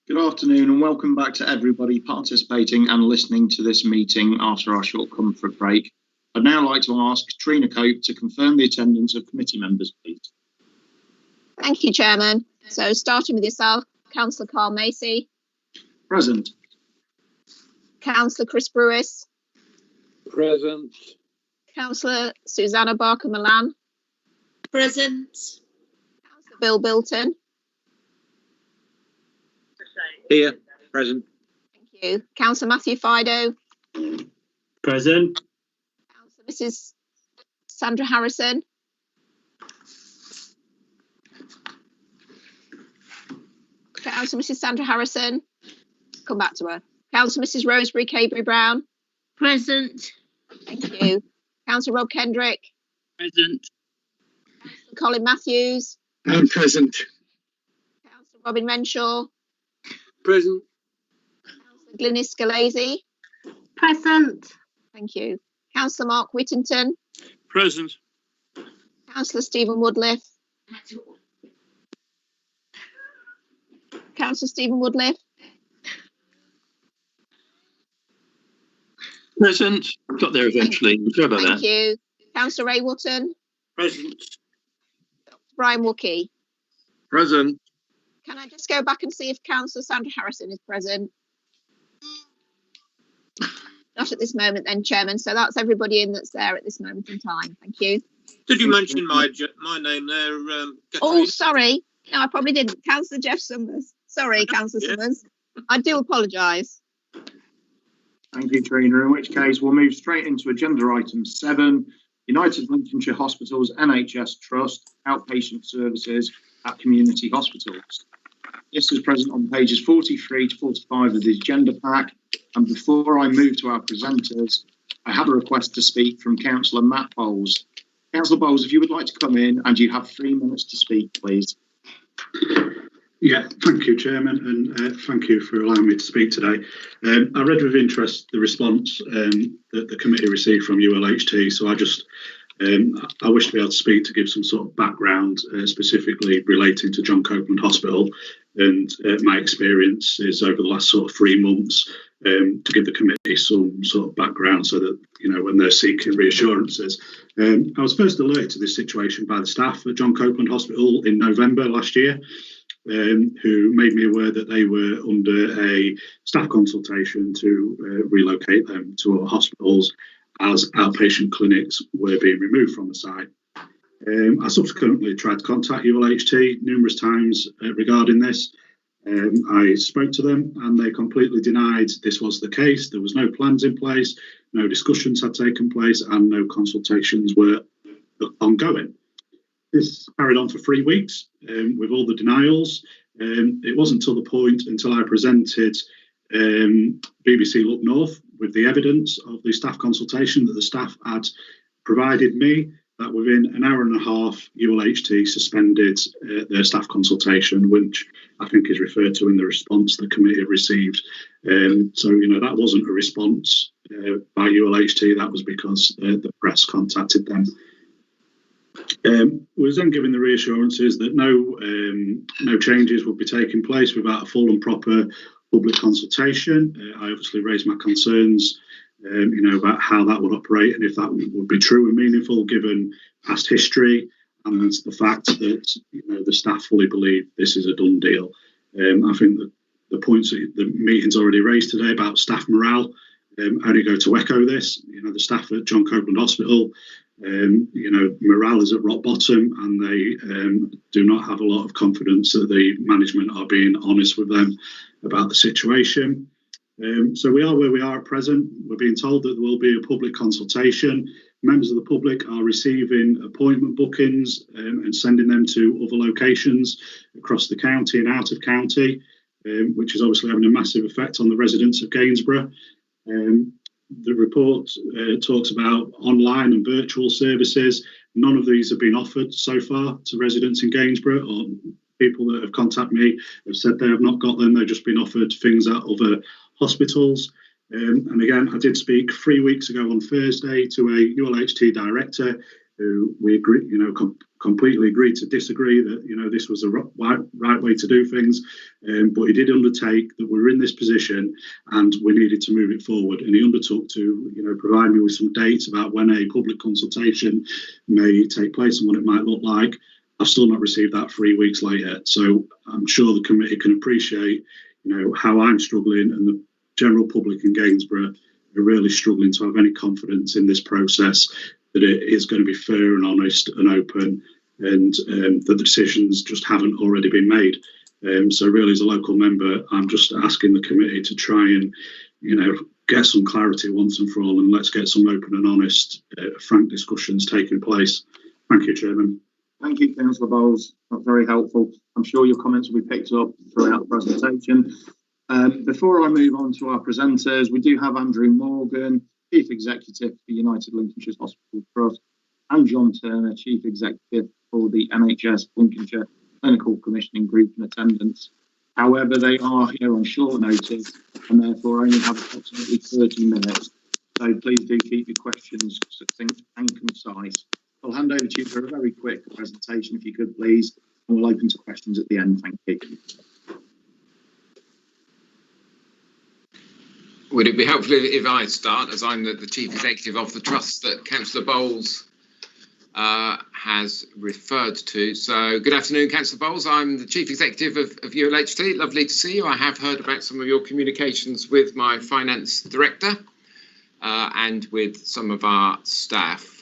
Good afternoon and welcome back to everybody participating and listening to this meeting after our short comfort break. I'd now like to ask Trina Cope to confirm the attendance of committee members, please. Thank you, Chairman. So starting with yourself, Councillor Carl Macy. Present. Councillor Chris Brewis. Present. Councillor Susanna Barker-Milan. Present. Councillor Bill Bilton. Here, present. Thank you. Councillor Matthew Fido. Present. Councillor Mrs. Sandra Harrison. Councillor Mrs. Sandra Harrison. Come back to her. Councillor Mrs. Rosemary Cabery Brown. Present. Thank you. Councillor Rob Kendrick. Present. Councillor Colin Matthews. I'm present. Councillor Robin Renshaw. Present. Councillor Glynis Scalesi. Present. Thank you. Councillor Mark Whittington. Present. Councillor Stephen Woodliff. Councillor Stephen Woodliff. Present. Got there eventually. Sorry about Thank that. you. Councillor Ray Wotton. Present. Brian Wookey. Present. Can I just go back and see if Councillor Sandra Harrison is present? Not at this moment then, Chairman. So that's everybody in that's there at this moment in time. Thank you. Did you mention my name there, Oh, sorry. No, I probably didn't. Councillor Jeff Summers. Sorry, Councillor Summers. I do apologise. Thank you, Trina. In which case, we'll move straight into agenda item 7, United Lincolnshire Hospitals NHS Trust Outpatient Services at Community Hospitals. This is present on pages 43 to 45 of the agenda pack. And before I move to our presenters, I have a request to speak from Councillor Matt Bowles. Councillor Bowles, if you would like to come in, and you have 3 minutes to speak, please. Yeah, thank you, Chairman, and thank you for allowing me to speak today. I read with interest the response that the committee received from ULHT, so I wish to be able to speak to give some sort of background, specifically relating to John Copeland Hospital and my experiences over the last sort of 3 months, to give the committee some sort of background so that, you know, when they're seeking reassurances. I was first alerted to this situation by the staff at John Copeland Hospital in November last year, who made me aware that they were under a staff consultation to relocate them to our hospitals as outpatient clinics were being removed from the site. I subsequently tried to contact ULHT numerous times regarding this. I spoke to them and they completely denied this was the case. There was no plans in place, no discussions had taken place and no consultations were ongoing. This carried on for 3 weeks with all the denials. It wasn't until the point until I presented BBC Look North with the evidence of the staff consultation that the staff had provided me that within an hour and a half ULHT suspended their staff consultation, which I think is referred to in the response the committee received. So, you know, that wasn't a response by ULHT, that was because the press contacted them. We was then given the reassurances that no changes would be taking place without a full and proper public consultation. I obviously raised my concerns, you know, about how that would operate and if that would be true and meaningful given past history and the fact that, you know, the staff fully believe this is a done deal. I think that the points that the meeting's already raised today about staff morale only go to echo this. You know, the staff at John Copeland Hospital, you know, morale is at rock bottom and they do not have a lot of confidence that the management are being honest with them about the situation. So we are where we are at present. We're being told that there will be a public consultation. Members of the public are receiving appointment bookings and sending them to other locations across the county and out of county, which is obviously having a massive effect on the residents of Gainsborough. The report talks about online and virtual services. None of these have been offered so far to residents in Gainsborough, or people that have contacted me have said they have not got them. They've just been offered things at other hospitals. And again, I did speak 3 weeks ago on Thursday to a ULHT director who we agree, completely agreed to disagree that, this was the right way to do things. But he did undertake that we were in this position and we needed to move it forward. And he undertook to, provide me with some dates about when a public consultation may take place and what it might look like. I've still not received that 3 weeks later. So I'm sure the committee can appreciate, how I'm struggling, and the general public in Gainsborough are really struggling to have any confidence in this process, that it is going to be fair and honest and open, and that the decisions just haven't already been made. So really, as a local member, I'm just asking the committee to try and, get some clarity once and for all, and let's get some open and honest, frank discussions taking place. Thank you, Chairman. Thank you, Councillor Bowles. That's very helpful. I'm sure your comments will be picked up throughout the presentation. Before I move on to our presenters, we do have Andrew Morgan, Chief Executive for United Lincolnshire Hospital Trust, and John Turner, Chief Executive for the NHS Lincolnshire Clinical Commissioning Group, in attendance. However, they are here on short notice and therefore only have approximately 30 minutes. So please do keep your questions succinct and concise. I'll hand over to you for a very quick presentation, if you could, please, and we'll open to questions at the end. Thank you. Would it be helpful if I start, as I'm the Chief Executive of the Trust that Councillor Bowles has referred to? So, good afternoon, Councillor Bowles. I'm the Chief Executive of ULHT. Lovely to see you. I have heard about some of your communications with my Finance Director and with some of our staff.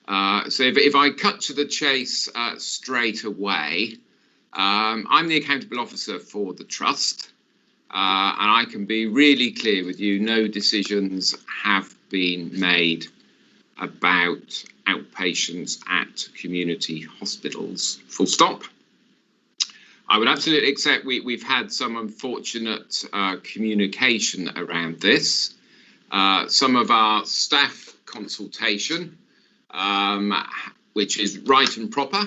So if I cut to the chase straight away, I'm the accountable officer for the Trust, and I can be really clear with you, no decisions have been made about outpatients at community hospitals, full stop. I would absolutely accept we've had some unfortunate communication around this. Some of our staff consultation, which is right and proper,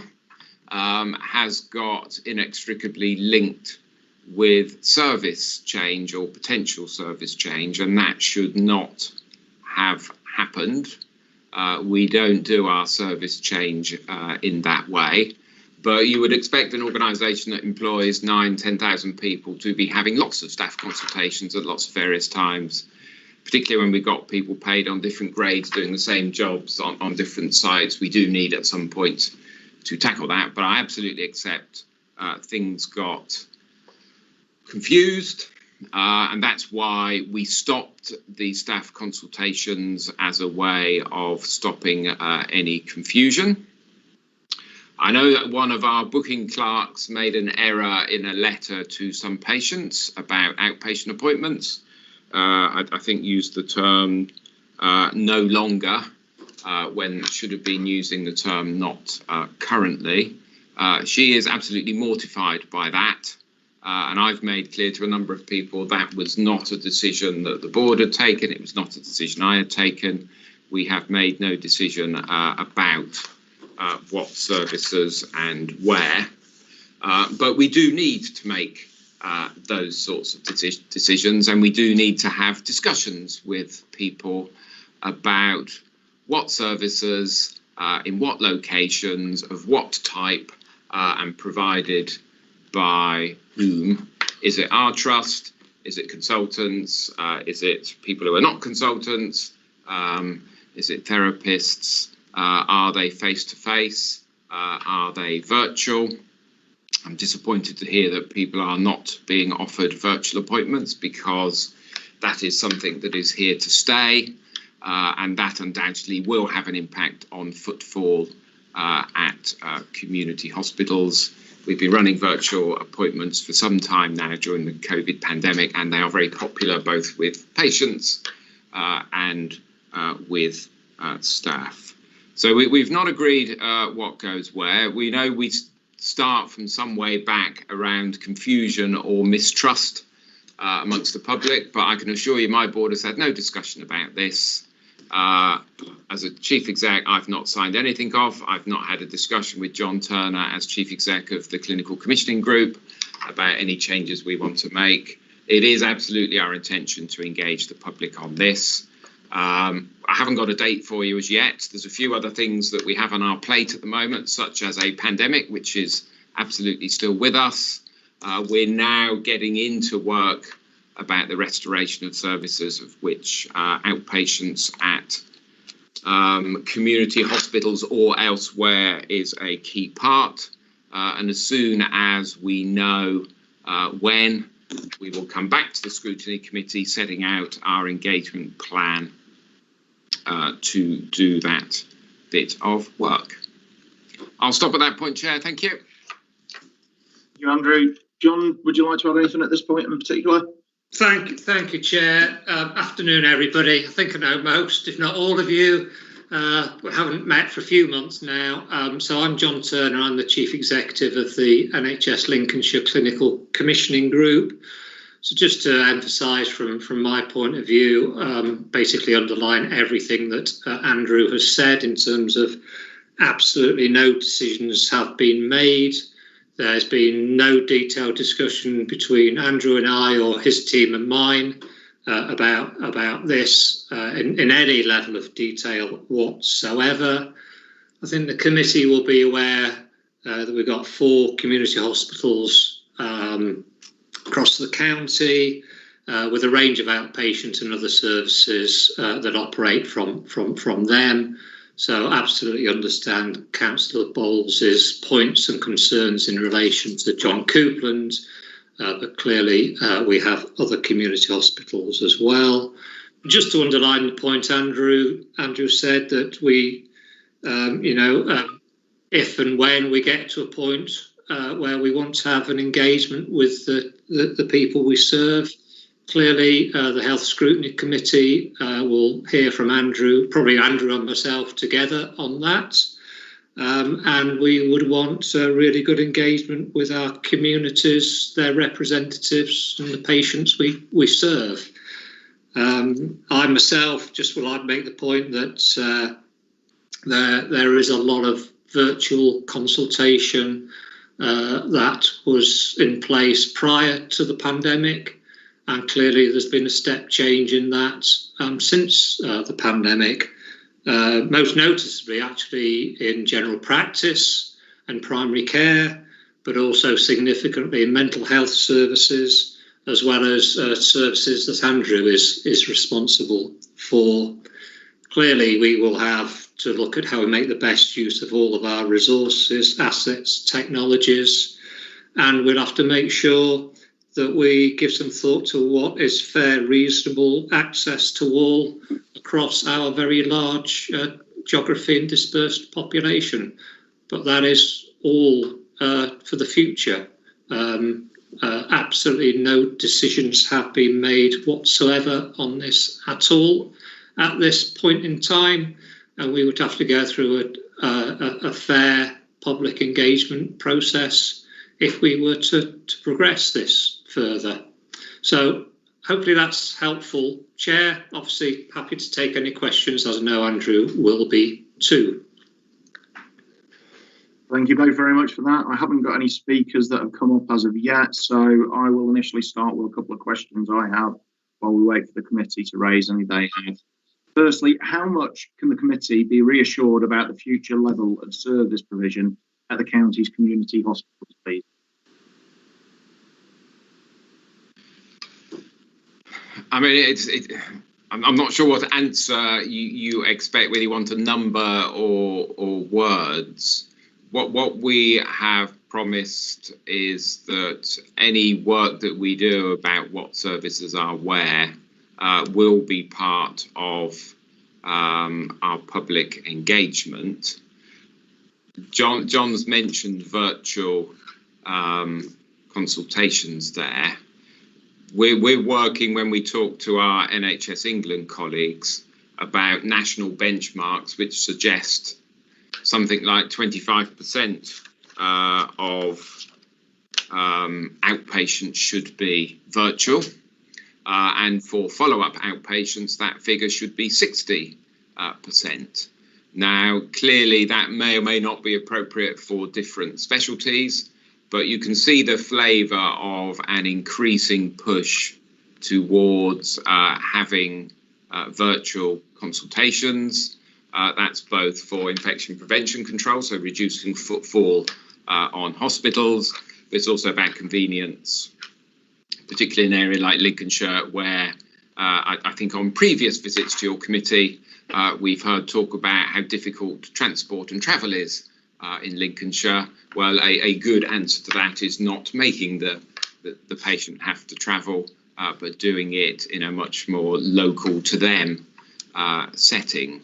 has got inextricably linked with service change or potential service change, and that should not have happened. We don't do our service change in that way, but you would expect an organisation that employs 9,000–10,000 people to be having lots of staff consultations at lots of various times, particularly when we've got people paid on different grades doing the same jobs on different sites. We do need at some point to tackle that, but I absolutely accept things got confused, and that's why we stopped the staff consultations as a way of stopping any confusion. I know that one of our booking clerks made an error in a letter to some patients about outpatient appointments. I think used the term no longer when should have been using the term not currently. She is absolutely mortified by that. And I've made clear to a number of people that was not a decision that the board had taken. It was not a decision I had taken. We have made no decision about what services and where. But we do need to make those sorts of decisions, and we do need to have discussions with people about what services, in what locations, of what type, and provided by whom. Is it our trust? Is it consultants? Is it people who are not consultants? Is it therapists? Are they face-to-face? Are they virtual? I'm disappointed to hear that people are not being offered virtual appointments, because that is something that is here to stay, and that undoubtedly will have an impact on footfall at community hospitals. We've been running virtual appointments for some time now during the COVID pandemic, and they are very popular both with patients and with staff. So we've not agreed what goes where. We know we start from some way back around confusion or mistrust amongst the public, but I can assure you my board has had no discussion about this. As a chief exec, I've not signed anything off. I've not had a discussion with John Turner as chief exec of the Clinical Commissioning Group about any changes we want to make. It is absolutely our intention to engage the public on this. I haven't got a date for you as yet. There's a few other things that we have on our plate at the moment, such as a pandemic, which is absolutely still with us. We're now getting into work about the restoration of services, of which outpatients at community hospitals or elsewhere is a key part. And as soon as we know when, we will come back to the Scrutiny Committee setting out our engagement plan to do that bit of work. I'll stop at that point, Chair. Thank you. Thank you, Andrew. John, would you like to add anything at this point in particular? Thank you, Chair. Afternoon, everybody. I think I know most, if not all of you. We haven't met for a few months now. So I'm John Turner. I'm the Chief Executive of the NHS Lincolnshire Clinical Commissioning Group. So just to emphasise from my point of view, basically underline everything that Andrew has said in terms of absolutely no decisions have been made. There's been no detailed discussion between Andrew and I or his team and mine about this in any level of detail whatsoever. I think the committee will be aware that we've got 4 community hospitals across the county with a range of outpatient and other services that operate from them. So absolutely understand Councillor Bowles's points and concerns in relation to John Coupland, but clearly we have other community hospitals as well. Just to underline the point Andrew said, that we, if and when we get to a point where we want to have an engagement with the people we serve, clearly the Health Scrutiny Committee will hear from Andrew, probably Andrew and myself together on that. And we would want really good engagement with our communities, their representatives and the patients we serve. I myself just would like to make the point that there is a lot of virtual consultation that was in place prior to the pandemic, and clearly there's been a step change in that since the pandemic. Most noticeably actually in general practice and primary care, but also significantly in mental health services, as well as services that Andrew is responsible for. Clearly we will have to look at how we make the best use of all of our resources, assets, technologies, and we'll have to make sure that we give some thought to what is fair, reasonable access to all across our very large geography and dispersed population. But that is all for the future. Absolutely no decisions have been made whatsoever on this at all at this point in time, and we would have to go through a fair public engagement process if we were to progress this further. So hopefully that's helpful, Chair. Obviously happy to take any questions, as I know Andrew will be too. Thank you both very much for that. I haven't got any speakers that have come up as of yet, so I will initially start with a couple of questions I have while we wait for the committee to raise any they have. Firstly, how much can the committee be reassured about the future level of service provision at the county's community hospitals, please? I mean, I'm not sure what answer you expect, whether you want a number or words. What we have promised is that any work that we do about what services are where will be part of our public engagement. John's mentioned virtual consultations there. We're working, when we talk to our NHS England colleagues, about national benchmarks which suggest something like 25% of outpatients should be virtual. And for follow-up outpatients, that figure should be 60%. Now, clearly, that may or may not be appropriate for different specialties, but you can see the flavour of an increasing push towards having virtual consultations. That's both for infection prevention control, so reducing footfall on hospitals. But it's also about convenience, particularly in an area like Lincolnshire, where I think on previous visits to your committee, we've heard talk about how difficult transport and travel is in Lincolnshire. Well, a good answer to that is not making the patient have to travel, but doing it in a much more local to them setting.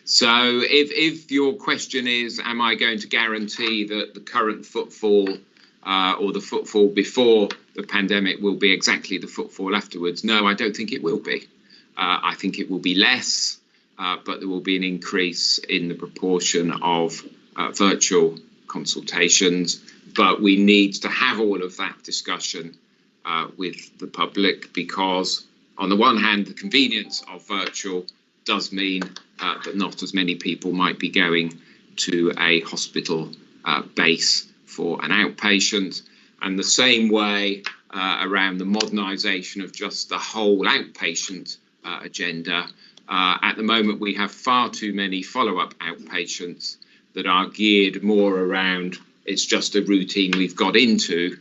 So if your question is, am I going to guarantee that the current footfall or the footfall before the pandemic will be exactly the footfall afterwards? No, I don't think it will be. I think it will be less, but there will be an increase in the proportion of virtual consultations. But we need to have all of that discussion with the public, because on the one hand, the convenience of virtual does mean that not as many people might be going to a hospital base for an outpatient. And the same way around the modernisation of just the whole outpatient agenda. At the moment, we have far too many follow-up outpatients that are geared more around it's just a routine we've got into,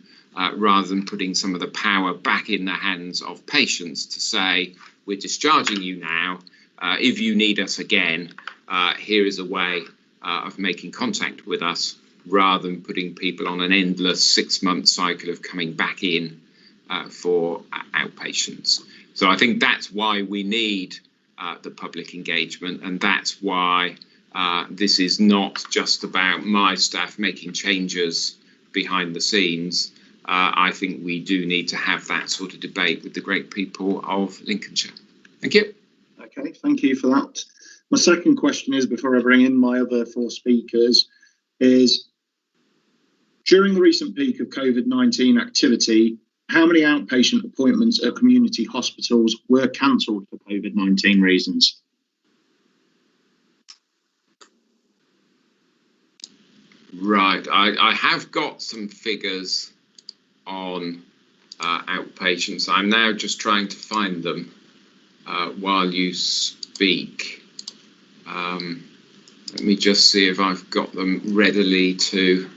rather than putting some of the power back in the hands of patients to say, we're discharging you now. If you need us again, here is a way of making contact with us, rather than putting people on an endless 6-month cycle of coming back in for outpatients. So I think that's why we need the public engagement, and that's why this is not just about my staff making changes behind the scenes. I think we do need to have that sort of debate with the great people of Lincolnshire. Thank you. Okay, thank you for that. My second question is, before I bring in my other 4 speakers, is during the recent peak of COVID-19 activity, how many outpatient appointments at community hospitals were cancelled for COVID-19 reasons? Right, I have got some figures on outpatients. I'm now just trying to find them while you speak. Let me just see if I've got them readily to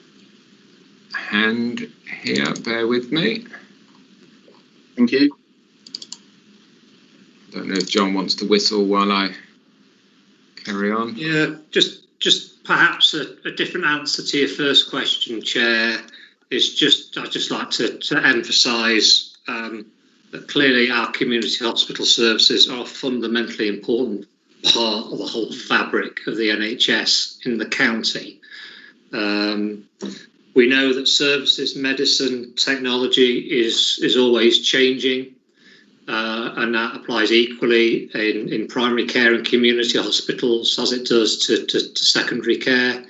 hand here. Bear with me. Thank you. Don't know if John wants to whistle while I carry on. Yeah, just perhaps a different answer to your first question, Chair, is I'd just like to emphasise that clearly our community hospital services are a fundamentally important part of the whole fabric of the NHS in the county. We know that services, medicine, technology is always changing, and that applies equally in primary care and community hospitals as it does to secondary care.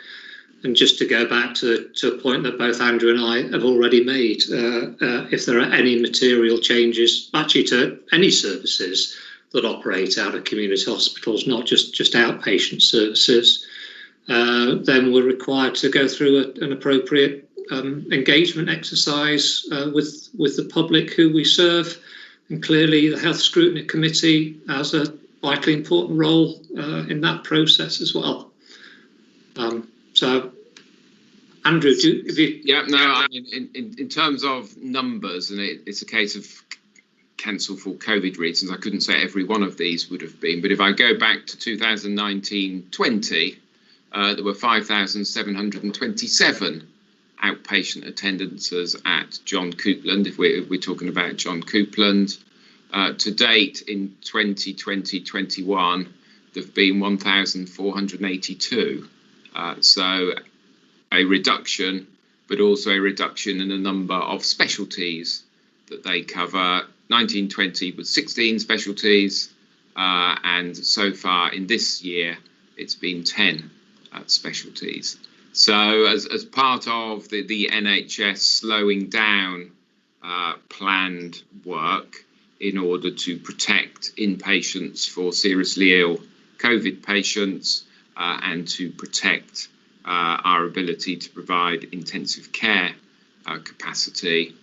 And just to go back to a point that both Andrew and I have already made, if there are any material changes, actually to any services that operate out of community hospitals, not just outpatient services, then we're required to go through an appropriate engagement exercise with the public who we serve. And clearly the Health Scrutiny Committee has a vitally important role in that process as well. So, Andrew, Yeah, no, I mean, in terms of numbers, and it's a case of cancel for COVID reasons, I couldn't say every one of these would have been, but if I go back to 2019-20, there were 5,727 outpatient attendances at John Coupland, if we're talking about John Coupland. To date, in 2020-21, there have been 1,482. So a reduction, but also a reduction in the number of specialties that they cover. 1920 was 16 specialties, and so far in this year, it's been 10 specialties. So as part of the NHS slowing down planned work in order to protect inpatients for seriously ill COVID patients and to protect our ability to provide intensive care capacity,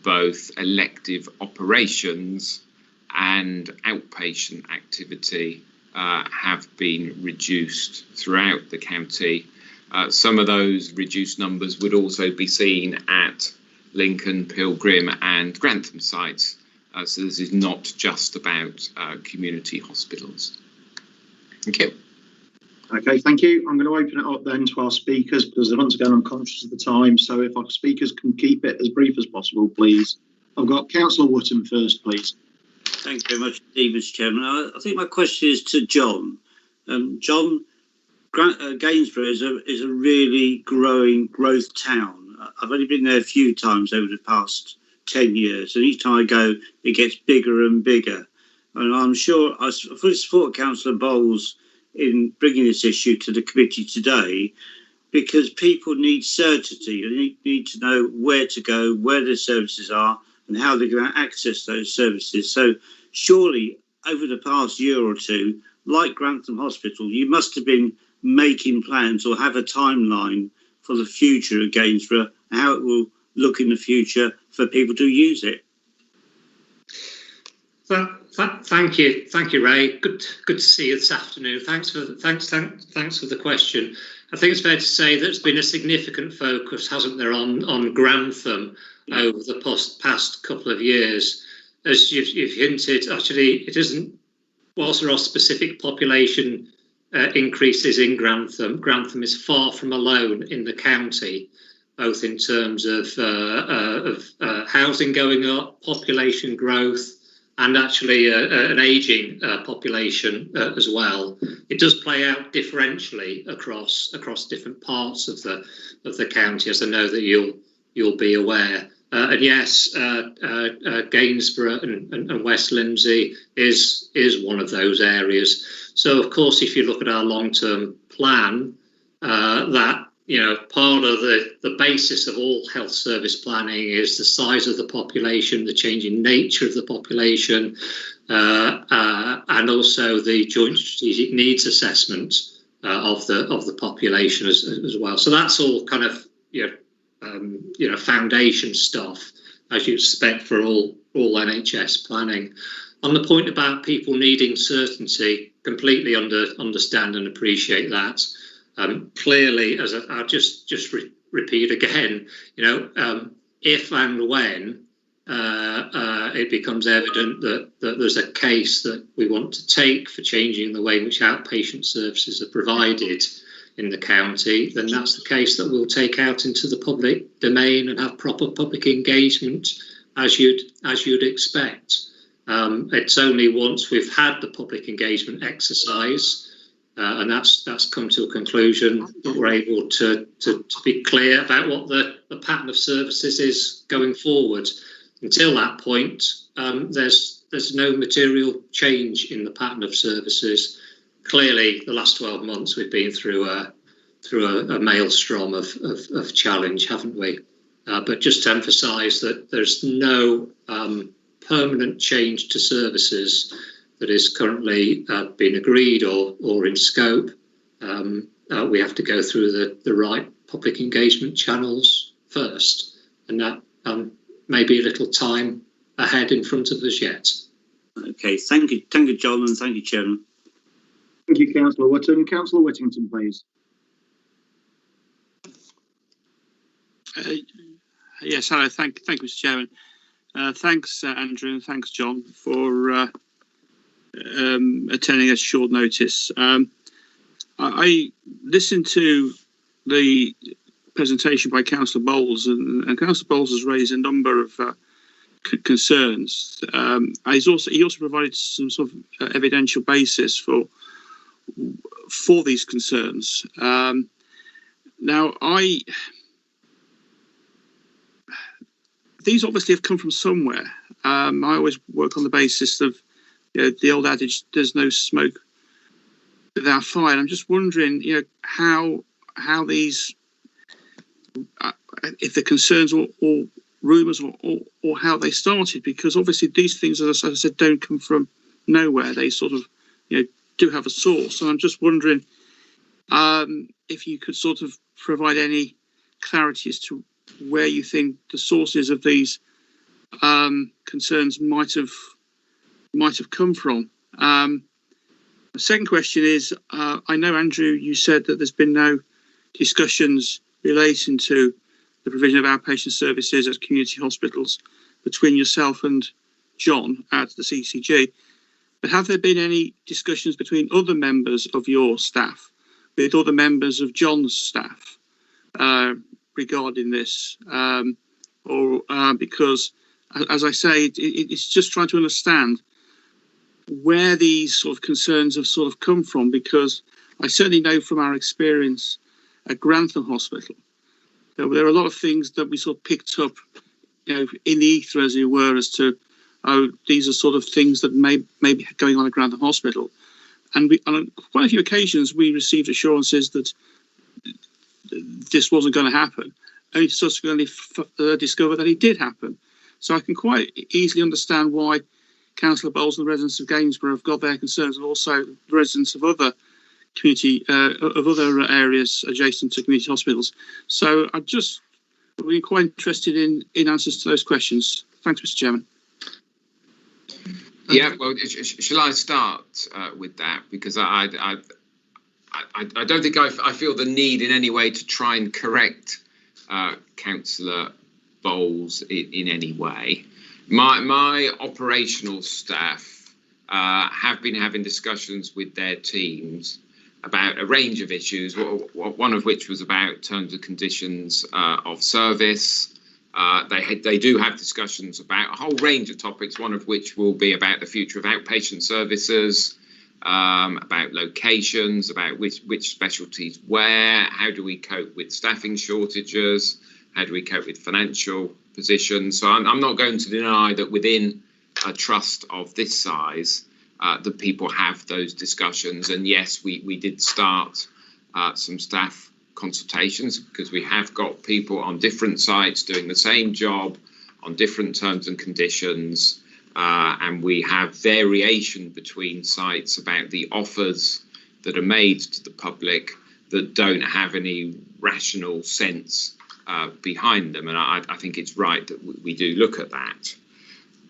both elective operations and outpatient activity have been reduced throughout the county. Some of those reduced numbers would also be seen at Lincoln, Pilgrim and Grantham sites. So this is not just about community hospitals. Thank you. Okay, thank you. I'm going to open it up then to our speakers because once again I'm conscious of the time. So if our speakers can keep it as brief as possible, please. I've got Councillor Whittington first, please. Thank you very much, Mr. Chairman. I think my question is to John. John, Gainsborough is a really growth town. I've only been there a few times over the past 10 years, and each time I go, it gets bigger and bigger. And I'm sure I fully support Councillor Bowles in bringing this issue to the committee today, because people need certainty. They need to know where to go, where their services are, and how they're going to access those services. So surely over the past year or two, like Grantham Hospital, you must have been making plans or have a timeline for the future of Gainsborough, how it will look in the future for people to use it. Thank you, Ray. Good to see you this afternoon. Thanks for the question. I think it's fair to say that there's been a significant focus, hasn't there, on Grantham over the past couple of years. As you've hinted, actually, it isn't. Whilst there are specific population increases in Grantham, Grantham is far from alone in the county, both in terms of housing going up, population growth, and actually an ageing population as well. It does play out differentially across different parts of the county, as I know that you'll be aware. And yes, Gainsborough and West Limsey is one of those areas. So of course, if you look at our long-term plan, that part of the basis of all health service planning is the size of the population, the changing nature of the population, and also the joint strategic needs assessment of the population as well. So that's all kind of foundation stuff, as you expect for all NHS planning. On the point about people needing certainty, completely understand and appreciate that. Clearly, as I'll just repeat again, if and when it becomes evident that there's a case that we want to take for changing the way in which outpatient services are provided in the county, then that's the case that we'll take out into the public domain and have proper public engagement, as you'd expect. It's only once we've had the public engagement exercise and that's come to a conclusion that we're able to be clear about what the pattern of services is going forward. Until that point, there's no material change in the pattern of services. Clearly, the last 12 months we've been through a maelstrom of challenge, haven't we? But just to emphasise that there's no permanent change to services that is currently being agreed or in scope. We have to go through the right public engagement channels first, and that may be a little time ahead in front of us yet. Okay, thank you, John, and thank you, Chairman. Thank you, Councillor Whittington. Councillor Whittington, please. Yes, hello. Thank you, Mr. Chairman. Thanks, Andrew, and thanks, John, for attending at short notice. I listened to the presentation by Councillor Bowles, and Councillor Bowles has raised a number of concerns. He also provided some sort of evidential basis for these concerns. Now, these obviously have come from somewhere. I always work on the basis of the old adage, "There's no smoke without fire." I'm just wondering, how these, if the concerns or rumours or how they started, because obviously these things, as I said, don't come from nowhere. They sort of, do have a source. And I'm just wondering if you could sort of provide any clarity as to where you think the sources of these concerns might have might have come from. The second question is, I know, Andrew, you said that there's been no discussions relating to the provision of outpatient services at community hospitals between yourself and John at the CCG. But have there been any discussions between other members of your staff with other members of John's staff regarding this? Because, as I say, it's just trying to understand where these sort of concerns have sort of come from, because I certainly know from our experience at Grantham Hospital, there are a lot of things that we sort of picked up, in the ether, as it were, as to, these are sort of things that may be going on at Grantham Hospital. And on quite a few occasions, we received assurances that this wasn't going to happen, only to subsequently discover that it did happen. So I can quite easily understand why Councillor Bowles and the residents of Gainsborough have got their concerns, and also the residents of other community, of other areas adjacent to community hospitals. So I'm just really quite interested in answers to those questions. Thanks, Mr. Chairman. Yeah, well, shall I start with that? Because I don't think I feel the need in any way to try and correct Councillor Bowles in any way. My operational staff have been having discussions with their teams about a range of issues, one of which was about terms and conditions of service. They do have discussions about a whole range of topics, one of which will be about the future of outpatient services, about locations, about which specialties where, how do we cope with staffing shortages, how do we cope with financial positions. So I'm not going to deny that within a trust of this size, that people have those discussions. And yes, we did start some staff consultations, because we have got people on different sites doing the same job on different terms and conditions, and we have variation between sites about the offers that are made to the public that don't have any rational sense behind them. And I think it's right that we do look at that.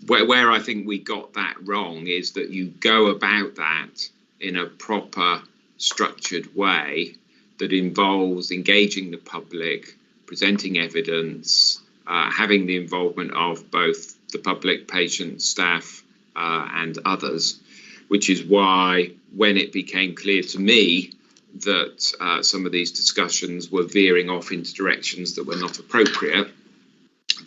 Where I think we got that wrong is that you go about that in a proper, structured way that involves engaging the public, presenting evidence, having the involvement of both the public, patients, staff, and others, which is why when it became clear to me that some of these discussions were veering off into directions that were not appropriate,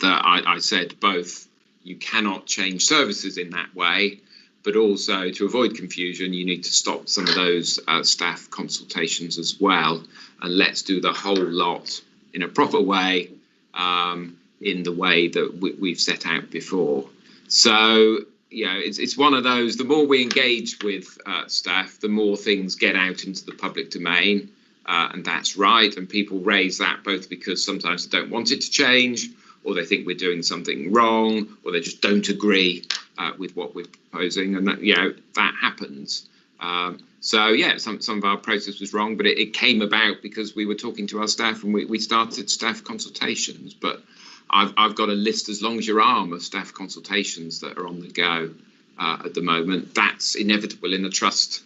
that I said both, you cannot change services in that way, but also to avoid confusion, you need to stop some of those staff consultations as well. And let's do the whole lot in a proper way, in the way that we've set out before. So, it's one of those, the more we engage with staff, the more things get out into the public domain. And that's right. And people raise that both because sometimes they don't want it to change, or they think we're doing something wrong, or they just don't agree with what we're proposing, and that happens. Some of our process was wrong, but it came about because we were talking to our staff and we started staff consultations. But I've got a list as long as your arm of staff consultations that are on the go at the moment. That's inevitable in a trust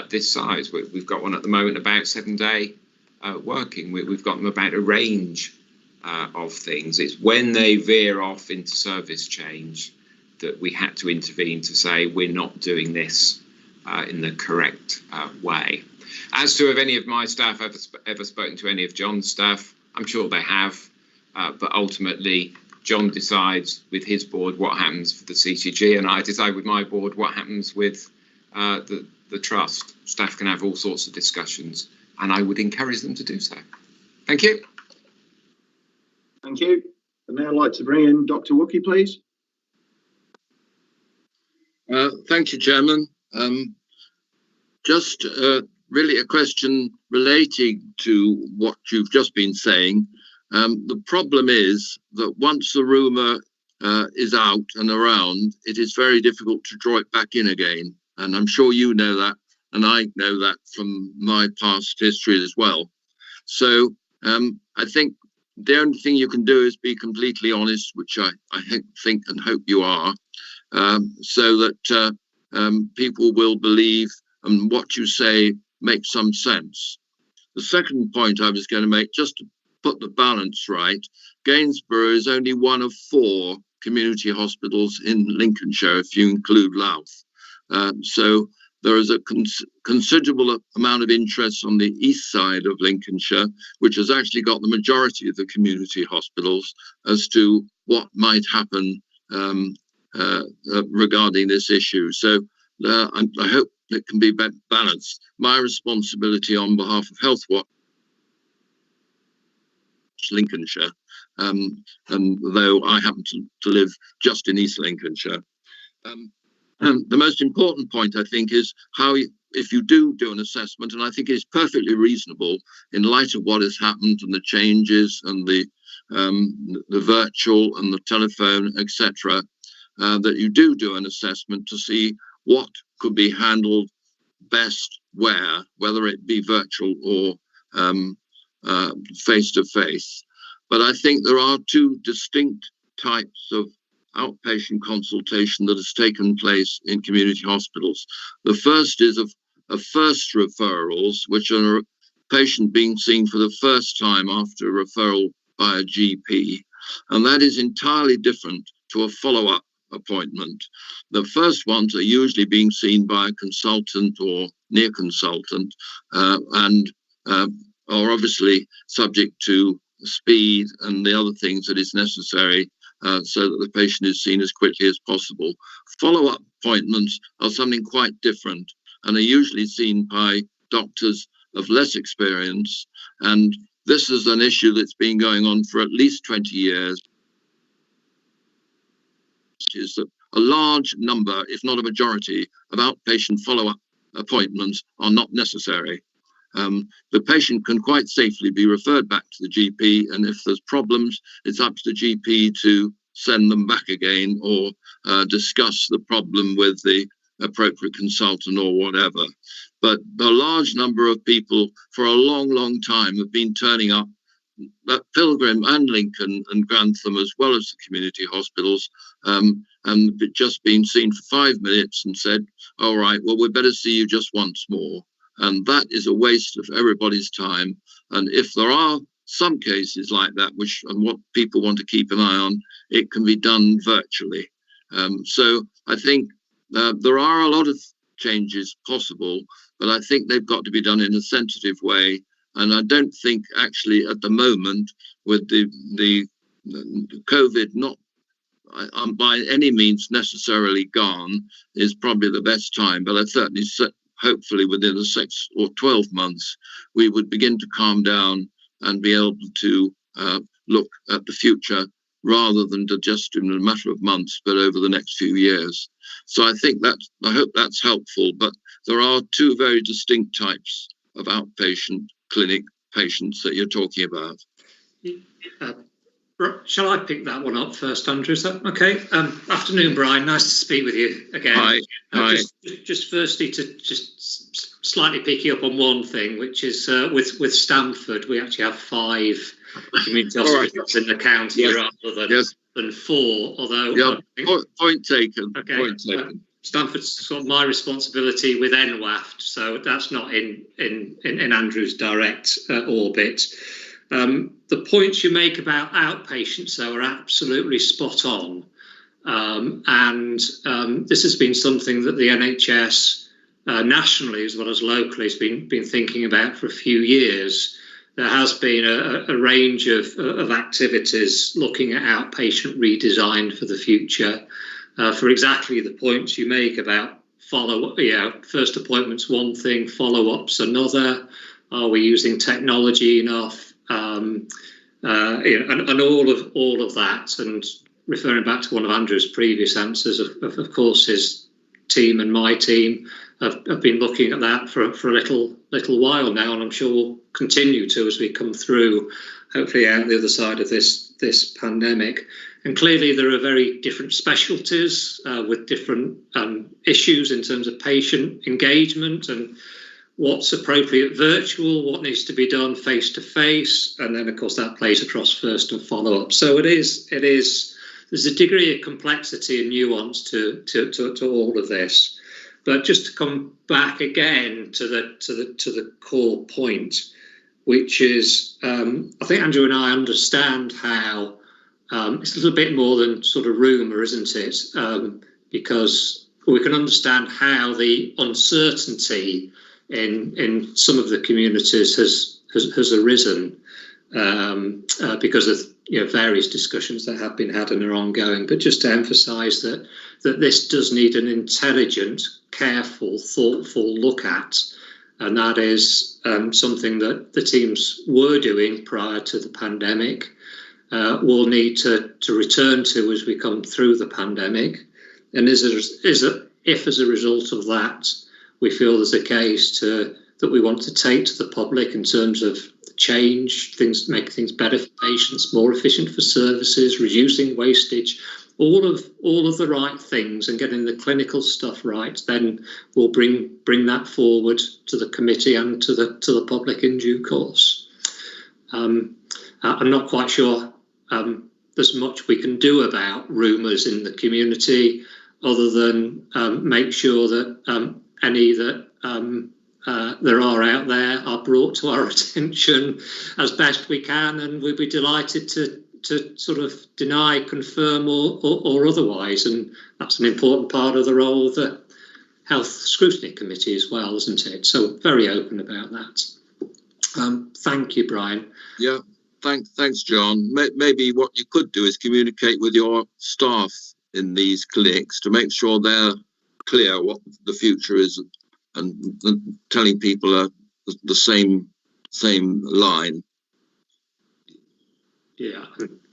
this size. We've got one at the moment about 7-day working. We've got them about a range of things. It's when they veer off into service change that we had to intervene to say we're not doing this in the correct way. As to have any of my staff ever spoken to any of John's staff, I'm sure they have, but ultimately John decides with his board what happens for the CCG, and I decide with my board what happens with the trust. Staff can have all sorts of discussions, and I would encourage them to do so. Thank you. Thank you. And now I'd like to bring in Dr. Wookie, please. Thank you, Chairman. Just really a question relating to what you've just been saying. The problem is that once the rumour is out and around, it is very difficult to draw it back in again. And I'm sure you know that, and I know that from my past history as well. So I think the only thing you can do is be completely honest, which I think and hope you are, so that people will believe and what you say makes some sense. The second point I was going to make, just to put the balance right, Gainsborough is only one of 4 community hospitals in Lincolnshire, if you include Louth. So there is a considerable amount of interest on the east side of Lincolnshire, which has actually got the majority of the community hospitals, as to what might happen regarding this issue. So I hope it can be balanced. My responsibility on behalf of Healthwatch Lincolnshire, and though I happen to live just in East Lincolnshire. The most important point, I think, is how, if you do an assessment, and I think it's perfectly reasonable in light of what has happened and the changes and the virtual and the telephone, etc., that you do an assessment to see what could be handled best where, whether it be virtual or face-to-face. But I think there are 2 distinct types of outpatient consultation that has taken place in community hospitals. The first is of first referrals, which are a patient being seen for the first time after a referral by a GP, and that is entirely different to a follow-up appointment. The first ones are usually being seen by a consultant or near consultant, and are obviously subject to speed and the other things that is necessary, so that the patient is seen as quickly as possible. Follow-up appointments are something quite different and are usually seen by doctors of less experience, and this is an issue that's been going on for at least 20 years. Is that a large number, if not a majority, of outpatient follow-up appointments are not necessary. The patient can quite safely be referred back to the GP, and if there's problems, it's up to the GP to send them back again or discuss the problem with the appropriate consultant or whatever. But a large number of people for a long, long time have been turning up at Pilgrim and Lincoln and Grantham, as well as the community hospitals, and just been seen for 5 minutes and said, all right, well, we better see you just once more. And that is a waste of everybody's time. And if there are some cases like that, which and what people want to keep an eye on, it can be done virtually. So I think there are a lot of changes possible, but I think they've got to be done in a sensitive way. And I don't think actually at the moment, with the COVID not by any means necessarily gone, is probably the best time. But I certainly, hopefully within the 6 or 12 months, we would begin to calm down and be able to look at the future rather than to just in a matter of months, but over the next few years. So I think I hope that's helpful. But there are 2 very distinct types of outpatient clinic patients that you're talking about. Shall I pick that one up first, Andrew? Is that okay? Afternoon, Brian. Nice to speak with you again. Hi. Hi. Just firstly to just slightly pick you up on one thing, which is with Stamford, we actually have 5 community hospitals in the county rather than 4. Although point taken. Okay. Point taken. Stamford's sort of my responsibility with NWAFT, so that's not in Andrew's direct orbit. The points you make about outpatients, though, are absolutely spot on. And this has been something that the NHS nationally as well as locally has been thinking about for a few years. There has been a range of activities looking at outpatient redesign for the future, for exactly the points you make about follow-up. First appointments one thing, follow-ups another. Are we using technology enough? And all of that, and referring back to one of Andrew's previous answers, of course, his team and my team have been looking at that for a little while now, and I'm sure we'll continue to as we come through, hopefully out the other side of this pandemic. And clearly there are very different specialties with different issues in terms of patient engagement and what's appropriate virtual, what needs to be done face to face, and then of course that plays across first and follow up. So it is there's a degree of complexity and nuance to all of this. But just to come back again to the core point, which is I think Andrew and I understand how it's a little bit more than sort of rumour, isn't it? Because we can understand how the uncertainty in some of the communities has arisen because of various discussions that have been had and are ongoing. But just to emphasise that this does need an intelligent, careful, thoughtful look at, and that is something that the teams were doing prior to the pandemic. We'll need to return to as we come through the pandemic, and if as a result of that we feel there's a case that we want to take to the public in terms of change, make things better for patients, more efficient for services, reducing wastage, all of the right things, and getting the clinical stuff right, then we'll bring that forward to the committee and to the public in due course. I'm not quite sure there's much we can do about rumours in the community other than make sure that any that there are out there are brought to our attention as best we can, and we'd be delighted to sort of deny, confirm or otherwise, and that's an important part of the role of the Health Scrutiny Committee as well, isn't it? So very open about that. Thank you, Brian. Yeah, thanks, John. Maybe what you could do is communicate with your staff in these clinics to make sure they're clear what the future is, and telling people the same line. Yeah,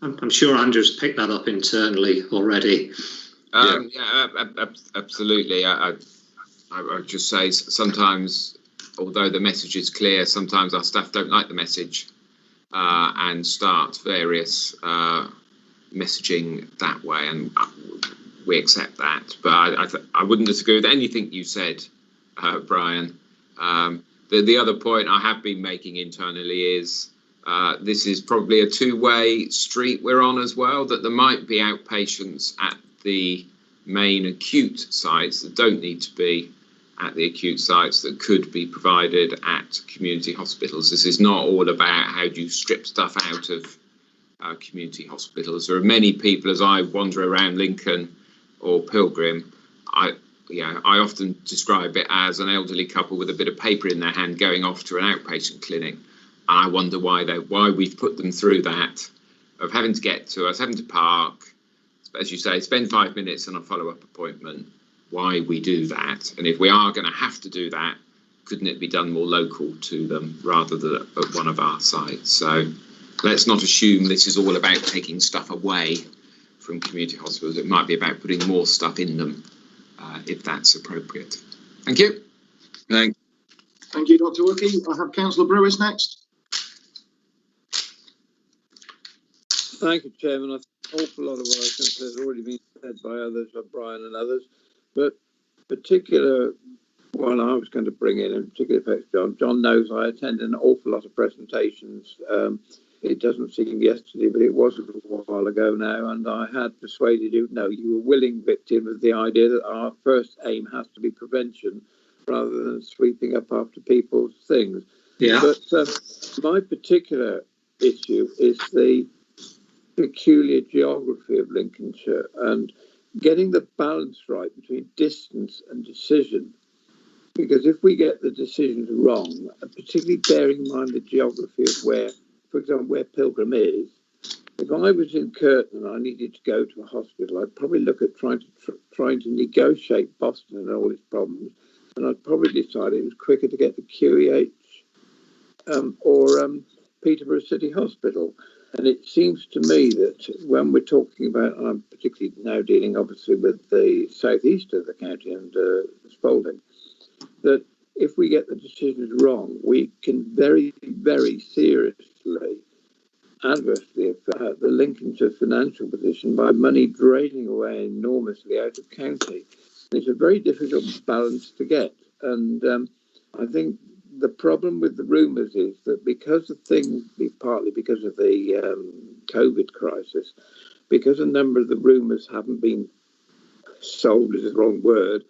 I'm sure Andrew's picked that up internally already. Yeah, absolutely. I would just say sometimes, although the message is clear, sometimes our staff don't like the message and start various messaging that way, and we accept that. But I wouldn't disagree with anything you said, Brian. The other point I have been making internally is this is probably a two-way street we're on as well, that there might be outpatients at the main acute sites that don't need to be at the acute sites that could be provided at community hospitals. This is not all about how do you strip stuff out of community hospitals. There are many people, as I wander around Lincoln or Pilgrim, I often describe it as an elderly couple with a bit of paper in their hand going off to an outpatient clinic. I wonder why we've put them through that, of having to get to us, having to park, as you say, spend 5 minutes on a follow-up appointment. Why we do that, and if we are going to have to do that, couldn't it be done more local to them rather than at one of our sites? So let's not assume this is all about taking stuff away from community hospitals. It might be about putting more stuff in them if that's appropriate. Thank you. Thank you, Dr. Wookey. I have Councillor Brewis next. Thank you, Chairman. An awful lot of what I think has already been said by others, by Brian and others, but particular one I was going to bring in particular affects John. John knows I attend an awful lot of presentations. It doesn't seem yesterday, but it was a while ago now, and I had persuaded you, no, you were a willing victim of the idea that our first aim has to be prevention rather than sweeping up after people's things. Yeah. But my particular issue is the peculiar geography of Lincolnshire and getting the balance right between distance and decision. Because if we get the decisions wrong, and particularly bearing in mind the geography of where, for example, where Pilgrim is, if I was in Curtin and I needed to go to a hospital, I'd probably look at trying to negotiate Boston and all its problems, and I'd probably decide it was quicker to get to QEH or Peterborough City Hospital. And it seems to me that when we're talking about, and I'm particularly now dealing obviously with the southeast of the county and Spalding, that if we get the decisions wrong, we can very, very seriously adversely affect the Lincolnshire financial position by money draining away enormously out of county. And it's a very difficult balance to get. And I think the problem with the rumours is that because of things, partly because of the COVID crisis, because a number of the rumours haven't been sold is the wrong word,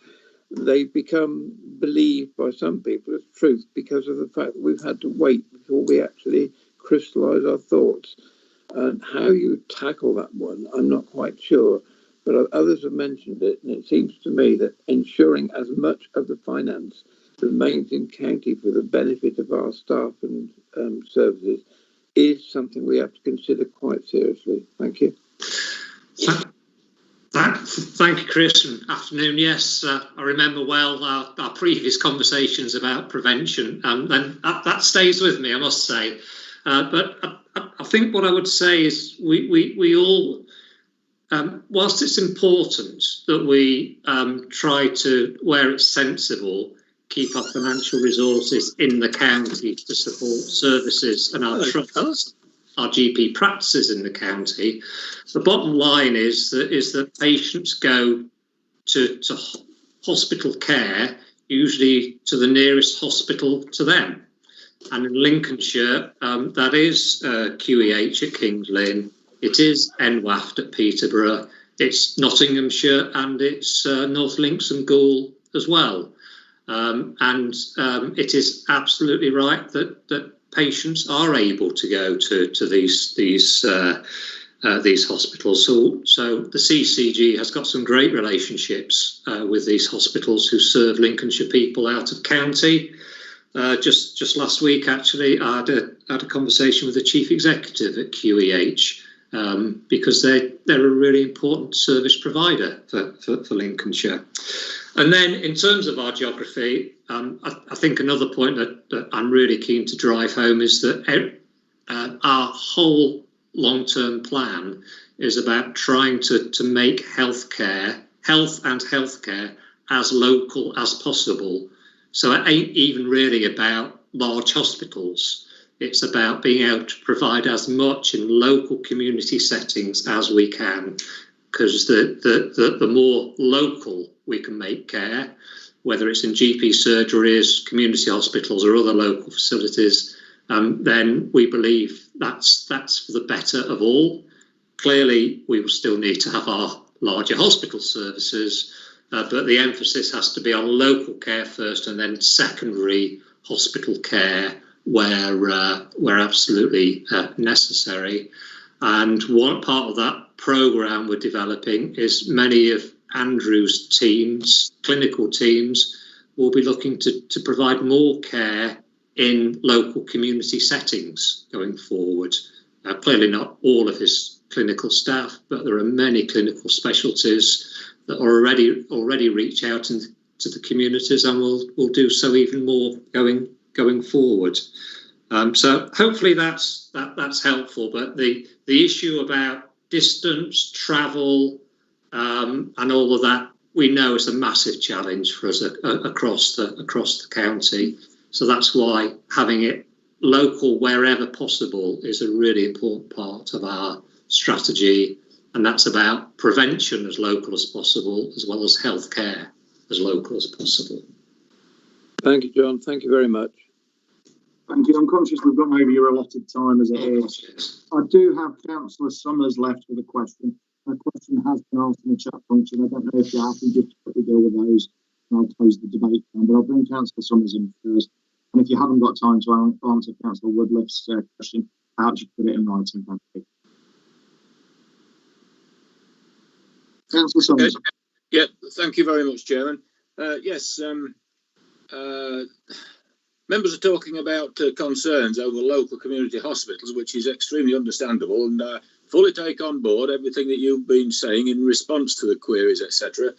they've become believed by some people as truth because of the fact that we've had to wait before we actually crystallise our thoughts. And how you tackle that one, I'm not quite sure, but others have mentioned it, and it seems to me that ensuring as much of the finance remains in county for the benefit of our staff and services is something we have to consider quite seriously. Thank you. Thank you, Chris, and afternoon. Yes, I remember well our previous conversations about prevention, and that stays with me, I must say. But I think what I would say is we all, whilst it's important that we try to, where it's sensible, keep our financial resources in the county to support services and our trusts, our GP practices in the county, the bottom line is that patients go to hospital care, usually to the nearest hospital to them. And in Lincolnshire, that is QEH at Kings Lynn, it is NWAFT at Peterborough, it's Nottinghamshire, and it's North Links and Goole as well. And it is absolutely right that patients are able to go to these hospitals. So the CCG has got some great relationships with these hospitals who serve Lincolnshire people out of county. Just last week, actually, I had a conversation with the chief executive at QEH because they're a really important service provider for Lincolnshire. And then in terms of our geography, I think another point that I'm really keen to drive home is that our whole long-term plan is about trying to make health and healthcare as local as possible. So it ain't even really about large hospitals. It's about being able to provide as much in local community settings as we can, because the more local we can make care, whether it's in GP surgeries, community hospitals or other local facilities, then we believe that's for the better of all. Clearly, we will still need to have our larger hospital services, but the emphasis has to be on local care first and then secondary hospital care where absolutely necessary. And one part of that programme we're developing is many of Andrew's teams, clinical teams, will be looking to provide more care in local community settings going forward. Clearly not all of his clinical staff, but there are many clinical specialties that are already reach out into the communities and will do so even more going forward. So hopefully that's helpful. But the issue about distance, travel, and all of that, we know is a massive challenge for us across the county. So that's why having it local wherever possible is a really important part of our strategy, and that's about prevention as local as possible, as well as healthcare as local as possible. Thank you, John. Thank you very much. Thank you. I'm conscious we've gone over your allotted time as it is. I do have Councillor Summers left with a question. My question has been asked in the chat function. I don't know if you're happy just to quickly deal with those, and I'll close the debate down. But I'll bring Councillor Summers in first. And if you haven't got time to answer Councillor Woodliff's question, perhaps you put it in writing. Thank you. Councillor Summers. Yeah, thank you very much, Chairman. Yes, members are talking about concerns over local community hospitals, which is extremely understandable, and fully take on board everything that you've been saying in response to the queries, etc.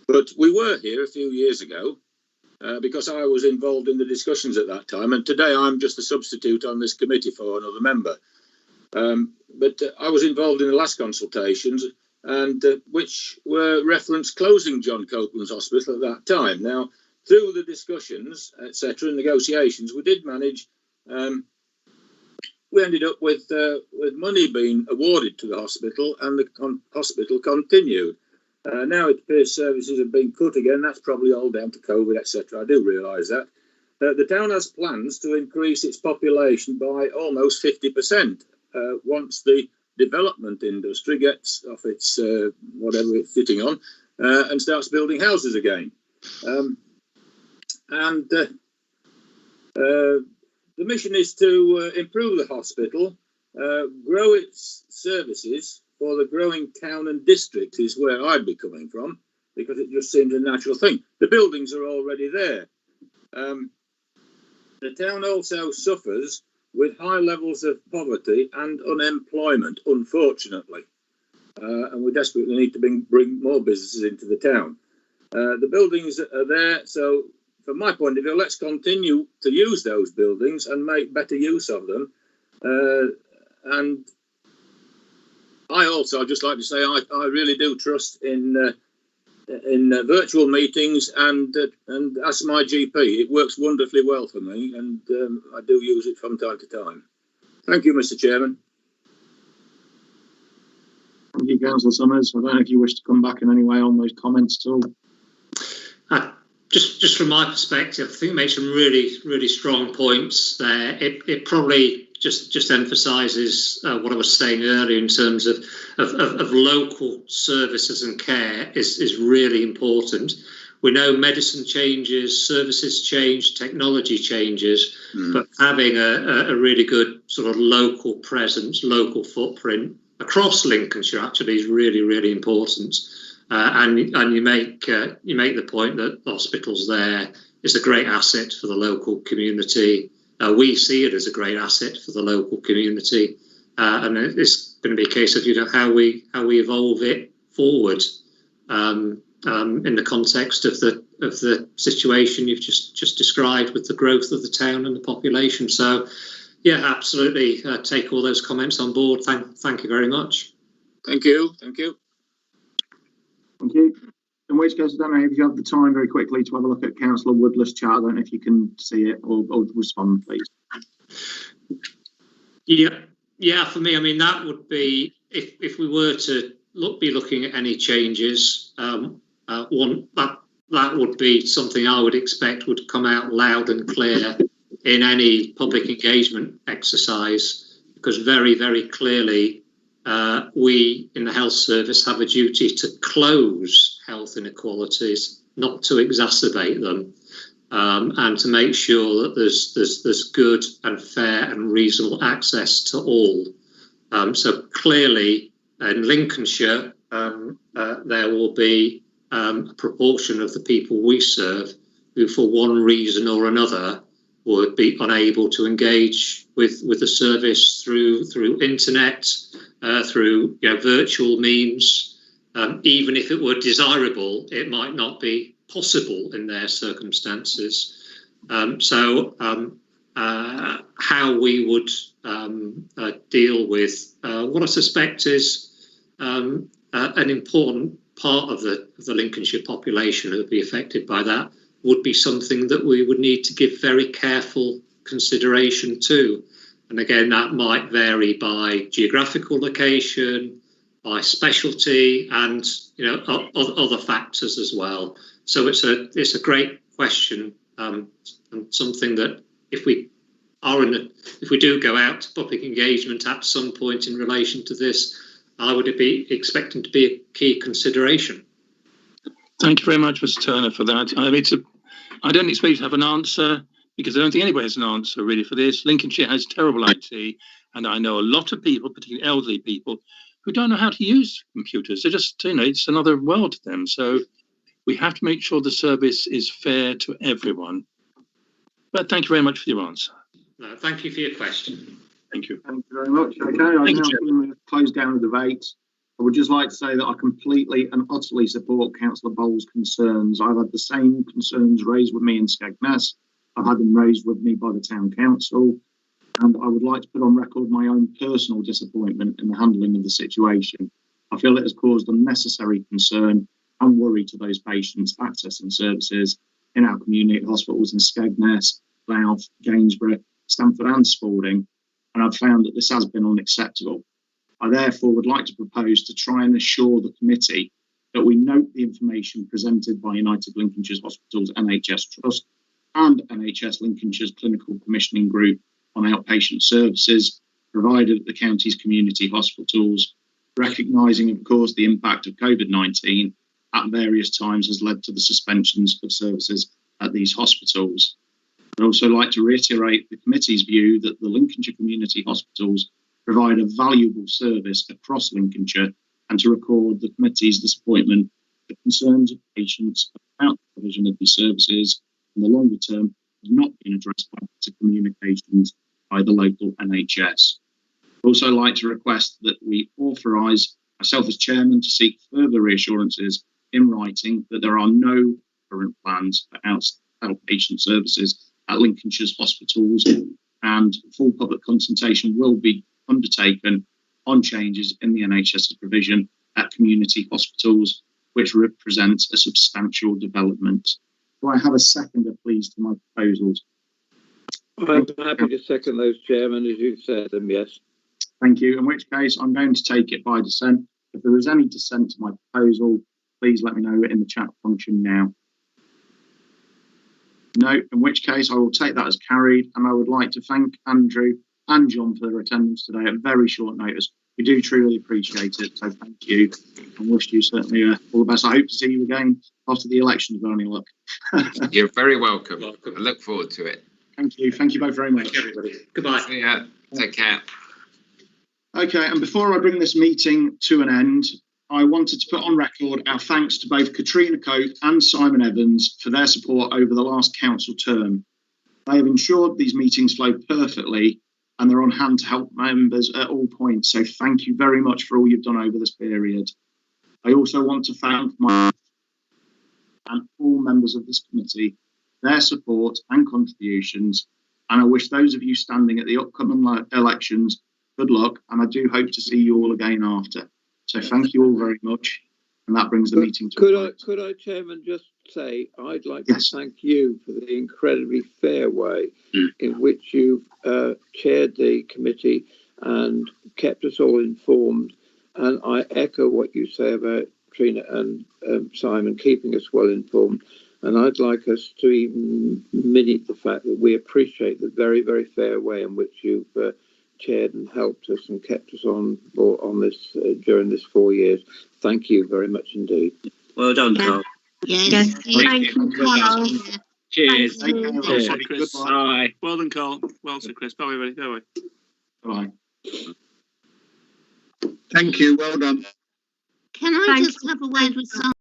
But we were here a few years ago because I was involved in the discussions at that time, and today I'm just a substitute on this committee for another member. But I was involved in the last consultations, and which were referenced closing John Copeland's Hospital at that time. Now, through the discussions, etc., and negotiations, we did manage. We ended up with money being awarded to the hospital, and the hospital continued. Now it appears services have been cut again. That's probably all down to COVID, etc. I do realise that. The town has plans to increase its population by almost 50% once the development industry gets off its whatever it's sitting on and starts building houses again. And the mission is to improve the hospital, grow its services for the growing town and district is where I'd be coming from, because it just seems a natural thing. The buildings are already there. The town also suffers with high levels of poverty and unemployment, unfortunately. And we desperately need to bring more businesses into the town. The buildings are there, so from my point of view, let's continue to use those buildings and make better use of them. And I also, I'd just like to say, I really do trust in virtual meetings and ask my GP. It works wonderfully well for me, and I do use it from time to time. Thank you, Mr. Chairman. Thank you, Councillor Summers. I don't know if you wish to come back in any way on those comments at all. Just from my perspective, I think it makes some really strong points there. It probably just emphasises what I was saying earlier in terms of local services and care is really important. We know medicine changes, services change, technology changes, but having a really good sort of local presence, local footprint across Lincolnshire actually is really important. And you make the point that the hospitals there is a great asset for the local community. We see it as a great asset for the local community, and it's going to be a case of how we evolve it forward in the context of the situation you've just described with the growth of the town and the population. So, yeah, absolutely, take all those comments on board. Thank you very much. Thank you. Thank you. Thank you. In which case, I don't know if you have the time very quickly to have a look at Councillor Woodless' chat. I don't know if you can see it or respond, please. Yeah. For me, I mean, that would be if we were to be looking at any changes. That would be something I would expect would come out loud and clear in any public engagement exercise, because very clearly. We in the health service have a duty to close health inequalities, not to exacerbate them, and to make sure that there's good and fair and reasonable access to all. So clearly in Lincolnshire, there will be a proportion of the people we serve who, for one reason or another, would be unable to engage with the service through internet, through virtual means. Even if it were desirable, it might not be possible in their circumstances. So how we would deal with what I suspect is an important part of the Lincolnshire population who would be affected by that would be something that we would need to give very careful consideration to. And again, that might vary by geographical location, by specialty, and other factors as well. So it's a great question, and something that if we do go out to public engagement at some point in relation to this, I would be expecting to be a key consideration. Thank you very much, Mr. Turner, for that. I don't expect you to have an answer, because I don't think anybody has an answer really for this. Lincolnshire has terrible IT, and I know a lot of people, particularly elderly people, who don't know how to use computers. They're just, it's another world to them. So we have to make sure the service is fair to everyone. But thank you very much for your answer. No, thank you for your question. Thank you. Thank you very much. Okay, I'm now going to close down the debate. I would just like to say that I completely and utterly support Councillor Bowles' concerns. I've had the same concerns raised with me in Skegness. I've had them raised with me by the Town Council. And I would like to put on record my own personal disappointment in the handling of the situation. I feel it has caused unnecessary concern and worry to those patients accessing services in our community hospitals in Skegness, Louth, Gainsborough, Stamford and Spalding. And I've found that this has been unacceptable. I therefore would like to propose to try and assure the committee that we note the information presented by United Lincolnshire's Hospitals NHS Trust and NHS Lincolnshire's Clinical Commissioning Group on outpatient services provided at the county's community hospitals, recognising, of course, the impact of COVID-19 at various times has led to the suspensions of services at these hospitals. I'd also like to reiterate the committee's view that the Lincolnshire community hospitals provide a valuable service across Lincolnshire, and to record the committee's disappointment that concerns of patients about the provision of these services in the longer term has not been addressed by better communications by the local NHS. I'd also like to request that we authorise myself as chairman to seek further reassurances in writing that there are no current plans for outpatient services at Lincolnshire's hospitals, and full public consultation will be undertaken on changes in the NHS's provision at community hospitals, which represents a substantial development. Do I have a seconder, please, to my proposals? I'm happy to second those, Chairman, as you said them, yes. Thank you, in which case I'm going to take it by dissent. If there is any dissent to my proposal, please let me know in the chat function now. No, in which case I will take that as carried, and I would like to thank Andrew and John for their attendance today at very short notice. We do truly appreciate it, so thank you, and wish you certainly all the best. I hope to see you again after the elections, with any luck. You're very welcome. I look forward to it. Thank you both very much. Thank you, everybody. Goodbye. See ya. Take care. Okay, and before I bring this meeting to an end, I wanted to put on record our thanks to both Katrina Coate and Simon Evans for their support over the last council term. They have ensured these meetings flow perfectly, and they're on hand to help members at all points. So thank you very much for all you've done over this period. I also want to thank my and all members of this committee, their support and contributions. And I wish those of you standing at the upcoming elections good luck, and I do hope to see you all again after. So thank you all very much, and that brings the meeting to a close. Could I, Chairman, just say I'd like to thank you for the incredibly fair way in which you've chaired the committee and kept us all informed. And I echo what you say about Trina and Simon keeping us well informed. And I'd like us to even minute the fact that we appreciate the very, very fair way in which you've chaired and helped us and kept us on this during this 4 years. Thank you very much indeed. Well done, Carl. Yes. Thank you, Carl. Cheers. Thank you. Well said, Chris. Bye. Well done, Carl. Well said, Chris. Bye, everybody. Bye. Thank you. Well done. Can I just have a word with Simon?